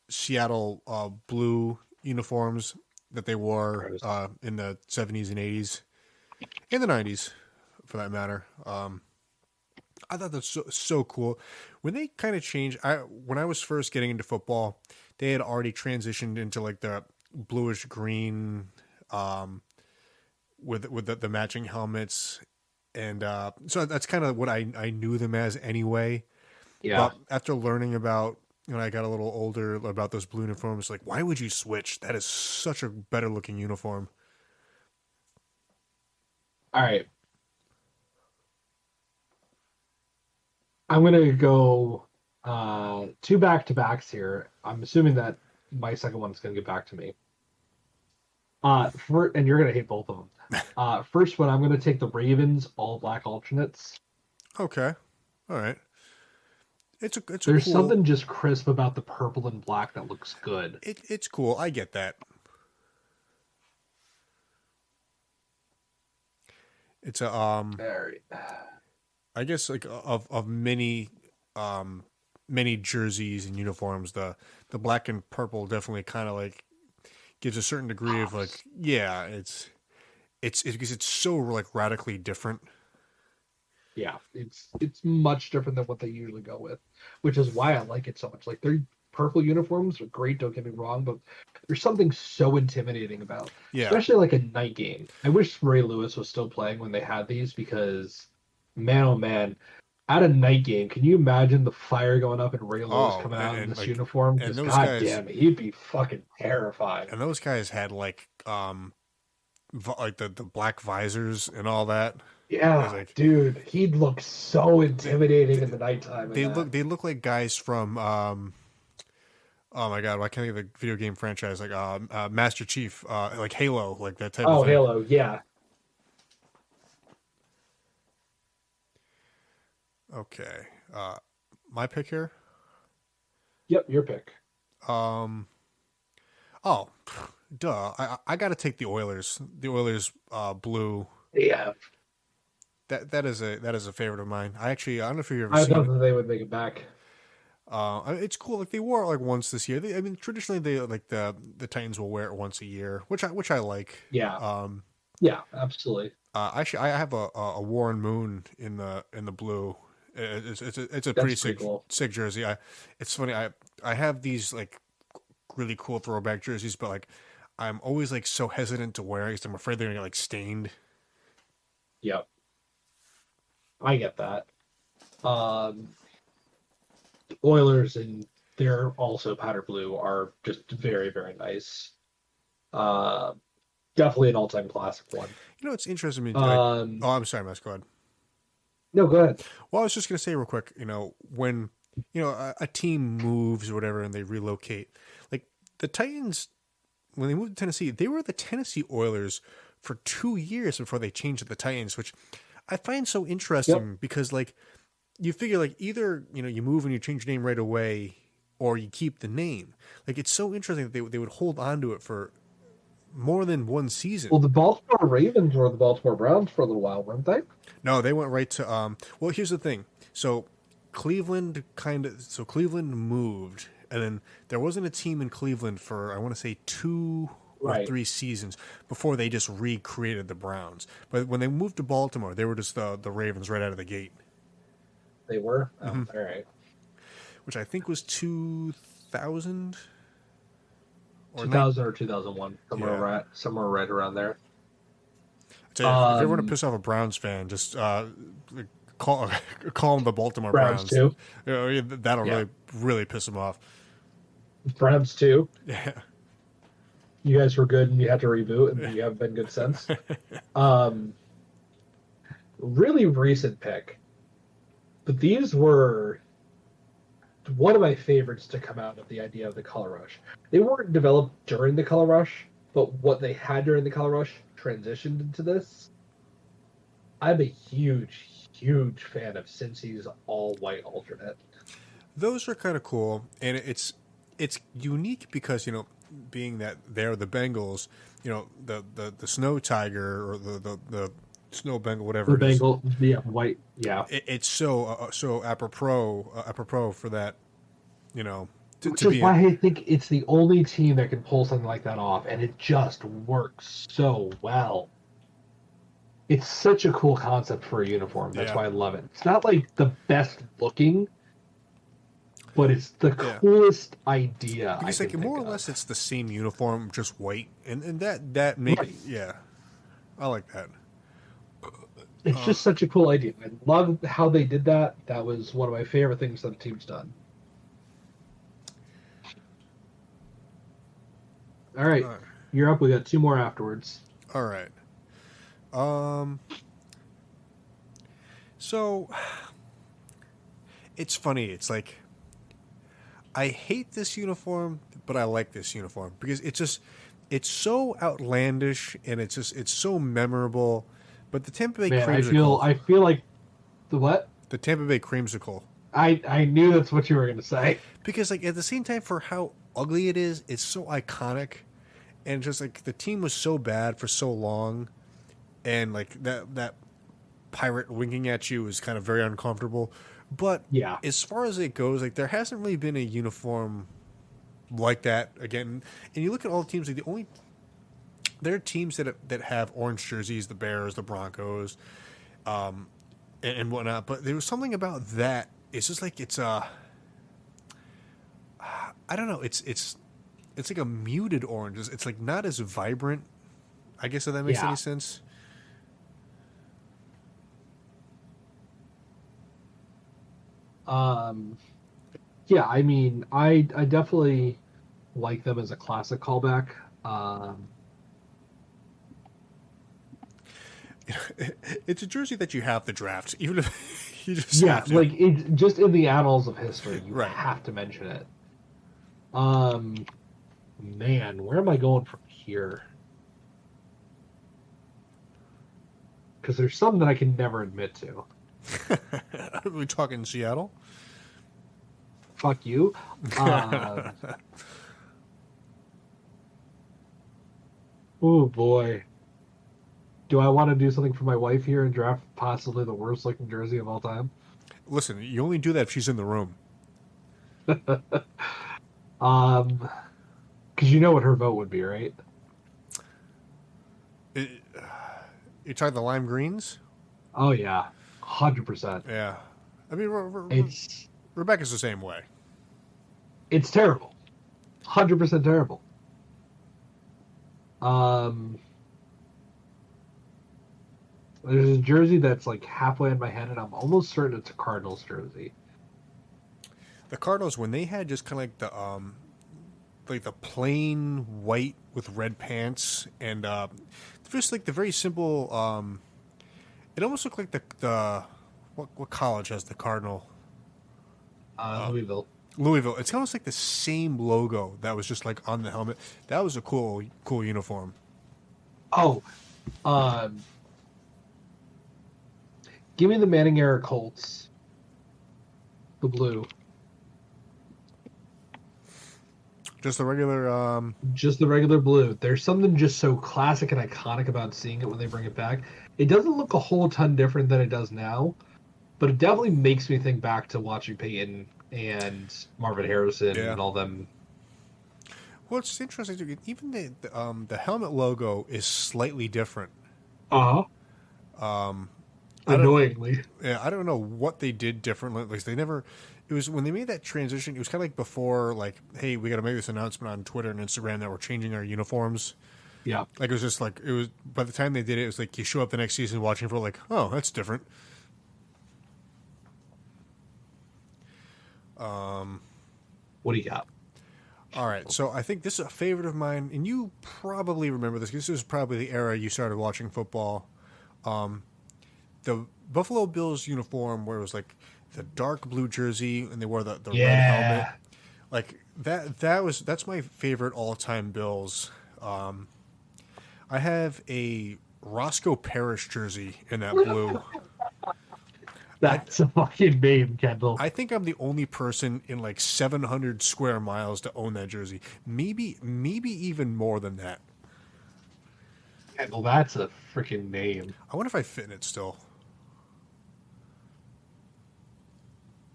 Seattle blue uniforms that they wore in the 70s and 80s, and the 90s, for that matter. I thought that's so cool. When they kind of changed, when I was first getting into football, they had already transitioned into like the bluish green, with the matching helmets, and so that's kind of what I knew them as anyway. Yeah. But after learning about when I got a little older about those blue uniforms, like why would you switch? That is such a better looking uniform. All right. I'm going to go 2 back-to-backs here. I'm assuming that my second one is going to get back to me. And you're going to hate both of them. First one, I'm going to take the Ravens all-black alternates. Okay. All right. There's cool... something just crisp about the purple and black that looks good. It's cool. I get that. It's a All right. I guess like of many jerseys and uniforms, the black and purple definitely kind of like gives a certain degree of like it's because it's so like radically different. Yeah, it's much different than what they usually go with, which is why I like it so much. Like their purple uniforms are great, don't get me wrong, but there's something so intimidating about, especially like a night game. I wish Ray Lewis was still playing when they had these because. Man, oh man! At a night game, can you imagine the fire going up and Ray Lewis coming out in this like, uniform? And those God damn it, he'd be fucking terrified. And those guys had like like the black visors and all that. Yeah, like, dude, he'd look so intimidating in the nighttime. They look like guys from oh my God, why can't I think of the video game franchise like Master Chief, like Halo, like that type of thing. Oh, Halo, yeah. Okay. My pick here. Yep, your pick. Oh, duh. I got to take the Oilers. The Oilers blue. Yeah. That is a favorite of mine. I don't know if you've ever I seen thought it. that they would make it back. It's cool. Like they wore it like once this year. I mean, traditionally they like the Titans will wear it once a year, which I like. Yeah. Yeah, absolutely. Actually, I have a Warren Moon in the blue. It's a pretty sick cool. sick jersey. It's funny. I have these like really cool throwback jerseys, but like I'm always like so hesitant to wear it because I'm afraid they're gonna get like stained. Yep. I get that. Oilers and they're also powder blue are just very, very nice. Definitely an all-time classic one. You know, it's interesting to me. I'm sorry, Max. Go ahead. No, go ahead. Well, I was just gonna say real quick. You know, when a team moves or whatever and they relocate, like the Titans, when they moved to Tennessee, they were the Tennessee Oilers for 2 years before they changed to the Titans, which I find so interesting because like you figure like either you move and you change your name right away or you keep the name. Like it's so interesting that they would hold on to it for more than one season. Well, the Baltimore Ravens were the Baltimore Browns for a little while, weren't they? No, they went right to well, here's the thing. So Cleveland moved, and then there wasn't a team in Cleveland for I want to say 2 or 3 seasons before they just recreated the Browns. But when they moved to Baltimore, they were just the Ravens right out of the gate. They were? Oh, all right. Which I think was 2000 or 2001, somewhere right around there. If you ever want to piss off a Browns fan, just call them the Baltimore Browns. Too. That'll really piss them off. Browns too. Yeah. You guys were good and you had to reboot and you haven't been good since. Really recent pick. But these were one of my favorites to come out of the idea of the Color Rush. They weren't developed during the Color Rush, but what they had during the Color Rush transitioned into this. I'm a huge, huge fan of Cincy's all-white alternate. Those are kind of cool, and it's unique because being that they're the Bengals, the snow tiger or the snow Bengal, whatever. The Bengal, white, It's so apropos for that, Which is why I think it's the only team that can pull something like that off, and it just works so well. It's such a cool concept for a uniform. That's why I love it. It's not like the best looking, but it's the coolest idea. Because more or less it's the same uniform, just white, and that makes I like that. It's just such a cool idea. I love how they did that. That was one of my favorite things that the team's done. All right. You're up. We got 2 more afterwards. All right. So it's funny. It's like I hate this uniform, but I like this uniform because it's so outlandish and it's so memorable. But the Tampa Bay Creamsicle. I feel like the what? The Tampa Bay Creamsicle. I knew that's what you were going to say. Because at the same time, for how ugly it is, it's so iconic, and just the team was so bad for so long, and that pirate winking at you is kind of very uncomfortable. But as far as it goes, there hasn't really been a uniform like that again. And you look at all the teams, there are teams that have orange jerseys, the Bears, the Broncos, and whatnot. But there was something about that. It's just I don't know. It's like a muted orange. It's not as vibrant. I guess if that makes any sense. I mean, I definitely like them as a classic callback. It's a jersey that you have to draft, even if you just have to. It's just in the annals of history, you have to mention it. Man, where am I going from here? Because there's some that I can never admit to. Are we talking Seattle? Fuck you. Oh boy. Do I want to do something for my wife here and draft possibly the worst looking jersey of all time? Listen, you only do that if she's in the room. Because you know what her vote would be, right? You're talking the lime greens? Oh yeah, 100%. Yeah. I mean, Rebecca's the same way. It's terrible. 100% terrible. There's a jersey that's like halfway in my head, and I'm almost certain it's a Cardinals jersey. The Cardinals, when they had just kind of like the plain white with red pants, and just like the very simple. It almost looked like the what college has the Cardinal? Louisville. Louisville. It's almost like the same logo that was just like on the helmet. That was a cool uniform. Oh, give me the Manning era Colts. The blue. Just the regular. Just the regular blue. There's something just so classic and iconic about seeing it when they bring it back. It doesn't look a whole ton different than it does now, but it definitely makes me think back to watching Peyton and Marvin Harrison and all them. Well, it's interesting too. Even the helmet logo is slightly different. Annoyingly. I don't know what they did differently. Like they never. It was when they made that transition. It was kind of like before, like, hey, we got to make this announcement on Twitter and Instagram that we're changing our uniforms. Yeah. Like it was just like it was. By the time they did it, it was like you show up the next season watching for like, oh, that's different. What do you got? All right, so I think this is a favorite of mine, and you probably remember this. This is probably the era you started watching football. The Buffalo Bills uniform, where it was like the dark blue jersey, and they wore the red helmet. Like that's my favorite all-time Bills. I have a Roscoe Parrish jersey in that blue. That's a fucking meme, Kendall. I think I'm the only person in like 700 square miles to own that jersey. Maybe even more than that. Kendall, that's a freaking name. I wonder if I fit in it still.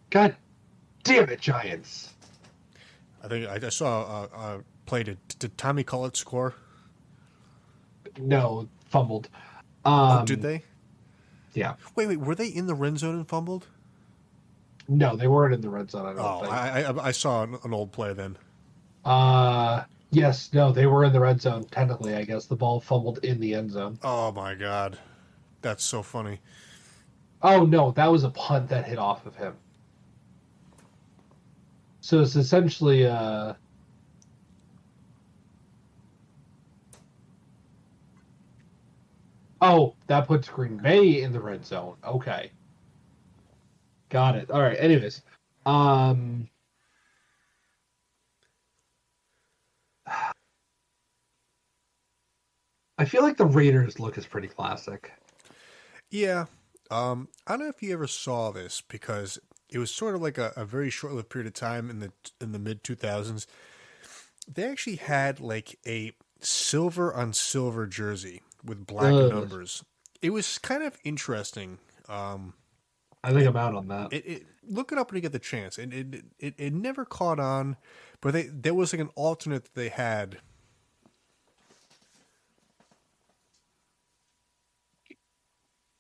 God damn it, Giants. I think I saw a play. Did Tommy Collett score? No, fumbled. Did they? Yeah. Wait, were they in the red zone and fumbled? No, they weren't in the red zone, I don't think. I saw an old play then. Yes, no, they were in the red zone, technically, I guess. The ball fumbled in the end zone. Oh, my God. That's so funny. Oh, no, that was a punt that hit off of him. So it's essentially, Oh, that puts Green Bay in the red zone. Okay. Got it. All right, anyways. I feel like the Raiders look is pretty classic. Yeah. I don't know if you ever saw this because it was sort of like a very short-lived period of time in the mid-2000s. They actually had like a silver on silver jersey with black numbers. It was kind of interesting. I think I'm out on that. Look it up when you get the chance. It never caught on, but there was like an alternate that they had.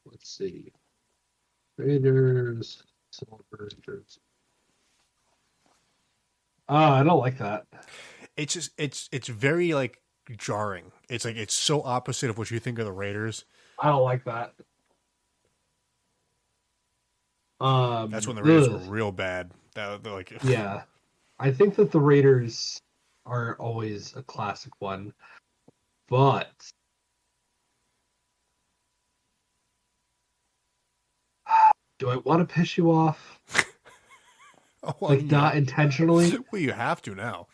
Let's see. Raiders silver jersey. I don't like that. It's just it's very like jarring. It's like it's so opposite of what you think of the Raiders. I don't like that. That's when the Raiders were real bad. They're like, yeah, I think that the Raiders are always a classic one, but do I want to piss you off? Not intentionally? Well, you have to now.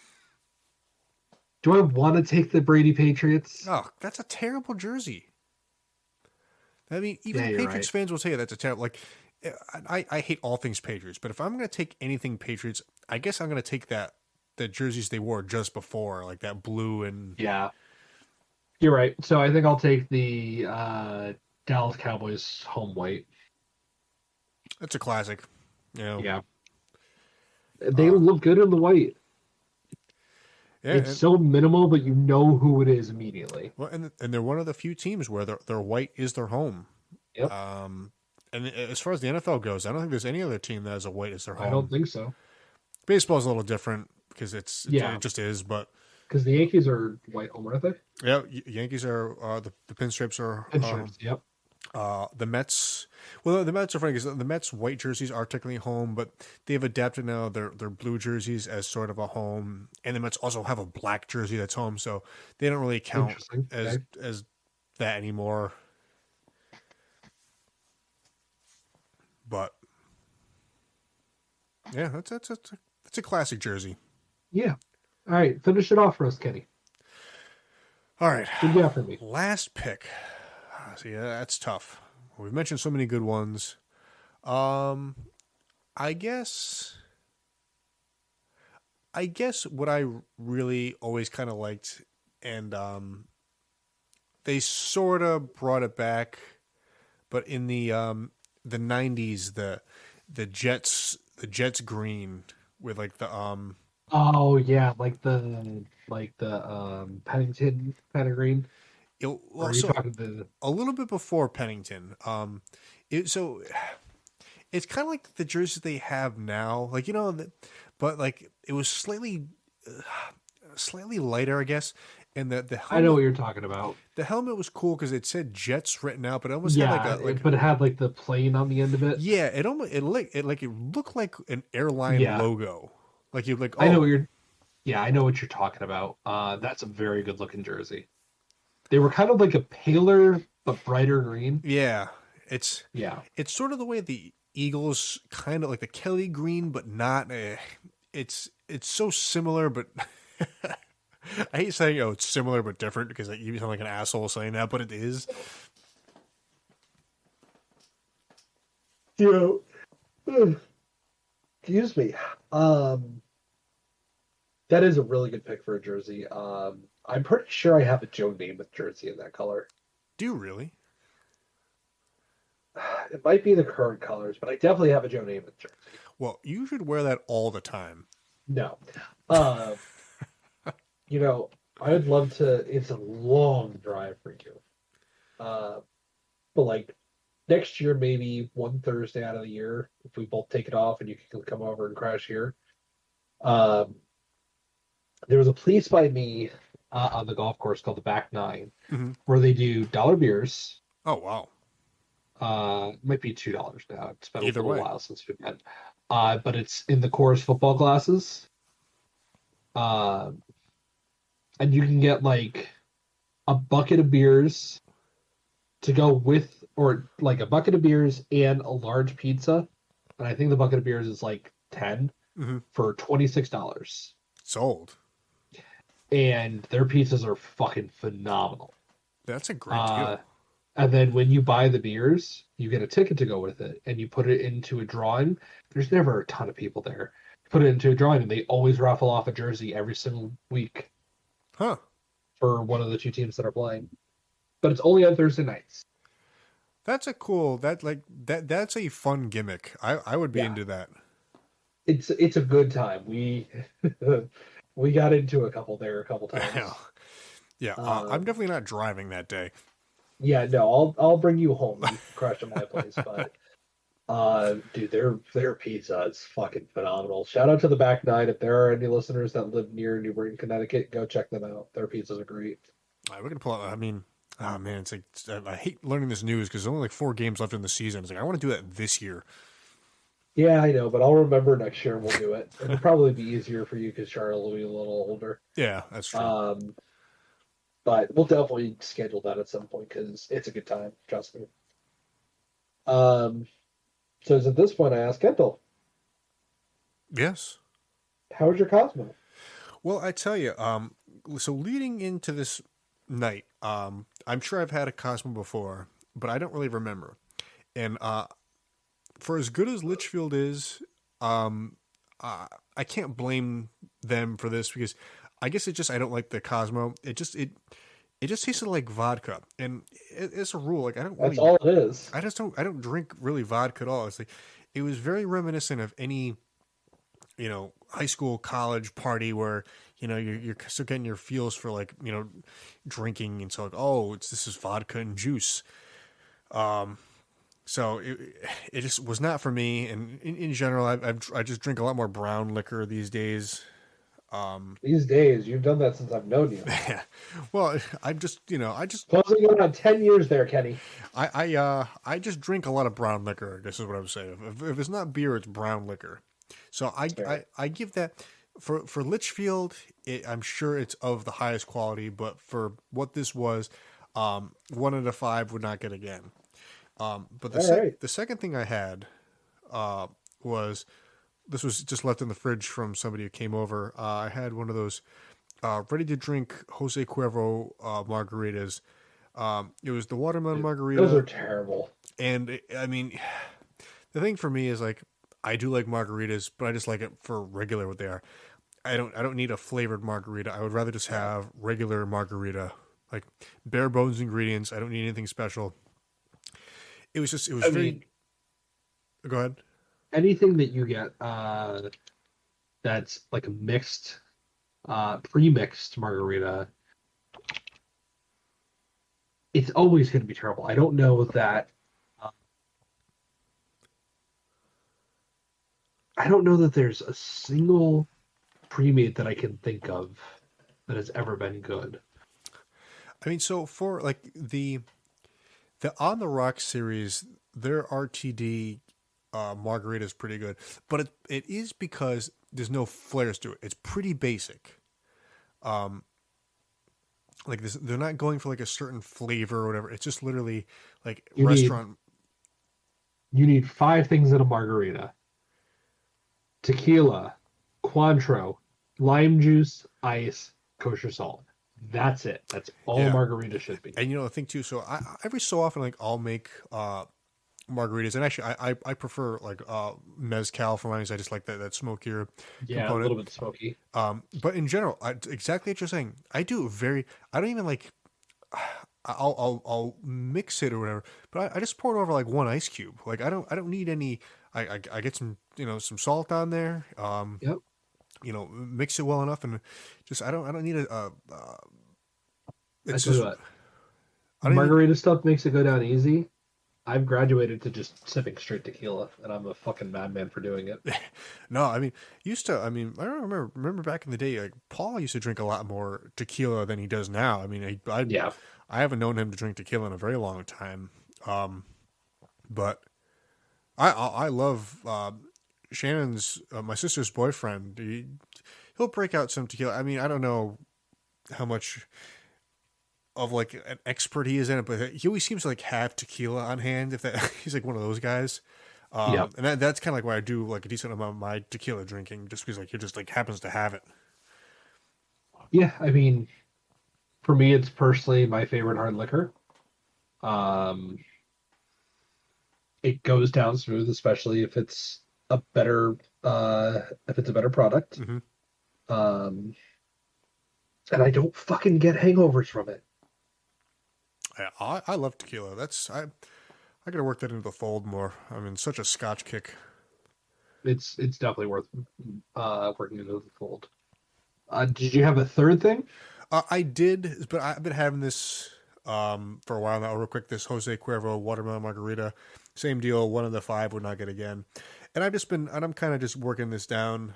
Do I want to take the Brady Patriots? Oh, that's a terrible jersey. I mean, even Patriots fans will say that's a terrible. Like, I hate all things Patriots, but if I'm going to take anything Patriots, I guess I'm going to take the jerseys they wore just before, like that blue and Yeah, you're right. So I think I'll take the Dallas Cowboys home white. That's a classic. You know, Yeah, they look good in the white. Yeah, it's so minimal, but you know who it is immediately. Well, and they're one of the few teams where their white is their home. Yep. And as far as the NFL goes, I don't think there's any other team that has a white as their home. I don't think so. Baseball's a little different because it just is, but because the Yankees are white home, aren't they? Yeah, Yankees are the pinstripes are pinstripes. Yep. The Mets. Well, the Mets are funny because the Mets white jerseys are technically home, but they've adapted now their blue jerseys as sort of a home, and the Mets also have a black jersey that's home, so they don't really count as that anymore. But yeah, that's a classic jersey. Yeah. All right, finish it off for us, Kenny. All right. Good job for me. Last pick. See, that's tough. We've mentioned so many good ones. I guess what I really always kind of liked, and they sort of brought it back, but in the 90s, the Jets green with like the Oh yeah, like the Pennington green. Well, so a little bit before Pennington. It's kind of like the jerseys they have now, like but like it was slightly lighter, I guess. And the helmet, I know what you're talking about. The helmet was cool because it said Jets written out, but it almost had but it had like the plane on the end of it. Yeah, it looked like an airline logo. Like you're like, oh. I know what you're talking about. That's a very good looking jersey. They were kind of like a paler but brighter green. Yeah, it's sort of the way the Eagles kind of like the Kelly green, but not. It's so similar, but I hate saying it's similar but different because you sound like an asshole saying that, but it is. Excuse me. That is a really good pick for a jersey. I'm pretty sure I have a Joe Namath jersey in that color. Do you really? It might be the current colors, but I definitely have a Joe Namath jersey. Well, you should wear that all the time. No. I'd love to. It's a long drive for you. But like next year, maybe one Thursday out of the year, if we both take it off and you can come over and crash here. There was a place by me on the golf course called the Back Nine, where they do dollar beers. Oh wow! It might be $2 now. It's been a little while since we've been. But it's in the Coors football glasses. And you can get like a bucket of beers to go with, or like a bucket of beers and a large pizza. And I think the bucket of beers is like 10 for $26. Sold. And their pizzas are fucking phenomenal. That's a great deal. And then when you buy the beers, you get a ticket to go with it, and you put it into a drawing. There's never a ton of people there. You put it into a drawing, and they always raffle off a jersey every single week. Huh. For one of the two teams that are playing. But it's only on Thursday nights. That's a cool, that's a fun gimmick. I would be into that. It's a good time. We got into a couple times. Yeah. I'm definitely not driving that day. Yeah, no, I'll bring you home. You crash at my place, but dude, their pizza is fucking phenomenal. Shout out to the Back Nine. If there are any listeners that live near New Britain, Connecticut, go check them out. Their pizzas are great. We're gonna pull out. I mean, oh man, it's like I hate learning this news because there's only like 4 games left in the season. It's like I want to do that this year. Yeah, I know, but I'll remember next year and we'll do it. It'll probably be easier for you because Charlotte will be a little older. Yeah, that's true. But we'll definitely schedule that at some point because it's a good time. Trust me. So at this point, I asked Kendall. Yes. How was your Cosmo? Well, I tell you, so leading into this night, I'm sure I've had a Cosmo before, but I don't really remember. And for as good as Litchfield is, I can't blame them for this because I guess I don't like the Cosmo. It just tasted like vodka, and it's a rule. Like That's all it is. I don't drink really vodka at all. It's like it was very reminiscent of any high school, college party where you're still getting your feels for like drinking, and so like this is vodka and juice. So it just was not for me, and in general, I just drink a lot more brown liquor these days. These days, you've done that since I've known you. Yeah. Well, I'm just closing in on 10 years there, Kenny. I just drink a lot of brown liquor. I guess is what I'm saying. If it's not beer, it's brown liquor. So I give that for Litchfield. I'm sure it's of the highest quality, but for what this was, 1 out of 5 would not get again. But the second thing I had was. This was just left in the fridge from somebody who came over. I had one of those ready-to-drink Jose Cuervo margaritas. It was the watermelon margarita. Those are terrible. And, the thing for me is, like, I do like margaritas, but I just like it for regular what they are. I don't need a flavored margarita. I would rather just have regular margarita. Like, bare bones ingredients. I don't need anything special. It was very... Go ahead. Anything that you get that's like a mixed, pre-mixed margarita, it's always going to be terrible. I don't know that. I don't know that there's a single pre-made that I can think of that has ever been good. I mean, so for like the On the Rock series, their RTD margarita is pretty good, but it is because there's no flavors to it. It's pretty basic. Like this, they're not going for like a certain flavor or whatever. It's just literally like restaurant. You need 5 things in a margarita: tequila, Cointreau, lime juice, ice, kosher salt. That's it. That's all a margarita should be. And the thing too. So every so often, like I'll make margaritas, and actually I prefer like mezcal for mine because I just like that smokier component. A little bit smoky. But in general, exactly what you're saying. I don't even like. I'll mix it or whatever, but I just pour it over like 1 ice cube. Like I don't need any. I get some some salt on there. Yep. Mix it well enough, and just I don't need a. It's just margarita stuff makes it go down easy. I've graduated to just sipping straight tequila, and I'm a fucking madman for doing it. No, I mean, I don't remember back in the day, like Paul used to drink a lot more tequila than he does now. I mean, I haven't known him to drink tequila in a very long time. But I love Shannon's, my sister's boyfriend. He'll break out some tequila. I mean, I don't know how much of like an expert he is in it, but he always seems to like have tequila on hand. He's like one of those guys. And that's kind of like why I do like a decent amount of my tequila drinking, just because like he just like happens to have it. Yeah, I mean, for me, it's personally my favorite hard liquor. It goes down smooth, especially if it's a better product. Mm-hmm. And I don't fucking get hangovers from it. Yeah, I love tequila. I gotta work that into the fold more. I'm in such a Scotch kick. It's definitely worth working into the fold. Did you have a third thing? I did, but I've been having this for a while now. Real quick, this Jose Cuervo watermelon margarita, same deal. 1 of the 5 would not get again, and I'm kind of just working this down.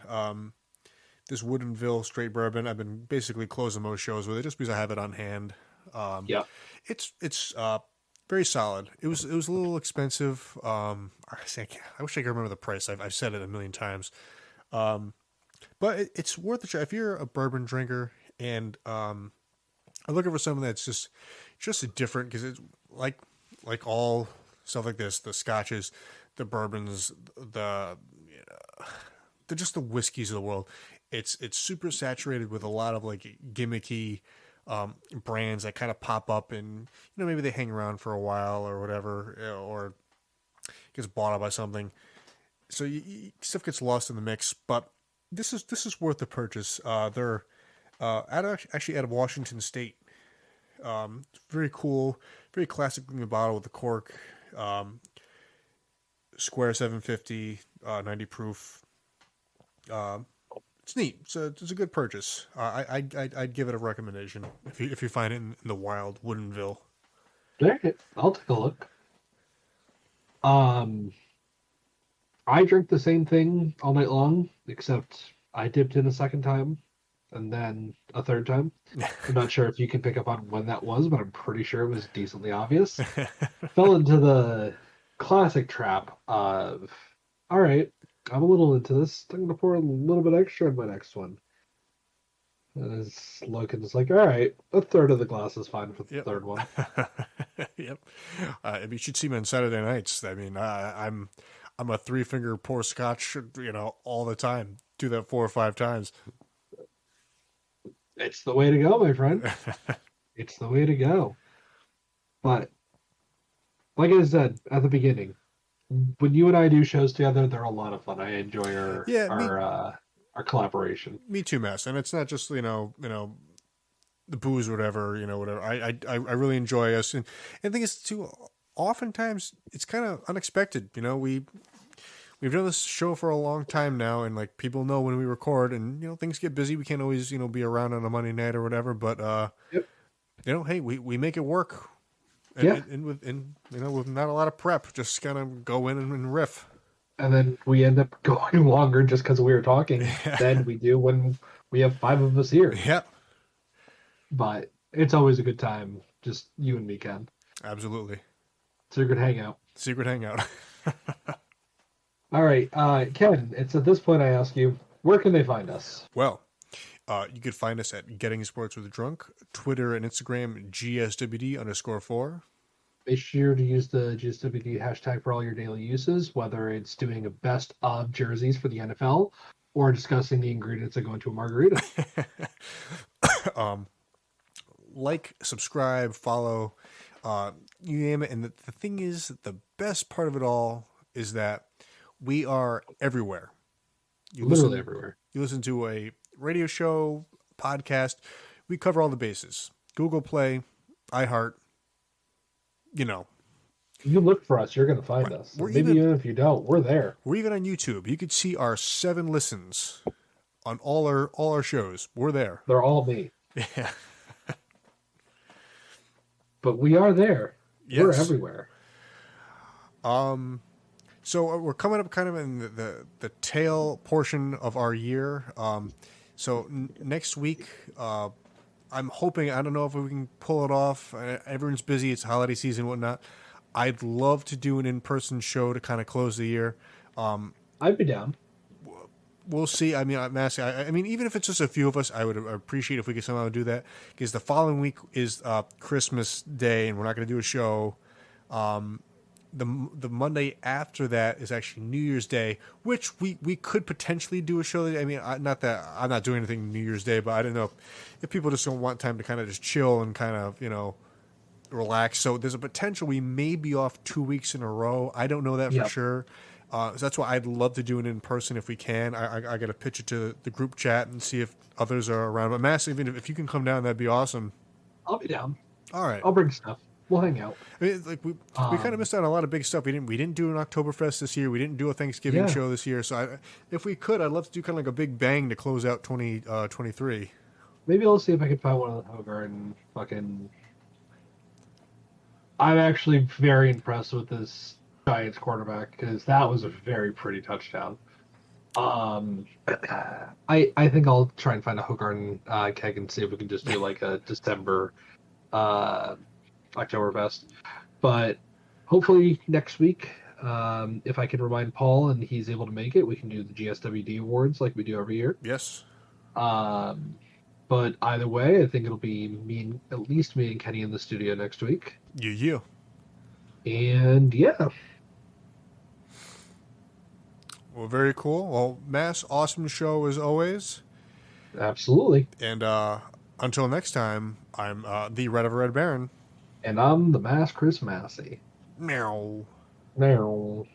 This Woodinville straight bourbon, I've been basically closing most shows with it just because I have it on hand. It's very solid. It was a little expensive. I wish I could remember the price. I've said it a million times. But it's worth a try if you're a bourbon drinker and I'm looking for something that's just different, because it's like all stuff like this, the scotches, the bourbons, they're just the whiskeys of the world. It's super saturated with a lot of like gimmicky brands that kind of pop up and maybe they hang around for a while or whatever, or gets bought out by something. So stuff gets lost in the mix. But this is worth the purchase. They're actually out of Washington State. Very cool, very classic looking bottle with the cork. Square 750, 90 proof. It's neat. It's a good purchase. I'd give it a recommendation if you find it in the wild Woodinville. Okay, I'll take a look. I drank the same thing all night long, except I dipped in a second time and then a third time. I'm not sure if you can pick up on when that was, but I'm pretty sure it was decently obvious. Fell into the classic trap of, all right, I'm a little into this. I'm going to pour a little bit extra in my next one. And it's looking, it's like, all right, a third of the glass is fine for the third one. Yep. You should see me on Saturday nights. I mean, I'm a 3-finger pour scotch, all the time. Do that 4 or 5 times. It's the way to go, my friend. It's the way to go. But like I said at the beginning, when you and I do shows together, they're a lot of fun. I enjoy our collaboration. Me too, Mass. And it's not just the booze or whatever. Whatever. I really enjoy us, and the thing is too. Oftentimes it's kind of unexpected. We've done this show for a long time now, and like people know when we record, and things get busy. We can't always be around on a Monday night or whatever. But hey, we make it work. And with not a lot of prep, just kind of go in and riff. And then we end up going longer just because we were talking than we do when we have 5 of us here. Yep. But it's always a good time, just you and me, Ken. Absolutely. Secret hangout. All right, Ken, it's at this point I ask you, where can they find us? Well, you could find us at Getting Sports with Drunk, Twitter and Instagram, GSWD_4. Make sure to use the GSWD hashtag for all your daily uses, whether it's doing a best of jerseys for the NFL or discussing the ingredients that go into a margarita. Like, subscribe, follow, you name it. And the thing is, the best part of it all is that we are everywhere. Literally everywhere. You listen to a radio show, podcast. We cover all the bases. Google Play, iHeart. You look for us, you're going to find us. Maybe even if you don't, we're there. We're even on YouTube. You could see our 7 listens on all our shows. We're there. They're all me. Yeah. But we are there. Yes. We're everywhere. So we're coming up kind of in the tail portion of our year. So next week, I'm hoping, I don't know if we can pull it off. Everyone's busy. It's holiday season and whatnot. I'd love to do an in-person show to kind of close the year. I'd be down. We'll see. I mean, I'm asking. I mean, even if it's just a few of us, I would appreciate if we could somehow do that. Because the following week is Christmas Day, and we're not going to do a show. The Monday after that is actually New Year's Day, which we could potentially do a show. I mean, not that I'm not doing anything New Year's Day, but I don't know if people just don't want time to kind of just chill and kind of relax. So there's a potential we may be off 2 weeks in a row. I don't know that for sure. So that's why I'd love to do it in person if we can. I got to pitch it to the group chat and see if others are around. But Mass, even if you can come down, that'd be awesome. I'll be down. All right. I'll bring stuff. We'll hang out. I mean, like we kind of missed out on a lot of big stuff. We didn't do an Oktoberfest this year. We didn't do a Thanksgiving show this year. So if we could, I'd love to do kind of like a big bang to close out 2023. Maybe I'll see if I can find one of the Hogarden fucking. I'm actually very impressed with this Giants quarterback because that was a very pretty touchdown. I think I'll try and find a Hogarden keg and see if we can just do like a December Oktoberfest. But hopefully next week, if I can remind Paul and he's able to make it, we can do the GSWD awards like we do every year. Yes. But either way, I think it'll be at least me and Kenny in the studio next week. Yeah. And yeah. Well, very cool. Well, Mass, awesome show as always. Absolutely. And until next time, I'm the Red of a Red Baron. And I'm the Mass Chris Massey. Meow. Meow.